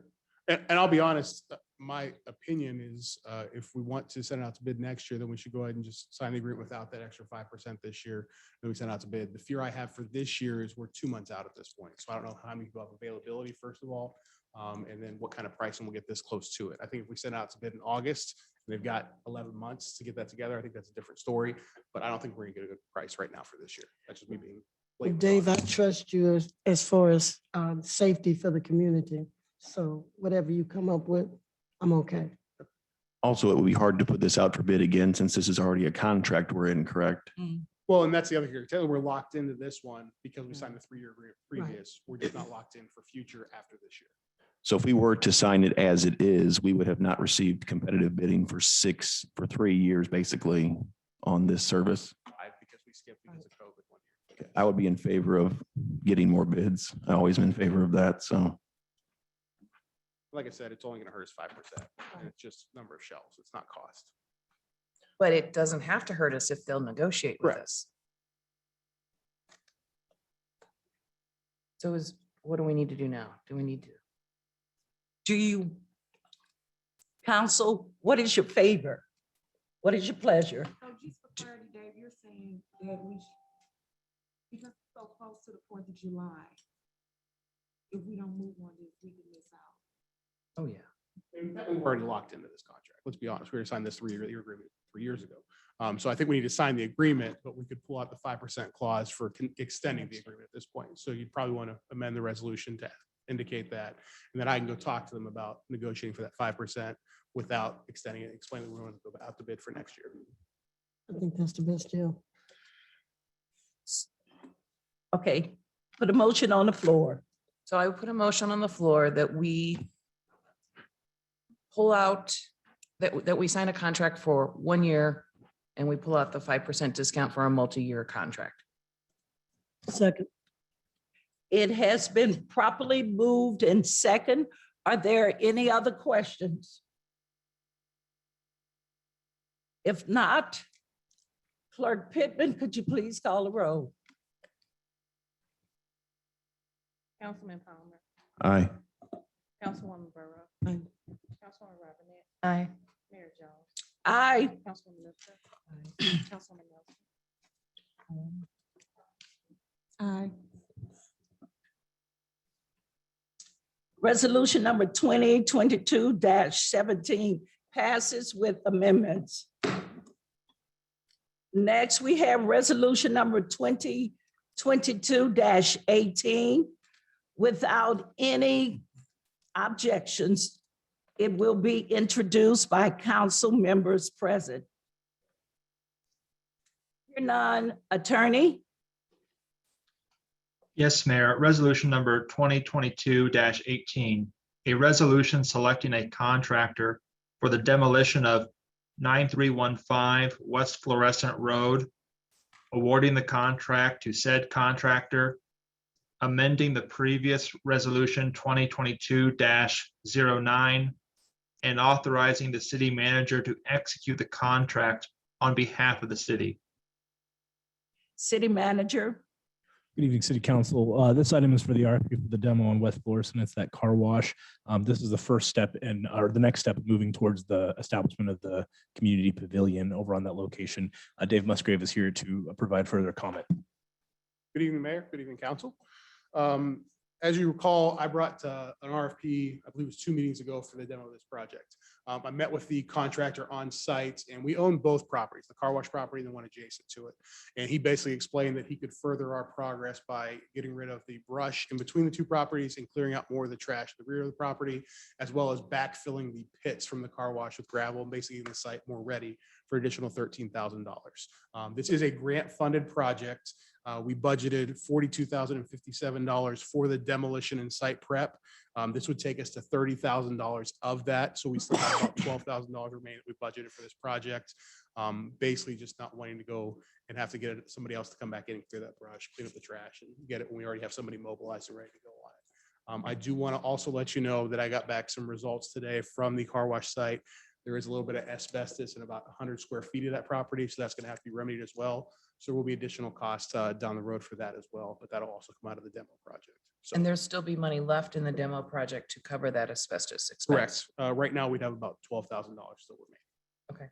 And I'll be honest, my opinion is if we want to send it out to bid next year, then we should go ahead and just sign the agreement without that extra 5% this year. Then we send out to bid. The fear I have for this year is we're 2 months out at this point. So I don't know how many people have availability, first of all. And then what kind of pricing will get this close to it. I think if we send out to bid in August, and they've got 11 months to get that together, I think that's a different story, but I don't think we're gonna get a good price right now for this year. That's just me being. Well, blatantly Dave, I honest. trust you as far as safety for the community. So whatever you come up with, I'm okay. Also, it would be hard to put this out for bid again since this is already a contract we're in, correct? Well, and that's the other here. Tell you, we're locked into this one because we signed the 3-year agreement Right. previous. We're just not locked in for future after this year. So if we were to sign it as it is, we would have not received competitive bidding for 3 years, basically, on this service. Because we skipped because of COVID 1 year. I would be in favor of getting more bids. I always been in favor of that, so. Like I said, it's only gonna hurt us 5%. And it's just number of shelves. It's not cost. But it doesn't have to hurt us if they'll negotiate with Correct. us. So what do we need to do now? Do we need to? Do you, council, what is your favor? What is your pleasure? So just for clarity, Dave, you're saying that we, because it's so close to the 4th of July, if we don't move on this, we can miss out. Oh, yeah. We're already locked into this contract. Let's be honest. We already signed this 3-year agreement 3 years ago. So I think we need to sign the agreement, but we could pull out the 5% clause for extending the agreement at this point. So you'd probably want to amend the resolution to indicate that. And then I can go talk to them about negotiating for that 5% without extending it, explain that we're going to go out to bid for next year. I think that's the best deal. Okay, put a motion on the floor. So I would put a motion on the floor that we pull out, that we sign a contract for 1 year and we pull out the 5% discount for a multi-year contract. Second, It has been properly moved and second. Are there any other questions? If not, Clerk Pittman, could you please call the roll? Councilman Palmer, Aye. Councilwoman Burrow, Aye. Councilwoman Robinette, Aye. Mayor Jones, Aye. Councilwoman Lipser, Councilwoman Nelson. Aye. Resolution number 2022-17 passes with amendments. Next, we have resolution number 2022-18. Without any objections, it will be introduced by council members present. Hear none, attorney? Yes, Mayor. Resolution number 2022-18, a resolution selecting a contractor for the demolition of 9315 West Fluorescent Road, awarding the contract to said contractor, amending the previous resolution 2022-09, and authorizing the city manager to execute the contract on behalf of the city. City manager? Good evening, City Council. This item is for the RFP for the demo on West Florissant. It's that car wash. This is the first step or the next step moving towards the establishment of the community pavilion over on that location. Dave Musgrave is here to provide further comment. Good evening, Mayor. Good evening, Council. As you recall, I brought an RFP, I believe it was 2 meetings ago, for the demo of this project. I met with the contractor on site, and we own both properties, the car wash property and the one adjacent to it. And he basically explained that he could further our progress by getting rid of the brush in between the two properties and clearing out more of the trash in the rear of the property, as well as backfilling the pits from the car wash with gravel, basically getting the site more ready for additional $13,000. This is a grant-funded project. We budgeted $42,057 for the demolition and site prep. This would take us to $30,000 of that. So we still have about $12,000 remaining that we budgeted for this project. Basically just not wanting to go and have to get somebody else to come back in and clear that brush, clean up the trash, and get it when we already have somebody mobilized and ready to go on it. I do want to also let you know that I got back some results today from the car wash site. There is a little bit of asbestos in about 100 square feet of that property, so that's going to have to be remedied as well. So there will be additional costs down the road for that as well, but that'll also come out of the demo project. So, And there'll still be money left in the demo project to cover that asbestos correct. expense. Right now, we'd have about $12,000 still remaining. Okay.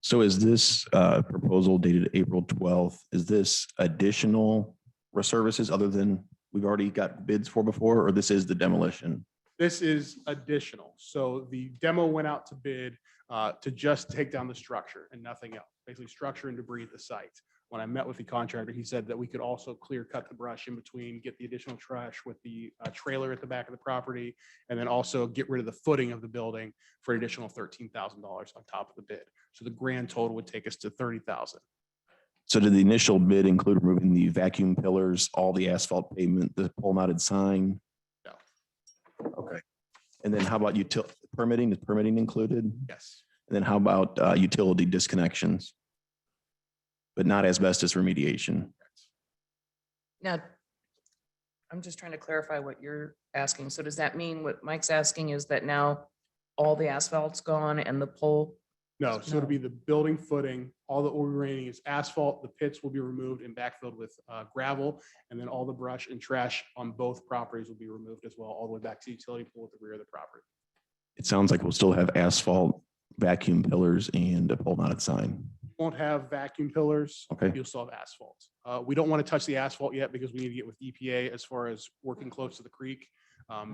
So is this proposal dated April 12th? Is this additional services other than we've already got bids for before, or this is the demolition? This is additional. So the demo went out to bid to just take down the structure and nothing else, basically structure and debris at the site. When I met with the contractor, he said that we could also clear cut the brush in between, get the additional trash with the trailer at the back of the property, and then also get rid of the footing of the building for an additional $13,000 on top of the bid. So the grand total would take us to $30,000. So did the initial bid include removing the vacuum pillars, all the asphalt pavement, the pole mounted sign? No. Okay. And then how about permitting? Is permitting included? Yes. And then how about utility disconnections? But not asbestos remediation? Now, I'm just trying to clarify what you're asking. So does that mean what Mike's asking is that now all the asphalt's gone and the pole? No, so it'll be the building footing, all that will be remaining is asphalt, the pits will be removed and backfilled with gravel, and then all the brush and trash on both properties will be removed as well, all the way back to the utility pole at the rear of the property. It sounds like we'll still have asphalt, vacuum pillars, and a pole mounted sign. Won't have vacuum pillars. Okay. You'll still have asphalt. We don't want to touch the asphalt yet because we need to get with EPA as far as working close to the creek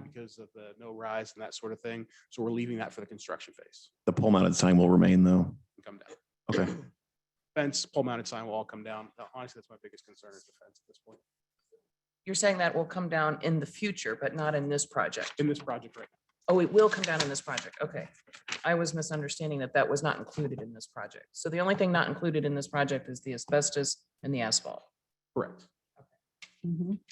because of the no rise and that sort of thing. So we're leaving that for the construction phase. The pole mounted sign will remain though? Come down. Okay. Fence, pole mounted sign will all come down. Honestly, that's my biggest concern is the fence at this point. You're saying that will come down in the future, but not in this project? In this project right now. Oh, it will come down in this project. Okay. I was misunderstanding that that was not included in this project. So the only thing not included in this project is the asbestos and the asphalt. Correct.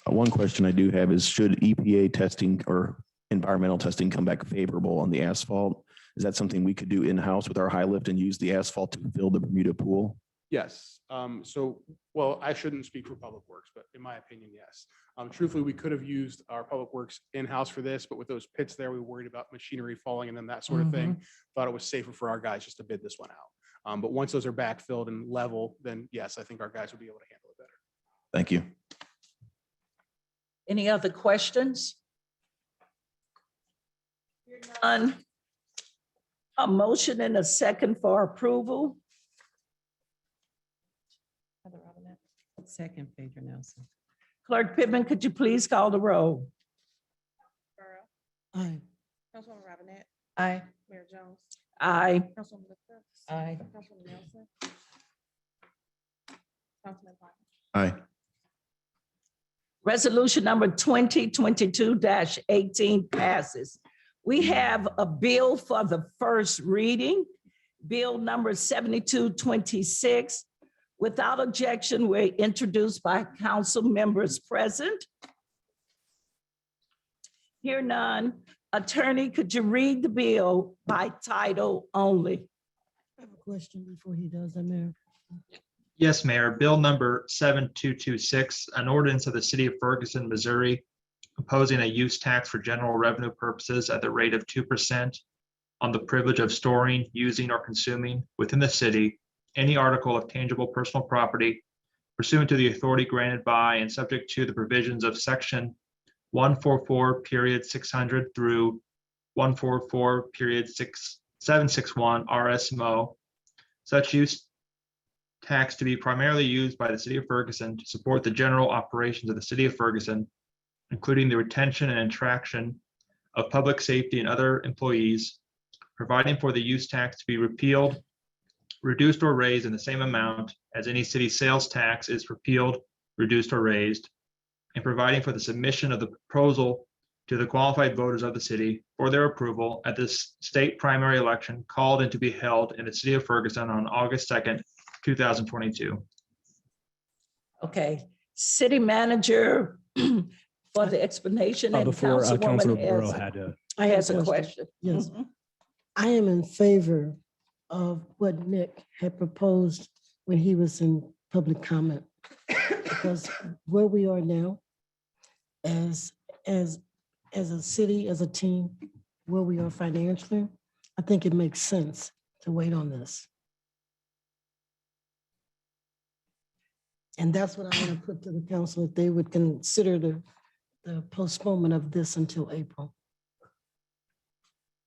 One question I do have is, should EPA testing or environmental testing come back favorable on the asphalt? Is that something we could do in-house with our high lift and use the asphalt to fill the Bermuda pool? Yes. Well, I shouldn't speak for Public Works, but in my opinion, yes. Truthfully, we could have used our Public Works in-house for this, but with those pits there, we were worried about machinery falling and then that sort of thing. Thought it was safer for our guys just to bid this one out. But once those are backfilled and level, then yes, I think our guys will be able to handle it better. Thank you. Any other questions? None. A motion and a second for approval. Second, Phaedra Nelson. Clerk Pittman, could you please call the roll? Aye. Councilwoman Robinette. Aye. Mayor Jones. Aye. Councilwoman Lister. Aye. Councilwoman Nelson. Councilman Parker. Aye. Resolution number 2022-18 passes. We have a bill for the first reading, bill number 7226. Without objection, we're introduced by council members present. Hear none. Attorney, could you read the bill by title only? I have a question before he does that, Mayor. Yes, Mayor. Bill number 7226, an ordinance of the city of Ferguson, Missouri, imposing a use tax for general revenue purposes at the rate of 2% on the privilege of storing, using, or consuming within the city any article of tangible personal property pursuant to the authority granted by and subject to the provisions of section 144.600 through 144.761 RSMO. Such use tax to be primarily used by the city of Ferguson to support the general operations of the city of Ferguson, including the retention and attraction of public safety and other employees, providing for the use tax to be repealed, reduced, or raised in the same amount as any city sales tax is repealed, reduced, or raised, and providing for the submission of the proposal to the qualified voters of the city for their approval at this state primary election called and to be held in the city of Ferguson on August 2nd, 2022. Okay, city manager for the explanation and Before Councilor Councilwoman Burrow has, had to. has a question. Yes. Mhm. I am in favor of what Nick had proposed when he was in public comment. Because where we are now, as a city, as a team, where we are financially, I think it makes sense to wait on this. And that's what I want to put to the council, if they would consider the postponement of this until April.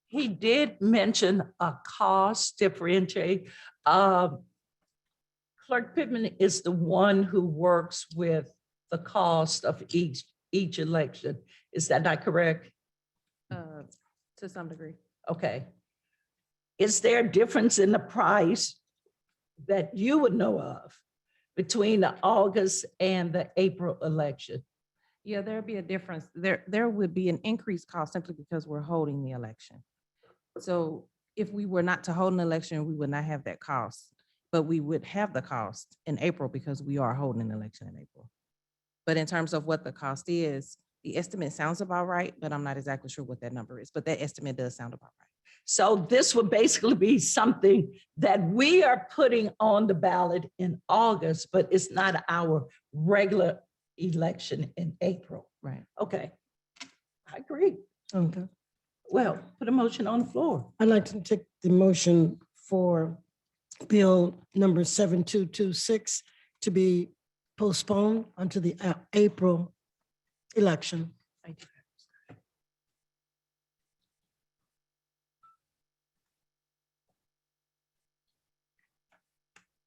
He did mention a cost differentiate. Clerk Pittman is the one who works with the cost of each each election. Is that not correct? To some degree. Okay. Is there a difference in the price that you would know of between the August and the April election? Yeah, there'd be a difference. There would be an increased cost simply because we're holding the election. So if we were not to hold an election, we would not have that cost, but we would have the cost in April because we are holding an election in April. But in terms of what the cost is, the estimate sounds about right, but I'm not exactly sure what that number is, but that estimate does sound about right. So this would basically be something that we are putting on the ballot in August, but it's not our regular election in April. Right. Okay. I agree. Okay. Well, put a motion on the floor. I'd like to take the motion for Bill number 7226 to be postponed until the April election.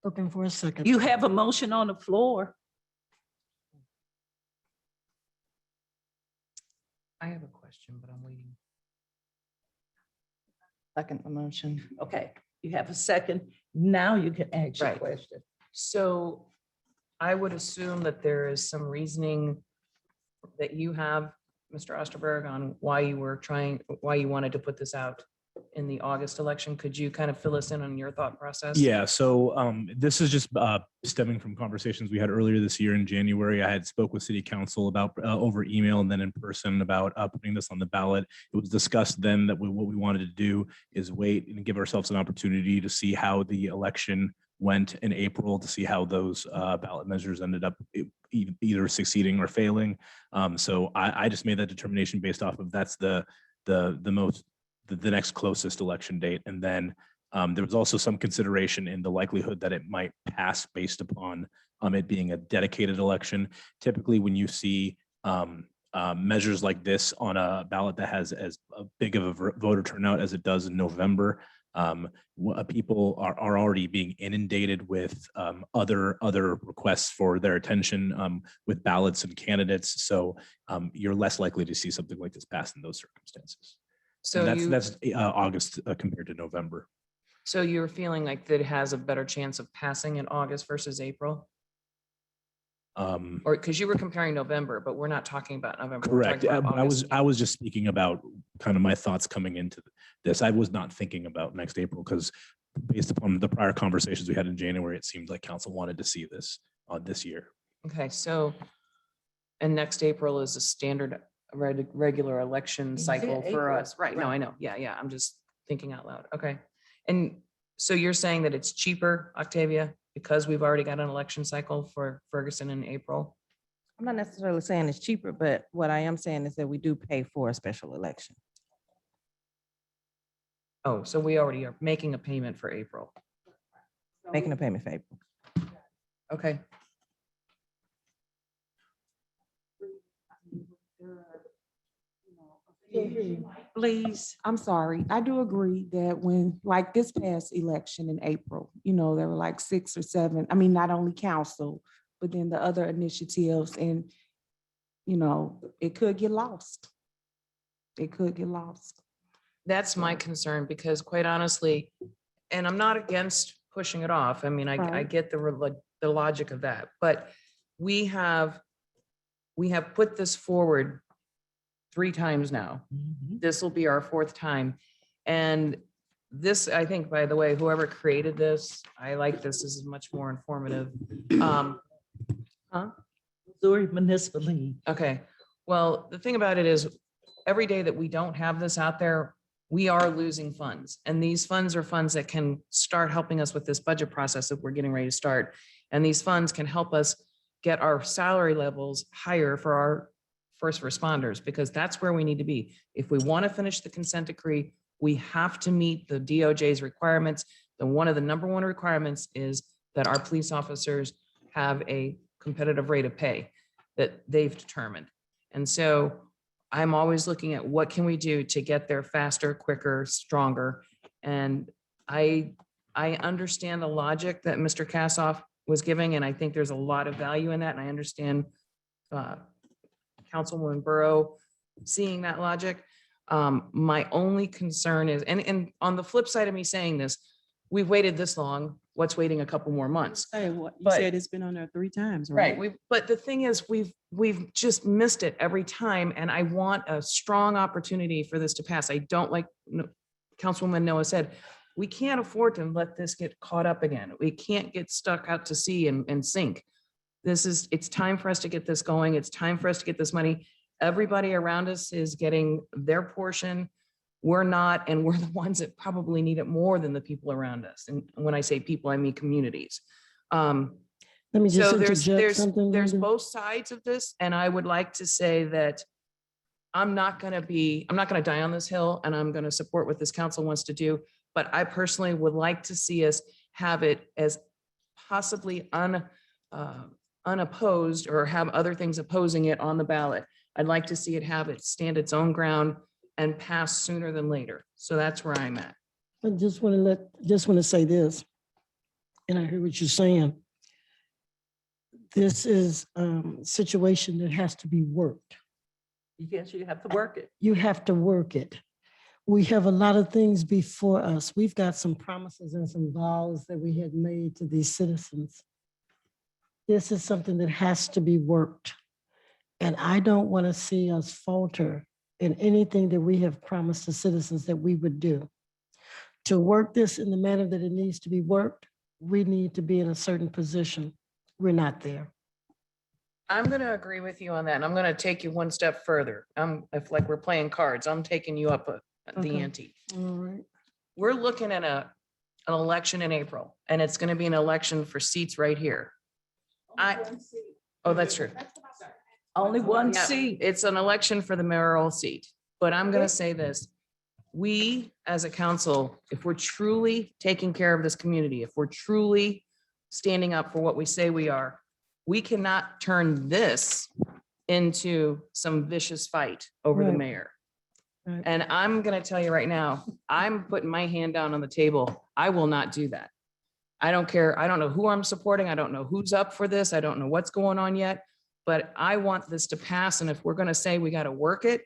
Looking for a second. You have a motion on the floor. I have a question, but I'm waiting. Second the motion. Okay, you have a second. Now you can ask your Right. question. So I would assume that there is some reasoning that you have, Mr. Osterberg, on why you wanted to put this out in the August election. Could you kind of fill us in on your thought process? Yeah, so this is just stemming from conversations we had earlier this year in January. I had spoke with city council about over email and then in person about putting this on the ballot. It was discussed then that what we wanted to do is wait and give ourselves an opportunity to see how the election went in April, to see how those ballot measures ended up either succeeding or failing. So I just made that determination based off of that's the next closest election date. And then there was also some consideration in the likelihood that it might pass based upon it being a dedicated election. Typically, when you see measures like this on a ballot that has as big of a voter turnout as it does in November, people are already being inundated with other requests for their attention with ballots and candidates. So you're less likely to see something like this pass in those circumstances. So And that's August compared to November. So you're feeling like that it has a better chance of passing in August versus April? Or because you were comparing November, but we're not talking about November. we're Correct. talking about August. I was just speaking about kind of my thoughts coming into this. I was not thinking about next April because based upon the prior conversations we had in January, it seemed like council wanted to see this this year. Okay, so, and next April is a standard regular election cycle for April, us. Right, no, right. I know. Yeah, yeah, I'm just thinking out loud. Okay. And so you're saying that it's cheaper, Octavia, because we've already got an election cycle for Ferguson in April? I'm not necessarily saying it's cheaper, but what I am saying is that we do pay for a special election. Oh, so we already are making a payment for April. Making a payment for April. Okay. Please. I'm sorry. I do agree that when, like this past election in April, there were like 6 or 7, I mean, not only council, but then the other initiatives and, it could get lost. It could get lost. That's my concern because quite honestly, and I'm not against pushing it off. I mean, I Right. get the logic of that, but we have put this forward 3 times now. This will be our 4th time. And this, I think, by the way, whoever created this, I like this. This is much more informative. Missouri Municipal League. Okay, well, the thing about it is every day that we don't have this out there, we are losing funds. And these funds are funds that can start helping us with this budget process that we're getting ready to start. And these funds can help us get our salary levels higher for our first responders, because that's where we need to be. If we want to finish the consent decree, we have to meet the DOJ's requirements. And one of the number 1 requirements is that our police officers have a competitive rate of pay that they've determined. And so I'm always looking at what can we do to get there faster, quicker, stronger. And I understand the logic that Mr. Kassoff was giving, and I think there's a lot of value in that. And I understand Councilwoman Burrow seeing that logic. My only concern is, and on the flip side of me saying this, we've waited this long, what's waiting a couple more months? Hey, what, you But- said it's been on there 3 times, Right, right? but the thing is, we've just missed it every time, and I want a strong opportunity for this to pass. I don't like, Councilwoman Noah said, we can't afford to let this get caught up again. We can't get stuck out to sea and sink. It's time for us to get this going. It's time for us to get this money. Everybody around us is getting their portion. We're not, and we're the ones that probably need it more than the people around us. And when I say people, I mean communities. Let me just So interject something. there's Linda. both sides of this, and I would like to say that I'm not gonna die on this hill, and I'm gonna support what this council wants to do. But I personally would like to see us have it as possibly unopposed, or have other things opposing it on the ballot. I'd like to see it have it stand its own ground and pass sooner than later. So that's where I'm at. I just want to say this, and I hear what you're saying. This is a situation that has to be worked. Yes, you have to work it. You have to work it. We have a lot of things before us. We've got some promises and some vows that we had made to these citizens. This is something that has to be worked. And I don't want to see us falter in anything that we have promised the citizens that we would do. To work this in the manner that it needs to be worked, we need to be in a certain position. We're not there. I'm going to agree with you on that. And I'm going to take you one step further. If like we're playing cards, I'm taking you up the Okay. ante. All right. We're looking at an election in April, and it's going to be an election for seats right here. Oh, that's true. Only one Yeah, seat. It's an election for the mayoral seat, but I'm going to say this. We, as a council, if we're truly taking care of this community, if we're truly standing up for what we say we are, we cannot turn this into some vicious fight over the Right. mayor. Right. And I'm going to tell you right now, I'm putting my hand down on the table. I will not do that. I don't care. I don't know who I'm supporting. I don't know who's up for this. I don't know what's going on yet, but I want this to pass. And if we're going to say we got to work it,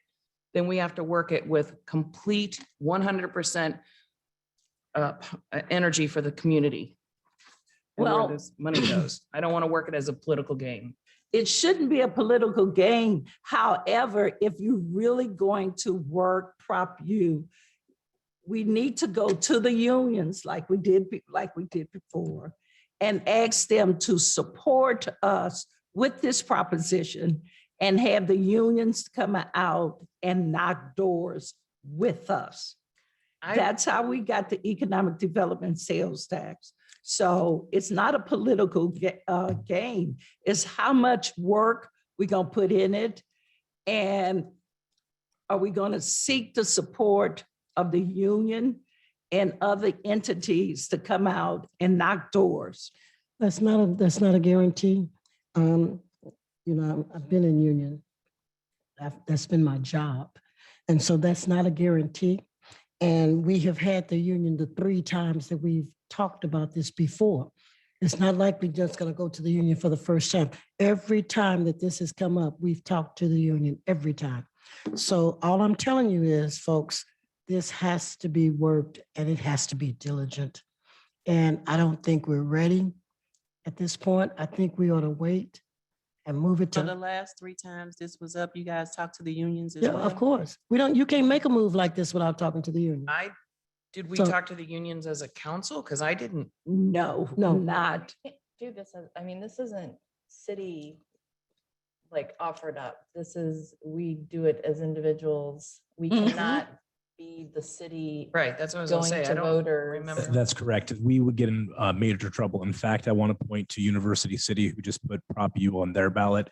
then we have to work it with complete 100% energy for the community. And where Well- this money goes. I don't want to work it as a political game. It shouldn't be a political game. However, if you're really going to work Prop U, we need to go to the unions like we did before and ask them to support us with this proposition and have the unions come out and knock doors with us. That's how we got the economic development sales tax. So it's not a political game. It's how much work we're gonna put in it. And are we gonna seek the support of the union and other entities to come out and knock doors? That's not a guarantee. I've been in union. That's been my job. And so that's not a guarantee. And we have had the union the 3 times that we've talked about this before. It's not like we're just going to go to the union for the first time. Every time that this has come up, we've talked to the union every time. So all I'm telling you is, folks, this has to be worked and it has to be diligent. And I don't think we're ready at this point. I think we ought to wait and move it So the to. last 3 times this was up, you guys talked to the unions as Yeah, well? of course. You can't make a move like this without talking to the union. Did we So- talk to the unions as a council? Because I didn't. No, not. Do this as, I mean, this isn't city like offered up. This is, we do it as individuals. We Mhm. cannot be the city. Right, that's what I was gonna going say. to I don't voters. remember. That's correct. We would get in major trouble. In fact, I want to point to University City, who just put Prop U on their ballot.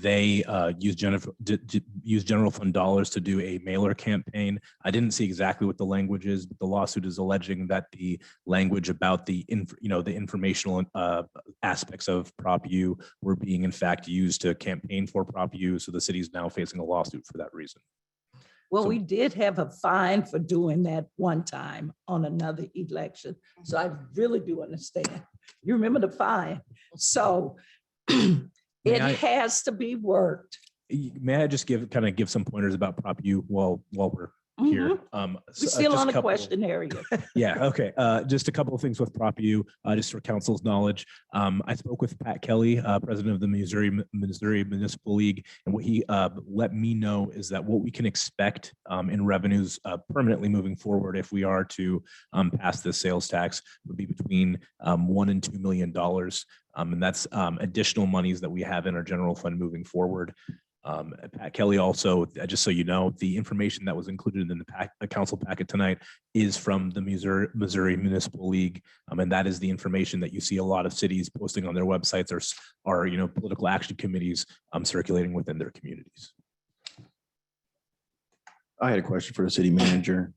They use general fund dollars to do a mailer campaign. I didn't see exactly what the language is, but the lawsuit is alleging that the language about the informational aspects of Prop U were being in fact used to campaign for Prop U. So the city is now facing a lawsuit for that reason. Well, So- we did have a fine for doing that one time on another election. So I really do understand. You remember the fine? So May it I- has to be worked. May I just give some pointers about Prop U while we're here? We're still Just on a the couple- question area. Yeah, okay. Just a couple of things with Prop U, just for council's knowledge. I spoke with Pat Kelly, president of the Missouri Municipal League, and what he let me know is that what we can expect in revenues permanently moving forward if we are to pass this sales tax would be between $1 and $2 million. And that's additional monies that we have in our general fund moving forward. Pat Kelly also, just so you know, the information that was included in the council packet tonight is from the Missouri Municipal League. And that is the information that you see a lot of cities posting on their websites or political action committees circulating within their communities. I had a question for the city manager.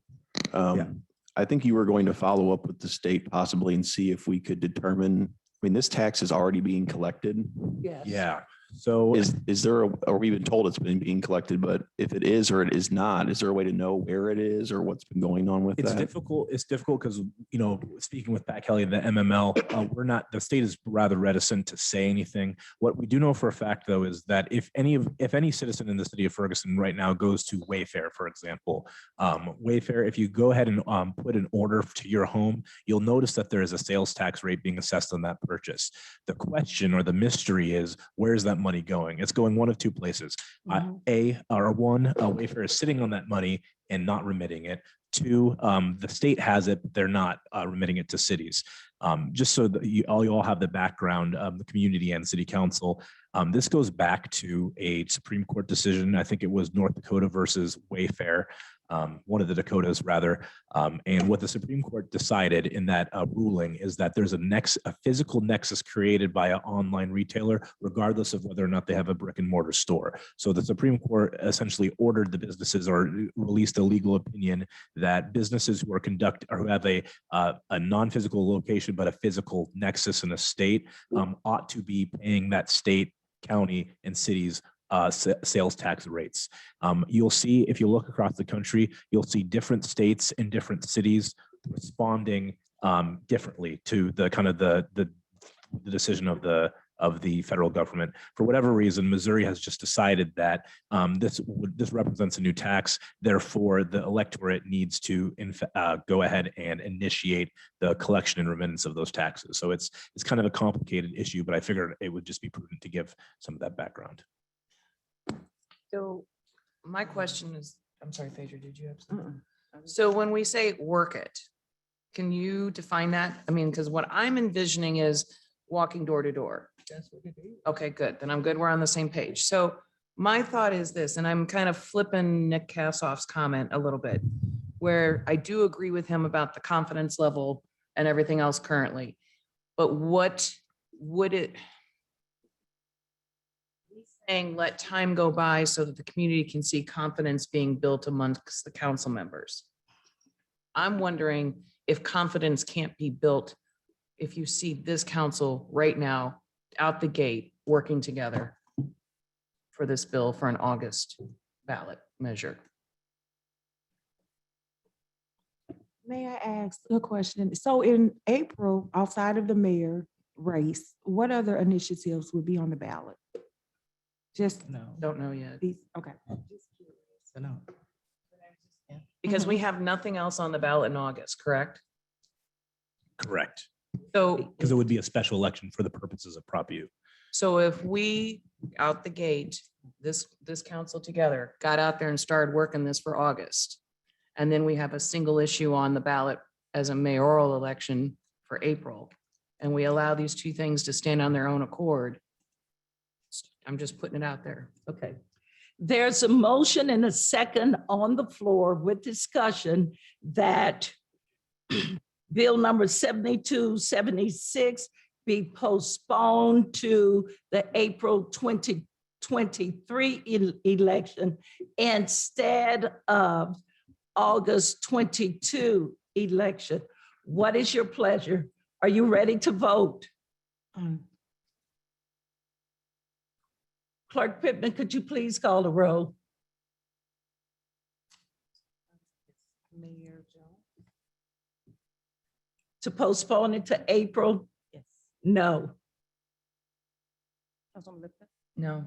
I think you were going to follow up with the state possibly and see if we could determine, I mean, this tax is already being collected. Yes. Yeah. So Is there, or we've been told it's been being collected, but if it is or it is not, is there a way to know where it is or what's been going on with it's that? difficult. It's difficult because, speaking with Pat Kelly, the MML, the state is rather reticent to say anything. What we do know for a fact, though, is that if any citizen in the city of Ferguson right now goes to Wayfair, for example, Wayfair, if you go ahead and put an order to your home, you'll notice that there is a sales tax rate being assessed on that purchase. The question or the mystery is, where's that money going? It's going one of two places. Wayfair is sitting on that money and not remitting it. Two, the state has it, but they're not remitting it to cities. Just so that you all have the background of the community and city council. This goes back to a Supreme Court decision. I think it was North Dakota versus Wayfair. One of the Dakotas rather. And what the Supreme Court decided in that ruling is that there's a physical nexus created by an online retailer, regardless of whether or not they have a brick and mortar store. So the Supreme Court essentially ordered the businesses or released a legal opinion that businesses who who have a non-physical location, but a physical nexus in a state ought to be paying that state, county, and cities sales tax rates. You'll see, if you look across the country, you'll see different states and different cities responding differently to the decision of the federal government. For whatever reason, Missouri has just decided that this represents a new tax. Therefore, the electorate needs to go ahead and initiate the collection and remittance of those taxes. So it's kind of a complicated issue, but I figured it would just be prudent to give some of that background. So my question is, I'm sorry, Phaedra, did you have something? So when we say work it, can you define that? I mean, because what I'm envisioning is walking door to door. Okay, good. Then I'm good. We're on the same page. So my thought is this, and I'm kind of flipping Nick Kassoff's comment a little bit, where I do agree with him about the confidence level and everything else currently. But what would it, saying let time go by so that the community can see confidence being built amongst the council members. I'm wondering if confidence can't be built if you see this council right now out the gate working together for this bill for an August ballot measure. May I ask a question? So in April, outside of the mayor race, what other initiatives would be on the ballot? Just Don't know yet. these, okay. Because we have nothing else on the ballot in August, correct? Correct. So, Because it would be a special election for the purposes of Prop U. so if we out the gate, this council together got out there and started working this for August, and then we have a single issue on the ballot as a mayoral election for April, and we allow these two things to stand on their own accord, I'm just putting it out there. Okay. There's a motion and a second on the floor with discussion that bill number 7276 be postponed to the April 2023 election instead of August 22 election. What is your pleasure? Are you ready to vote? Clerk Pittman, could you please call the roll? Mayor Jones? To postpone it to April? Yes. No. Councilwoman Lipton? No.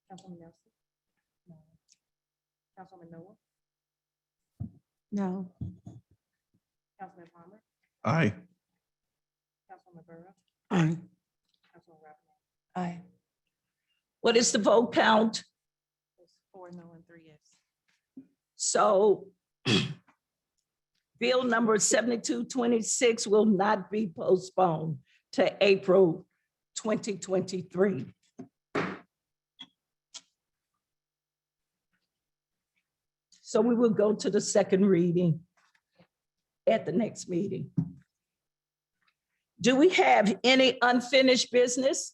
Councilman Nelson? No. Councilman Noah? No. Councilman Palmer? Aye. Councilman Burrow? Aye. Councilman Robinette? Aye. What is the vote count? It's 4 no and 3 yes. So bill number 7226 will not be postponed to April 2023. So we will go to the second reading at the next meeting. Do we have any unfinished business?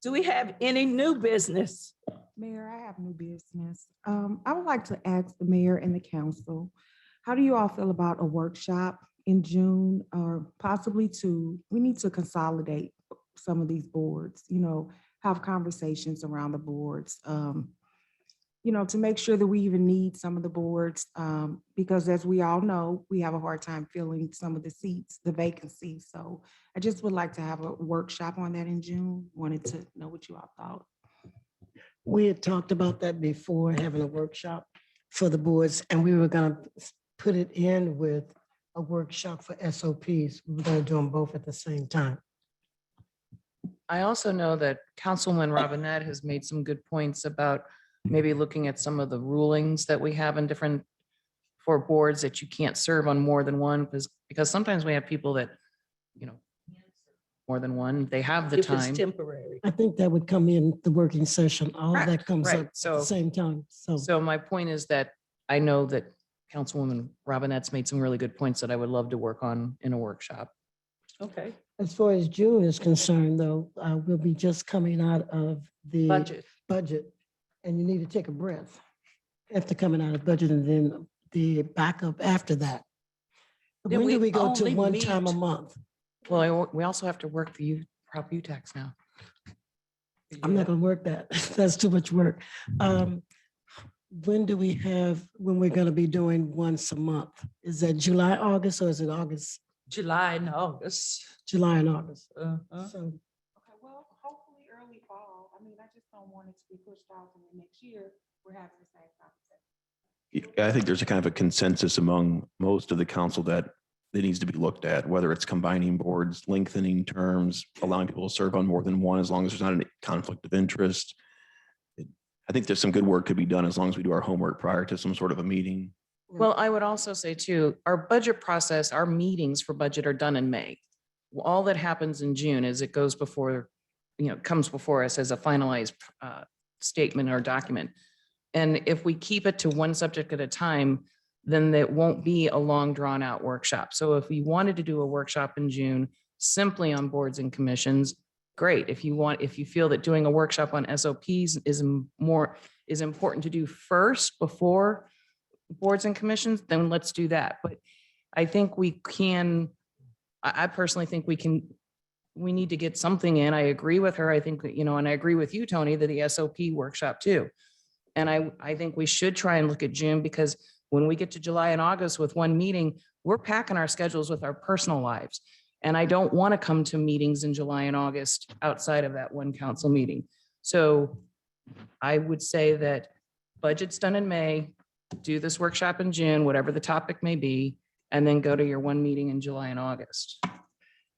Do we have any new business? Mayor, I have new business. I would like to ask the mayor and the council, how do you all feel about a workshop in June or possibly two? We need to consolidate some of these boards, have conversations around the boards, to make sure that we even need some of the boards, because as we all know, we have a hard time filling some of the seats, the vacancies. So I just would like to have a workshop on that in June. Wanted to know what you all thought. We had talked about that before, having a workshop for the boards, and we were gonna put it in with a workshop for SOPs. We were gonna do them both at the same time. I also know that Councilwoman Robinette has made some good points about maybe looking at some of the rulings that we have in different, for boards that you can't serve on more than one, because sometimes we have people that, more than one, they have the If it's time. temporary. I think that would come in the working session. All that Correct, comes right. up at So- the same time. So my point is that I know that Councilwoman Robinette's made some really good points that I would love to work on in a workshop. Okay. As far as June is concerned, though, we'll be just coming out of the budget, and you need to take a breath after coming out of budget, and then the backup after that. Then When we do we go to only one time a meet- month? Well, we also have to work the prop U tax now. I'm not gonna work that. That's too much work. When we're gonna be doing once a month? Is that July, August, or is it August, July and August. July and August? Uh-huh. So Okay, well, hopefully early fall. I mean, I just don't want it to be pushed off and then next year we're having the same conversation. Yeah, I think there's a kind of a consensus among most of the council that it needs to be looked at, whether it's combining boards, lengthening terms, allowing people to serve on more than one, as long as there's not a conflict of interest. I think there's some good work could be done as long as we do our homework prior to some sort of a meeting. Well, I would also say too, our budget process, our meetings for budget are done in May. All that happens in June is it goes before, comes before us as a finalized statement or document. And if we keep it to one subject at a time, then it won't be a long drawn out workshop. So if we wanted to do a workshop in June simply on boards and commissions, great. If you feel that doing a workshop on SOPs is important to do first before boards and commissions, then let's do that. But I think I personally think we need to get something in. I agree with her. I think, and I agree with you, Tony, that the SOP workshop too. And I think we should try and look at June, because when we get to July and August with one meeting, we're packing our schedules with our personal lives. And I don't want to come to meetings in July and August outside of that one council meeting. So I would say that budget's done in May, do this workshop in June, whatever the topic may be, and then go to your one meeting in July and August.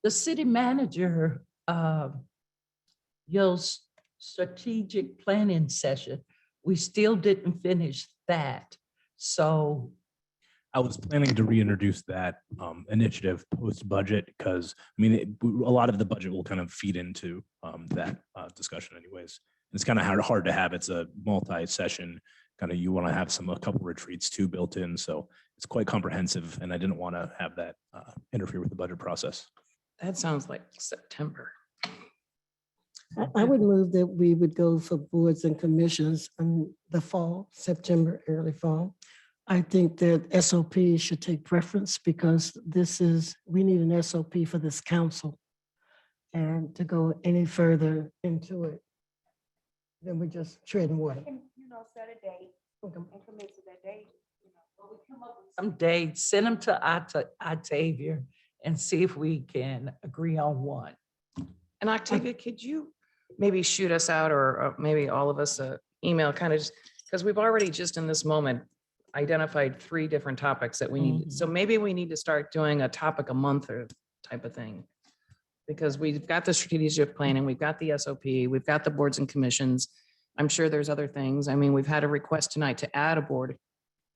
The city manager, your strategic planning session, we still didn't finish that. So I was planning to reintroduce that initiative post-budget because, a lot of the budget will kind of feed into that discussion anyways. It's kind of hard to have. It's a multi-session, you want to have a couple retreats too built in. So it's quite comprehensive, and I didn't want to have that interfere with the budget process. That sounds like September. I would move that we would go for boards and commissions in the fall, September, early fall. I think that SOP should take preference because we need an SOP for this council. And to go any further into it, then we just treading water. Set a date and commit to that date. some dates, send them to Octavia and see if we can agree on one. And Octavia, could you maybe shoot us out or maybe all of us a email kind of just, because we've already just in this moment identified 3 different topics that we need. So maybe we need to start doing a topic a month or type of thing. Because we've got the strategic planning, we've got the SOP, we've got the boards and commissions. I'm sure there's other things. I mean, we've had a request tonight to add a board,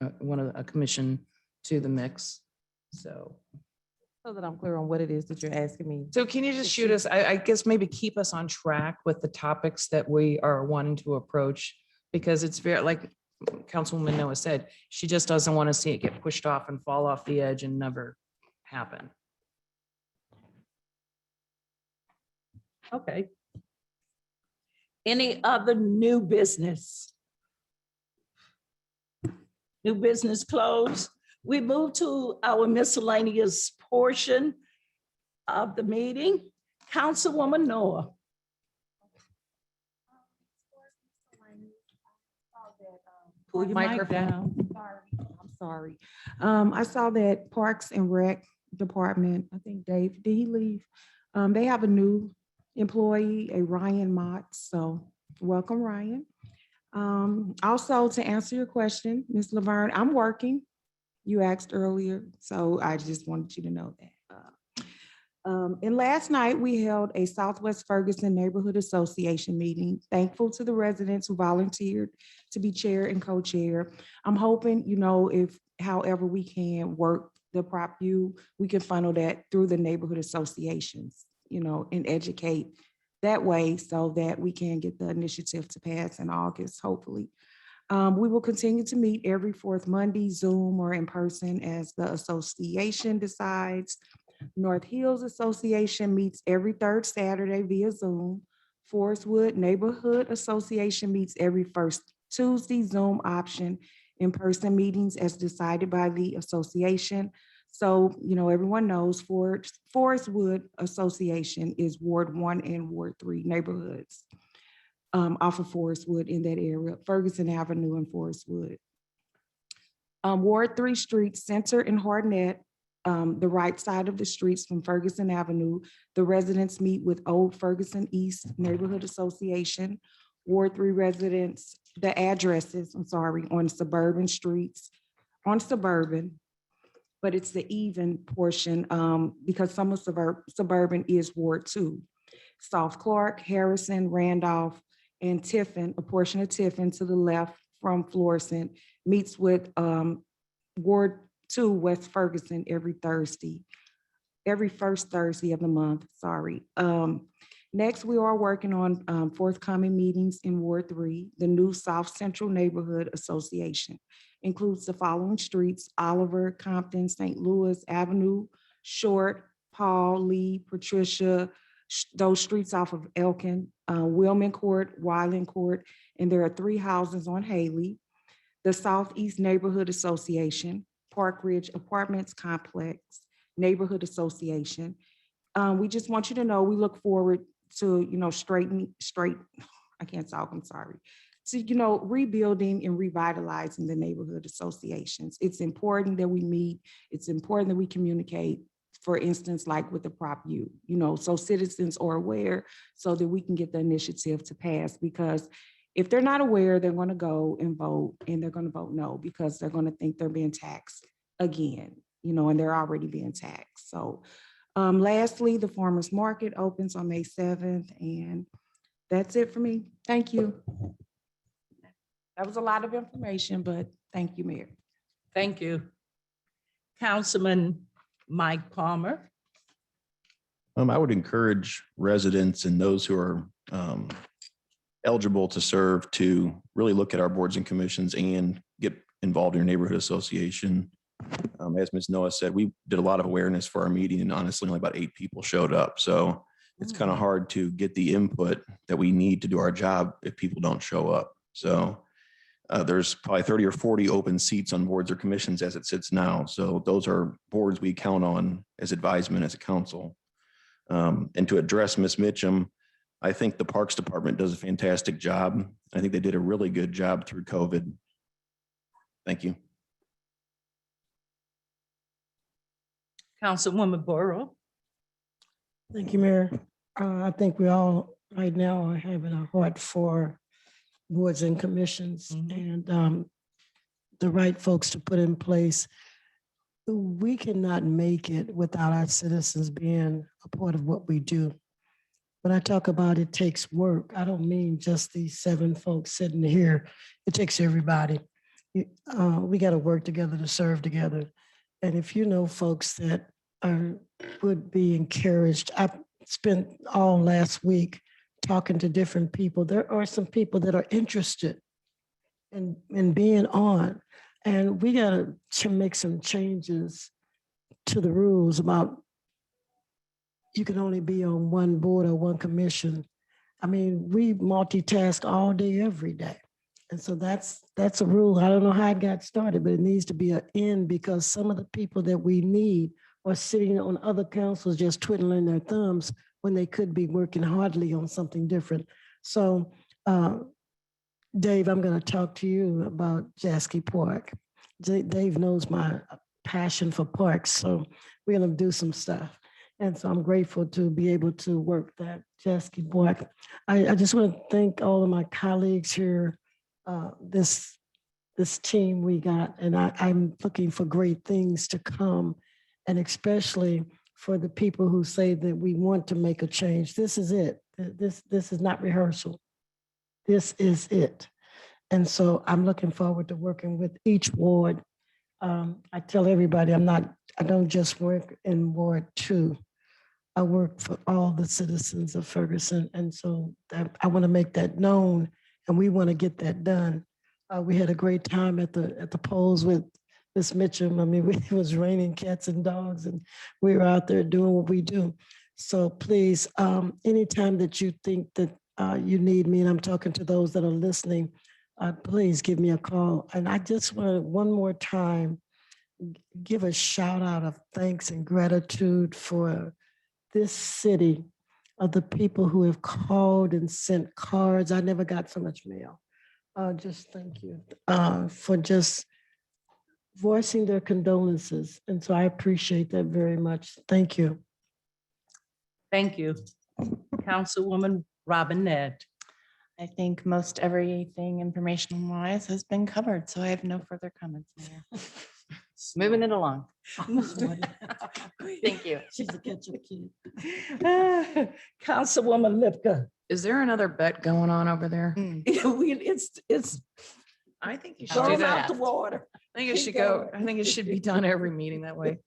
a commission to the mix. So that I'm clear on what it is that you're asking me. So can you just shoot us, I guess maybe keep us on track with the topics that we are wanting to approach? Because it's very, like Councilwoman Noah said, she just doesn't want to see it get pushed off and fall off the edge and never happen. Okay. Any other new business? New business closed. We move to our miscellaneous portion of the meeting. Councilwoman Noah. Pull your mic down. I'm sorry. I saw that Parks and Rec Department, I think Dave, did he leave? They have a new employee, a Ryan Mott. So welcome, Ryan. Also, to answer your question, Ms. Laverne, I'm working. You asked earlier, so I just wanted you to know that. And last night, we held a Southwest Ferguson Neighborhood Association meeting. Thankful to the residents who volunteered to be chair and co-chair. I'm hoping, if however we can work the Prop U, we can funnel that through the neighborhood associations, and educate that way so that we can get the initiative to pass in August, hopefully. We will continue to meet every 4th Monday, Zoom or in person as the association decides. North Hills Association meets every 3rd Saturday via Zoom. Forestwood Neighborhood Association meets every 1st Tuesday, Zoom option, in-person meetings as decided by the association. So, everyone knows Forestwood Association is Ward 1 and Ward 3 neighborhoods off of Forestwood in that area, Ferguson Avenue and Forestwood. Ward 3 Street Center and Hardnett, the right side of the streets from Ferguson Avenue. The residents meet with Old Ferguson East Neighborhood Association. Ward 3 residents, the addresses, on suburban streets, on suburban, but it's the even portion because some of suburban is Ward 2. South Clark, Harrison, Randolph, and Tiffin, a portion of Tiffin to the left from Florissant, meets with Ward 2 West Ferguson every first Thursday of the month, Next, we are working on forthcoming meetings in Ward 3. The new South Central Neighborhood Association includes the following streets: Oliver, Compton, St. Louis Avenue, Short, Paul, Lee, Patricia, those streets off of Elkin, Wilman Court, Wyland Court, and there are 3 houses on Haley. The Southeast Neighborhood Association, Park Ridge Apartments Complex Neighborhood Association. We just want you to know, we look forward to, to, rebuilding and revitalizing the neighborhood associations. It's important that we meet. It's important that we communicate, for instance, like with the Prop U, so citizens are aware so that we can get the initiative to pass, because if they're not aware, they're going to go and vote, and they're going to vote no, because they're going to think they're being taxed again, and they're already being taxed. So lastly, the farmer's market opens on May 7th, and that's it for me. Thank you. That was a lot of information, but thank you, Mayor. Thank you. Councilman Mike Palmer. I would encourage residents and those who are eligible to serve to really look at our boards and commissions and get involved in your neighborhood association. As Ms. Noah said, we did a lot of awareness for our meeting, and honestly, only about 8 people showed up. So it's kind of hard to get the input that we need to do our job if people don't show up. So there's probably 30 or 40 open seats on boards or commissions as it sits now. So those are boards we count on as advisement as a council. And to address Ms. Mitchum, I think the Parks Department does a fantastic job. I think they did a really good job through COVID. Thank you. Councilwoman Burrow. Thank you, Mayor. I think we all right now are having a heart for boards and commissions and the right folks to put in place. We cannot make it without our citizens being a part of what we do. When I talk about it takes work, I don't mean just these 7 folks sitting here. It takes everybody. We got to work together to serve together. And if you know folks that would be encouraged, I spent all last week talking to different people. There are some people that are interested in being on, and we got to make some changes to the rules about you can only be on one board or one commission. I mean, we multitask all day, every day. And so that's a rule. I don't know how it got started, but it needs to be an end because some of the people that we need are sitting on other councils just twiddling their thumbs when they could be working hardly on something different. So, Dave, I'm going to talk to you about Jasky Park. Dave knows my passion for parks, so we're going to do some stuff. And so I'm grateful to be able to work that Jasky Park. I just want to thank all of my colleagues here, this team we got, and I'm looking for great things to come, and especially for the people who say that we want to make a change. This is it. This is not rehearsal. This is it. And so I'm looking forward to working with each ward. I tell everybody I don't just work in Ward 2. I work for all the citizens of Ferguson. And so I want to make that known, and we want to get that done. We had a great time at the polls with Ms. Mitchum. I mean, it was raining cats and dogs, and we were out there doing what we do. So please, anytime that you think that you need me, and I'm talking to those that are listening, please give me a call. And I just want to one more time give a shout out of thanks and gratitude for this city, of the people who have called and sent cards. I never got so much mail. Just thank you for just voicing their condolences. And so I appreciate that very much. Thank you. Thank you. Councilwoman Robinette. I think most everything information wise has been covered, so I have no further comments, Mayor. Moving it along. Thank you. She's a catch-up kid. Councilwoman Lipka. Is there another bet going on over there? It's I think you should do thrown out that. the water. I think it should go, I think it should be done every meeting that way.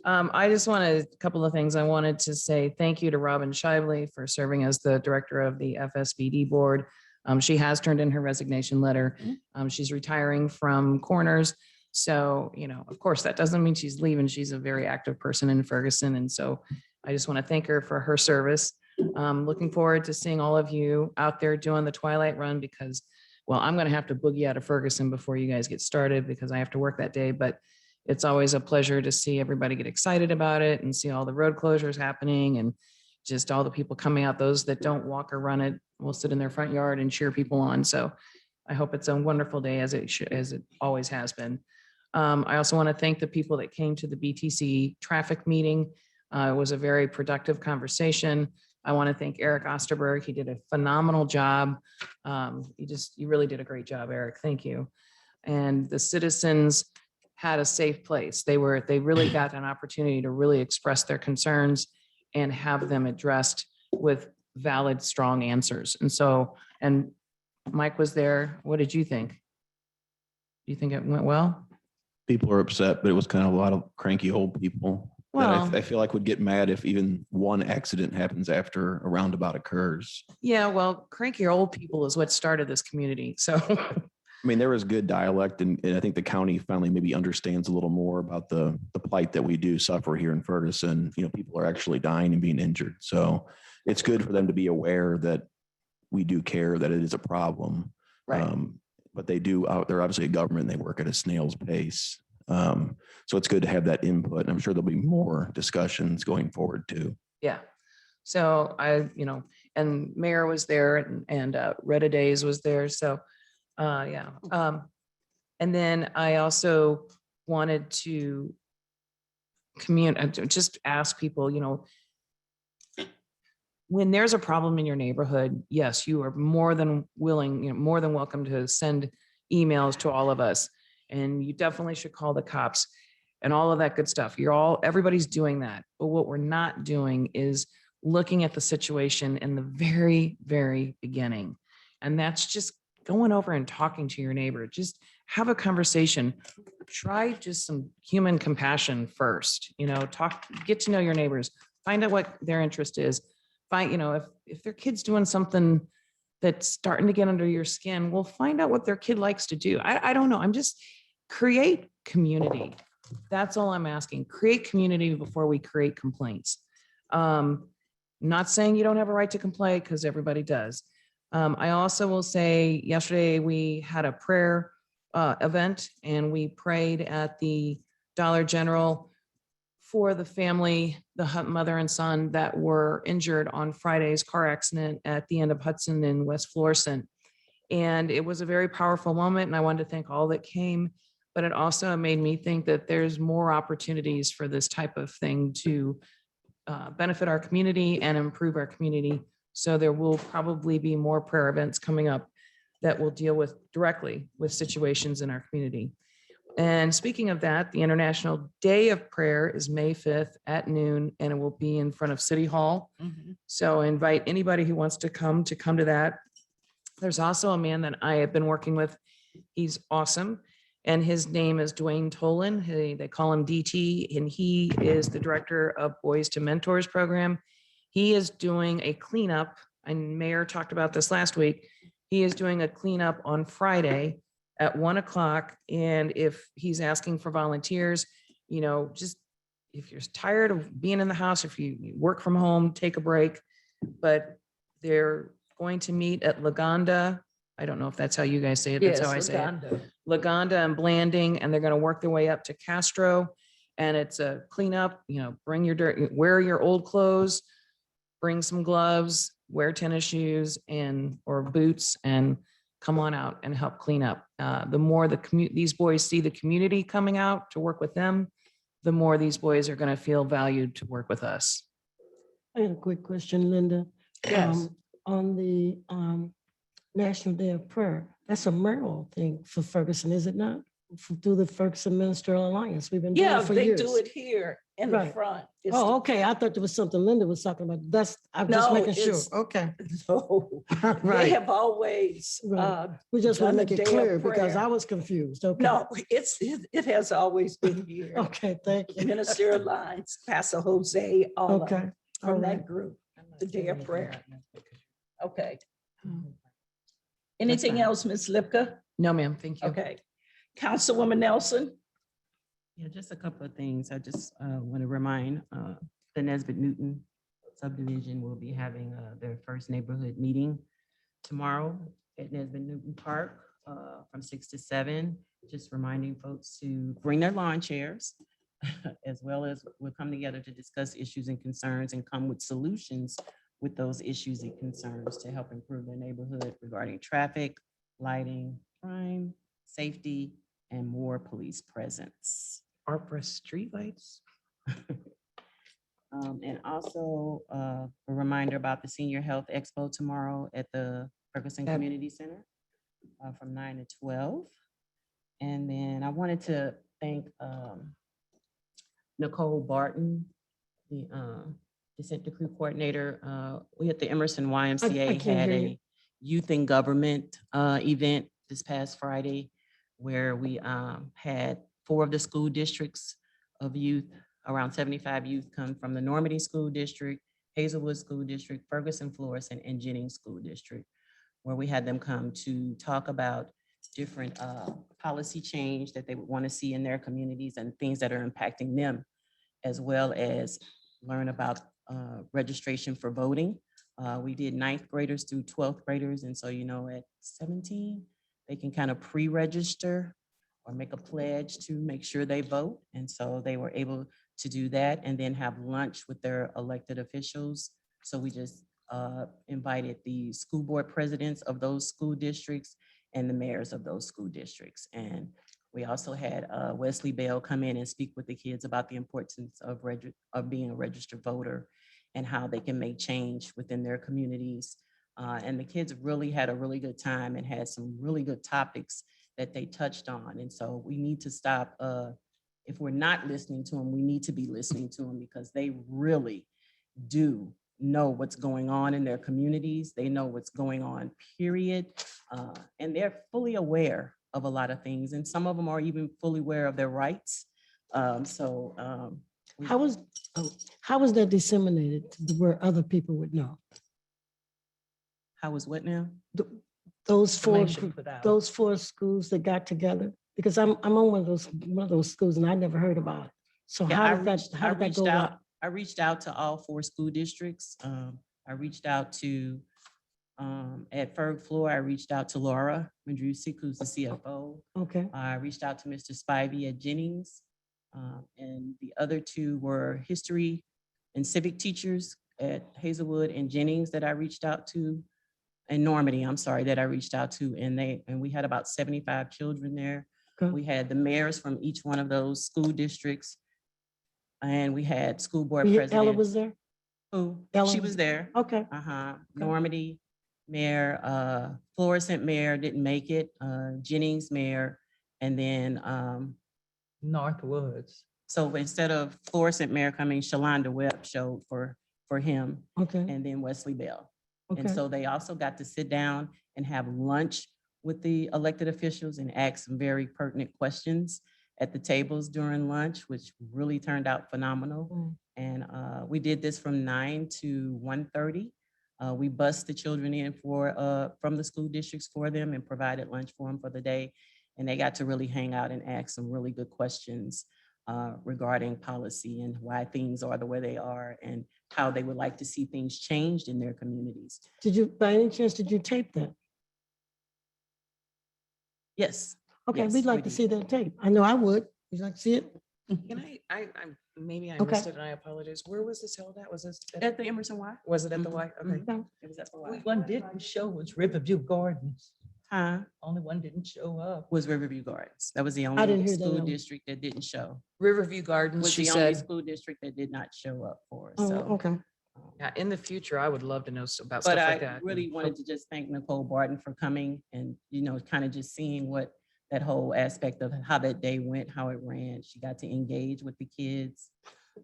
I just wanted a couple of things. I wanted to say thank you to Robin Shively for serving as the director of the FSBD board. She has turned in her resignation letter. She's retiring from Corners. So, of course, that doesn't mean she's leaving. She's a very active person in Ferguson. And so I just want to thank her for her service. Looking forward to seeing all of you out there doing the Twilight Run because, well, I'm going to have to boogie out of Ferguson before you guys get started because I have to work that day. But it's always a pleasure to see everybody get excited about it and see all the road closures happening and just all the people coming out. Those that don't walk or run it will sit in their front yard and cheer people on. So I hope it's a wonderful day as it always has been. I also want to thank the people that came to the BTC traffic meeting. It was a very productive conversation. I want to thank Eric Osterberg. He did a phenomenal job. You really did a great job, Eric. Thank you. And the citizens had a safe place. They really got an opportunity to really express their concerns and have them addressed with valid, strong answers. And Mike was there. What did you think? Do you think it went well? People are upset, but it was kind of a lot of cranky old people that Well, I feel like would get mad if even one accident happens after a roundabout occurs. yeah, well, cranky old people is what started this community. So I mean, there was good dialect, and I think the county finally maybe understands a little more about the plight that we do suffer here in Ferguson. People are actually dying and being injured. So it's good for them to be aware that we do care, that it is a problem. Right. But they're obviously a government, and they work at a snail's pace. So it's good to have that input. And I'm sure there'll be more discussions going forward too. yeah. So and Mayor was there and Retta Days was there. So yeah. And then I also wanted to just ask people, when there's a problem in your neighborhood, yes, you are more than willing, more than welcome to send emails to all of us. And you definitely should call the cops and all of that good stuff. Everybody's doing that. But what we're not doing is looking at the situation in the very, very beginning. And that's just going over and talking to your neighbor. Just have a conversation. Try just some human compassion first, get to know your neighbors, find out what their interest is. Find, if their kid's doing something that's starting to get under your skin, well, find out what their kid likes to do. I don't know. I'm just create community. That's all I'm asking. Create community before we create complaints. Not saying you don't have a right to complain, because everybody does. I also will say yesterday we had a prayer event, and we prayed at the Dollar General for the family, the mother and son that were injured on Friday's car accident at the end of Hudson and West Florissant. And it was a very powerful moment, and I wanted to thank all that came, but it also made me think that there's more opportunities for this type of thing to benefit our community and improve our community. So there will probably be more prayer events coming up that will deal directly with situations in our community. And speaking of that, the International Day of Prayer is May 5th at noon, and it will be in front of City Hall. So I invite anybody who wants to come to that. There's also a man that I have been working with. He's awesome. And his name is Dwayne Tolan. They call him DT, and he is the director of Boys to Mentors program. He is doing a cleanup, and Mayor talked about this last week. He is doing a cleanup on Friday at 1 o'clock. And if he's asking for volunteers, just if you're tired of being in the house, if you work from home, take a break. But they're going to meet at Laganda. I don't know if that's how you guys say it. That's how I say it. Laganda and Blanding, and they're going to work their way up to Castro. And it's a cleanup, bring your dirt, wear your old clothes, bring some gloves, wear tennis shoes or boots, and come on out and help clean up. The more these boys see the community coming out to work with them, the more these boys are going to feel valued to work with us. I had a quick question, Linda. Yes. On the National Day of Prayer, that's a mayoral thing for Ferguson, is it not? Through the Ferguson Ministerial Alliance, we've been doing Yeah, it for they years. do it here in the Right. front. Oh, okay. I thought there was something Linda was talking about. I'm just No, making sure. it's- Okay. No, they Right. have always. Right. We just want done to a make it day of clear because prayer. I was confused. Okay. No, it has always been here. Okay, thank you. Minister Alliance, Pastor Jose, all of Okay, them all from right. that group, the day of prayer. Okay. Anything else, Ms. Lipka? No, ma'am. Thank you. Okay. Councilwoman Nelson? Yeah, just a couple of things. I just want to remind the Nesbitt Newton subdivision will be having their first neighborhood meeting tomorrow at Nesbitt Newton Park from 6 to 7. Just reminding folks to bring their lawn chairs, as well as we'll come together to discuss issues and concerns and come with solutions with those issues and concerns to help improve their neighborhood regarding traffic, lighting, crime, safety, and more police presence. ARPA streetlights. And also a reminder about the Senior Health Expo tomorrow at the Ferguson Community Center from 9 to 12. And then I wanted to thank Nicole Barton, the Consent Decree Coordinator. We at the Emerson YMCA can't had hear you. a youth in government event this past Friday, where we had 4 of the school districts of youth, around 75 youth come from the Normandy School District, Hazelwood School District, Ferguson, Florissant, and Jennings School District, where we had them come to talk about different policy change that they would want to see in their communities and things that are impacting them, as well as learn about registration for voting. We did 9th graders through 12th graders. And so, at 17, they can kind of pre-register or make a pledge to make sure they vote. And so they were able to do that and then have lunch with their elected officials. So we just invited the school board presidents of those school districts and the mayors of those school districts. And we also had Wesley Bell come in and speak with the kids about the importance of being a registered voter and how they can make change within their communities. And the kids really had a really good time and had some really good topics that they touched on. And so we need to stop, if we're not listening to them, we need to be listening to them because they really do know what's going on in their communities. They know what's going on, period. And they're fully aware of a lot of things. And some of them are even fully aware of their rights. How was that disseminated to where other people would know? How was what now? Those four, Information put out. those four schools that got together? Because I'm on one of those schools and I never heard about it. So Yeah, how did that go out? I reached out to all 4 school districts. I reached out to, at Ferg Floor, I reached out to Laura Mandrusic, who's the CFO. Okay, I reached out to Mr. Spivey at Jennings. And the other 2 were history and civic teachers at Hazelwood and Jennings that I reached out to, and Normandy, I'm sorry, that I reached out to. And we had about 75 children there. Okay. We had the mayors from each one of those school districts. And we had school board presidents. Ella was there? Who? Ella She was- was there. Okay. Normandy, mayor, Florissant mayor didn't make it, Jennings mayor, and then, Northwoods. so instead of Florissant mayor coming, Shalonda Webb showed for him, Okay, and then Wesley Bell. And okay. so they also got to sit down and have lunch with the elected officials and ask some very pertinent questions at the tables during lunch, which really turned out phenomenal. Mm. And we did this from 9 to 1:30. We bused the children in from the school districts for them and provided lunch for them for the day. And they got to really hang out and ask some really good questions regarding policy and why things are the way they are and how they would like to see things changed in their communities. Did you, by any chance, did you tape that? Yes. Okay, Yes, we'd we like to did. see that tape. I know I would. Would you like to see it? Can maybe I Okay. missed it and I apologize. Where was this held at? Was this? At the Emerson Y. Was it at the Mhm. Y? Okay. Okay. It was at the Only Y. one didn't show was Riverview Gardens. Huh? Only one didn't show up. Was Riverview Gardens. That was the didn't only hear that school one. district that didn't show. Riverview Gardens, Was she the only said. school district that did not show up for us. Oh, So, okay. Yeah, in the future, I would love to know about but stuff I like that. really wanted to just thank Nicole Barton for coming and, kind of just seeing what that whole aspect of how that day went, how it ran. She got to engage with the kids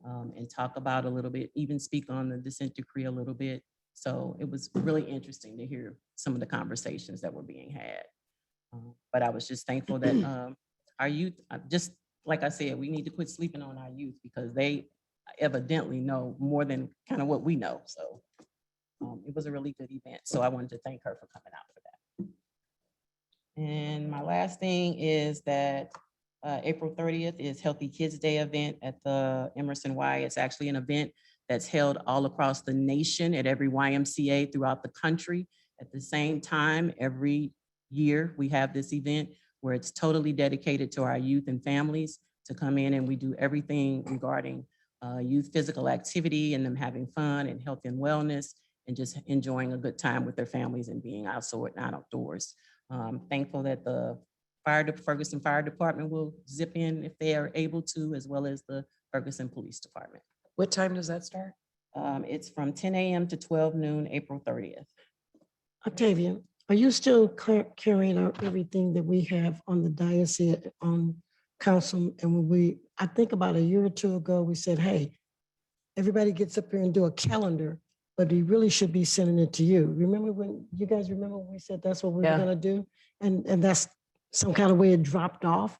and talk about a little bit, even speak on the dissent decree a little bit. So it was really interesting to hear some of the conversations that were being had. But I was just thankful that our youth, just like I said, we need to quit sleeping on our youth because they evidently know more than kind of what we know. So it was a really good event. So I wanted to thank her for coming out for that. And my last thing is that April 30th is Healthy Kids Day event at the Emerson Y. It's actually an event that's held all across the nation at every YMCA throughout the country. At the same time, every year we have this event where it's totally dedicated to our youth and families to come in, and we do everything regarding youth physical activity and them having fun and health and wellness and just enjoying a good time with their families and being outside and outdoors. Thankful that the Ferguson Fire Department will zip in if they are able to, as well as the Ferguson Police Department. What time does that start? It's from 10 a.m. to 12 noon, April 30th. Octavia, are you still carrying out everything that we have on the diocese on council? And when I think about a year or two ago, we said, hey, everybody gets up here and do a calendar, but we really should be sending it to you. Remember when you guys remember when we said that's what we were Yeah. gonna do? And that's some kind of way it dropped off.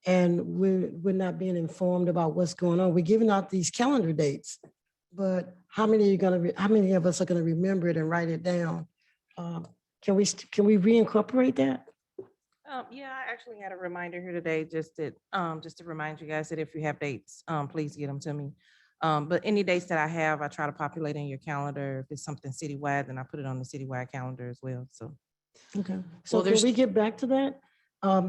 And we're not being informed about what's going on. We're giving out these calendar dates, but how many of us are gonna remember it and write it down? Can we reincorporate that? Yeah, I actually had a reminder here today, just to remind you guys that if you have dates, please get them to me. But any dates that I have, I try to populate in your calendar. If it's something citywide, then I put it on the citywide calendar as well, so. Okay, so Well, can there's- we get back to that?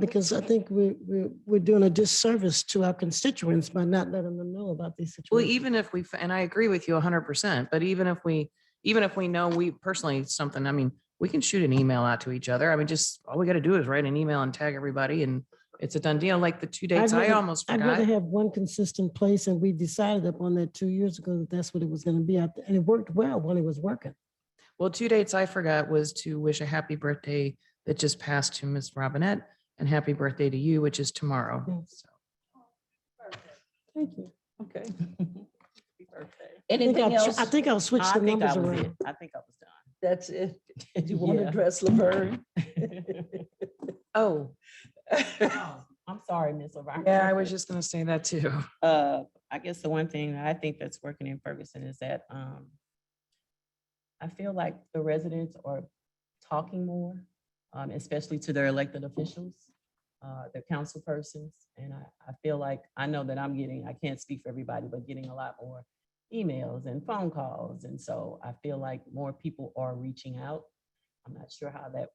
Because I think we're doing a disservice to our constituents by not letting them know about these Well, situations. even if and I agree with you 100%, but even if we know we personally something, I mean, we can shoot an email out to each other. I mean, just all we got to do is write an email and tag everybody and It's a done deal, like the 2 dates I almost I'd rather forgot. have one consistent place, and we decided upon that 2 years ago that that's what it was gonna be, and it worked well when it was working. Well, 2 dates I forgot was to wish a happy birthday that just passed to Miss Robinette, and happy birthday to you, which is tomorrow. Yes. So, Thank you. Okay. I think Anything I'll- else? I think I'll switch the numbers I around. think I was done. That's it. Do you want to Yeah. address Laverne? Oh, I'm sorry, Ms. O'Brien. yeah, I was just gonna say that too. I guess the one thing that I think that's working in Ferguson is that I feel like the residents are talking more, especially to their elected officials, their council persons. And I feel like, I know that I'm getting, I can't speak for everybody, but getting a lot more emails and phone calls. And so I feel like more people are reaching out. I'm not sure how that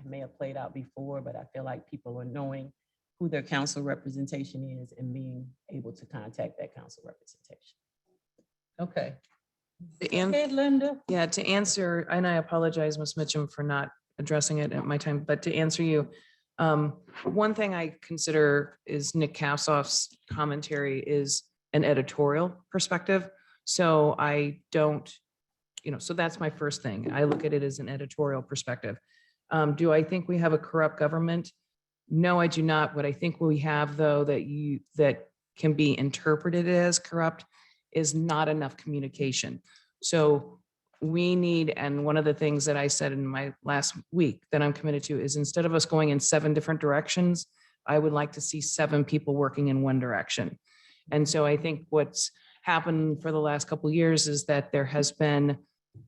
may have played out before, but I feel like people are knowing who their council representation is and being able to contact that council representation. Okay. Okay, Linda. Yeah, to answer, and I apologize, Ms. Mitchum, for not addressing it at my time, but to answer you, one thing I consider is Nick Kassoff's commentary is an editorial perspective. So I don't, so that's my first thing. I look at it as an editorial perspective. Do I think we have a corrupt government? No, I do not. What I think we have, though, that can be interpreted as corrupt is not enough communication. So we need, and one of the things that I said in my last week that I'm committed to is, instead of us going in 7 different directions, I would like to see 7 people working in one direction. And so I think what's happened for the last couple of years is that there has been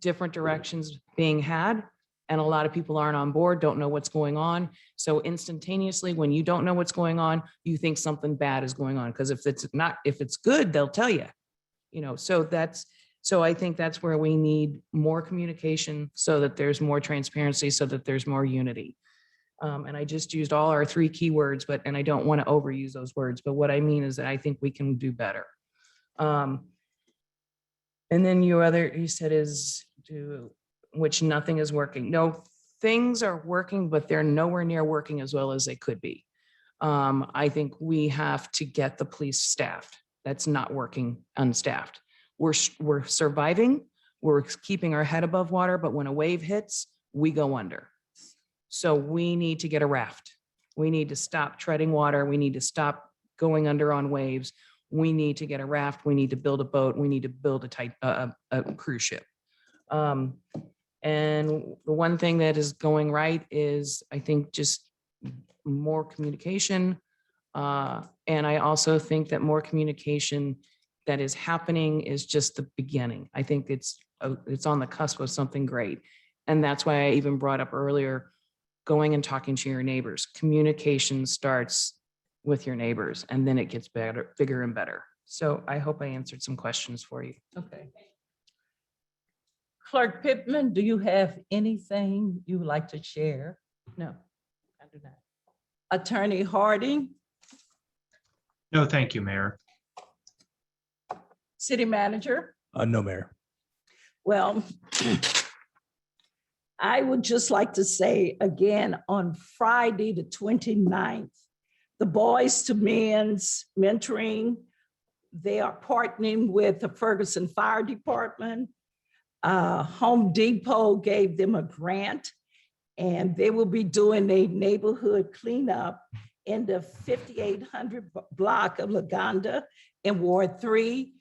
different directions being had, and a lot of people aren't on board, don't know what's going on. So instantaneously, when you don't know what's going on, you think something bad is going on. Because if it's good, they'll tell you. So I think that's where we need more communication, so that there's more transparency, so that there's more unity. And I just used all our 3 keywords, and I don't want to overuse those words, but what I mean is that I think we can do better. And then you said which nothing is working. No, things are working, but they're nowhere near working as well as they could be. I think we have to get the police staffed. That's not working unstaffed. We're surviving, we're keeping our head above water, but when a wave hits, we go under. So we need to get a raft. We need to stop treading water. We need to stop going under on waves. We need to get a raft. We need to build a boat. We need to build a cruise ship. And the one thing that is going right is, I think, just more communication. And I also think that more communication that is happening is just the beginning. I think it's on the cusp of something great. And that's why I even brought up earlier, going and talking to your neighbors. Communication starts with your neighbors, and then it gets better, bigger and better. So I hope I answered some questions for you. Okay. Clerk Pittman, do you have anything you would like to share? No, I do not. Attorney Harding, No, thank you, Mayor. City Manager? No, Mayor. Well, I would just like to say again, on Friday, the 29th, the Boys to Men's Mentoring, they are partnering with the Ferguson Fire Department. Home Depot gave them a grant, and they will be doing a neighborhood cleanup in the 5800 block of Laganda in Ward 3.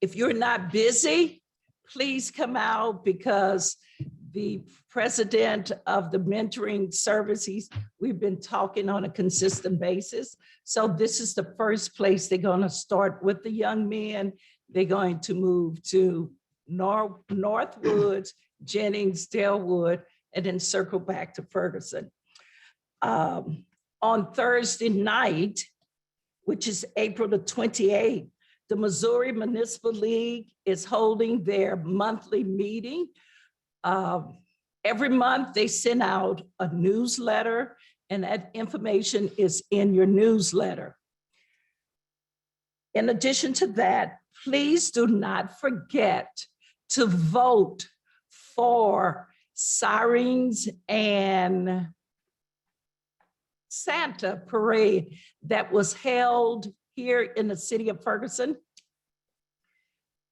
If you're not busy, please come out, because the president of the mentoring service, we've been talking on a consistent basis. So this is the first place they're going to start with the young men. They're going to move to Northwoods, Jennings, Delwood, and then circle back to Ferguson. On Thursday night, which is April the 28th, the Missouri Municipal League is holding their monthly meeting. Every month they send out a newsletter, and that information is in your newsletter. In addition to that, please do not forget to vote for sirens and Santa parade that was held here in the city of Ferguson.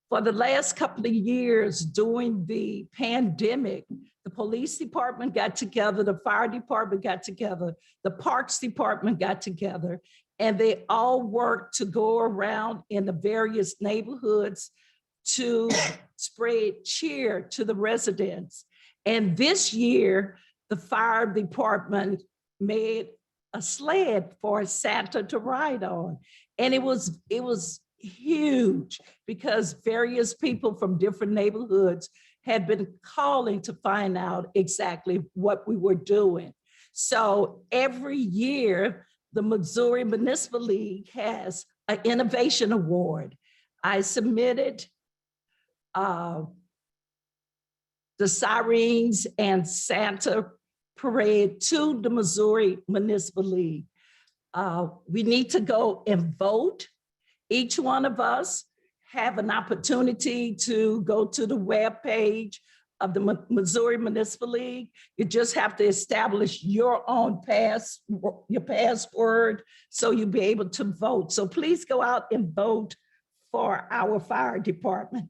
For the last couple of years during the pandemic, the police department got together, the fire department got together, the parks department got together, and they all worked to go around in the various neighborhoods to spread cheer to the residents. And this year, the fire department made a sled for Santa to ride on. And it was huge because various people from different neighborhoods had been calling to find out exactly what we were doing. So every year, the Missouri Municipal League has an innovation award. I submitted the Sirens and Santa parade to the Missouri Municipal League. We need to go and vote. Each one of us have an opportunity to go to the webpage of the Missouri Municipal League. You just have to establish your own password so you'll be able to vote. So please go out and vote for our fire department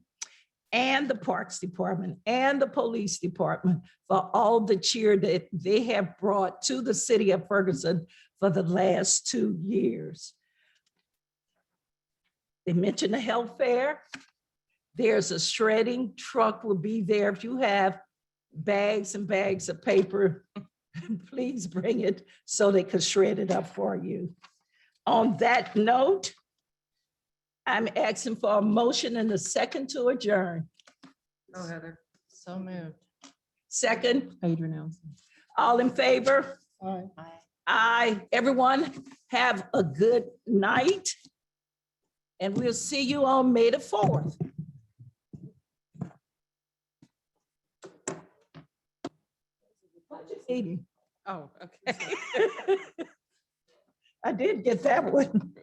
and the parks department and the police department for all the cheer that they have brought to the city of Ferguson for the last 2 years. They mentioned the health fair. There's a shredding truck will be there. If you have bags and bags of paper, please bring it so they can shred it up for you. On that note, I'm asking for a motion and a second to adjourn. Oh, Heather. So moved. Second, Adrian Nelson. all in favor? Aye. Aye. Everyone have a good night. And we'll see you on May the 4th. Oh, okay. I did get that one.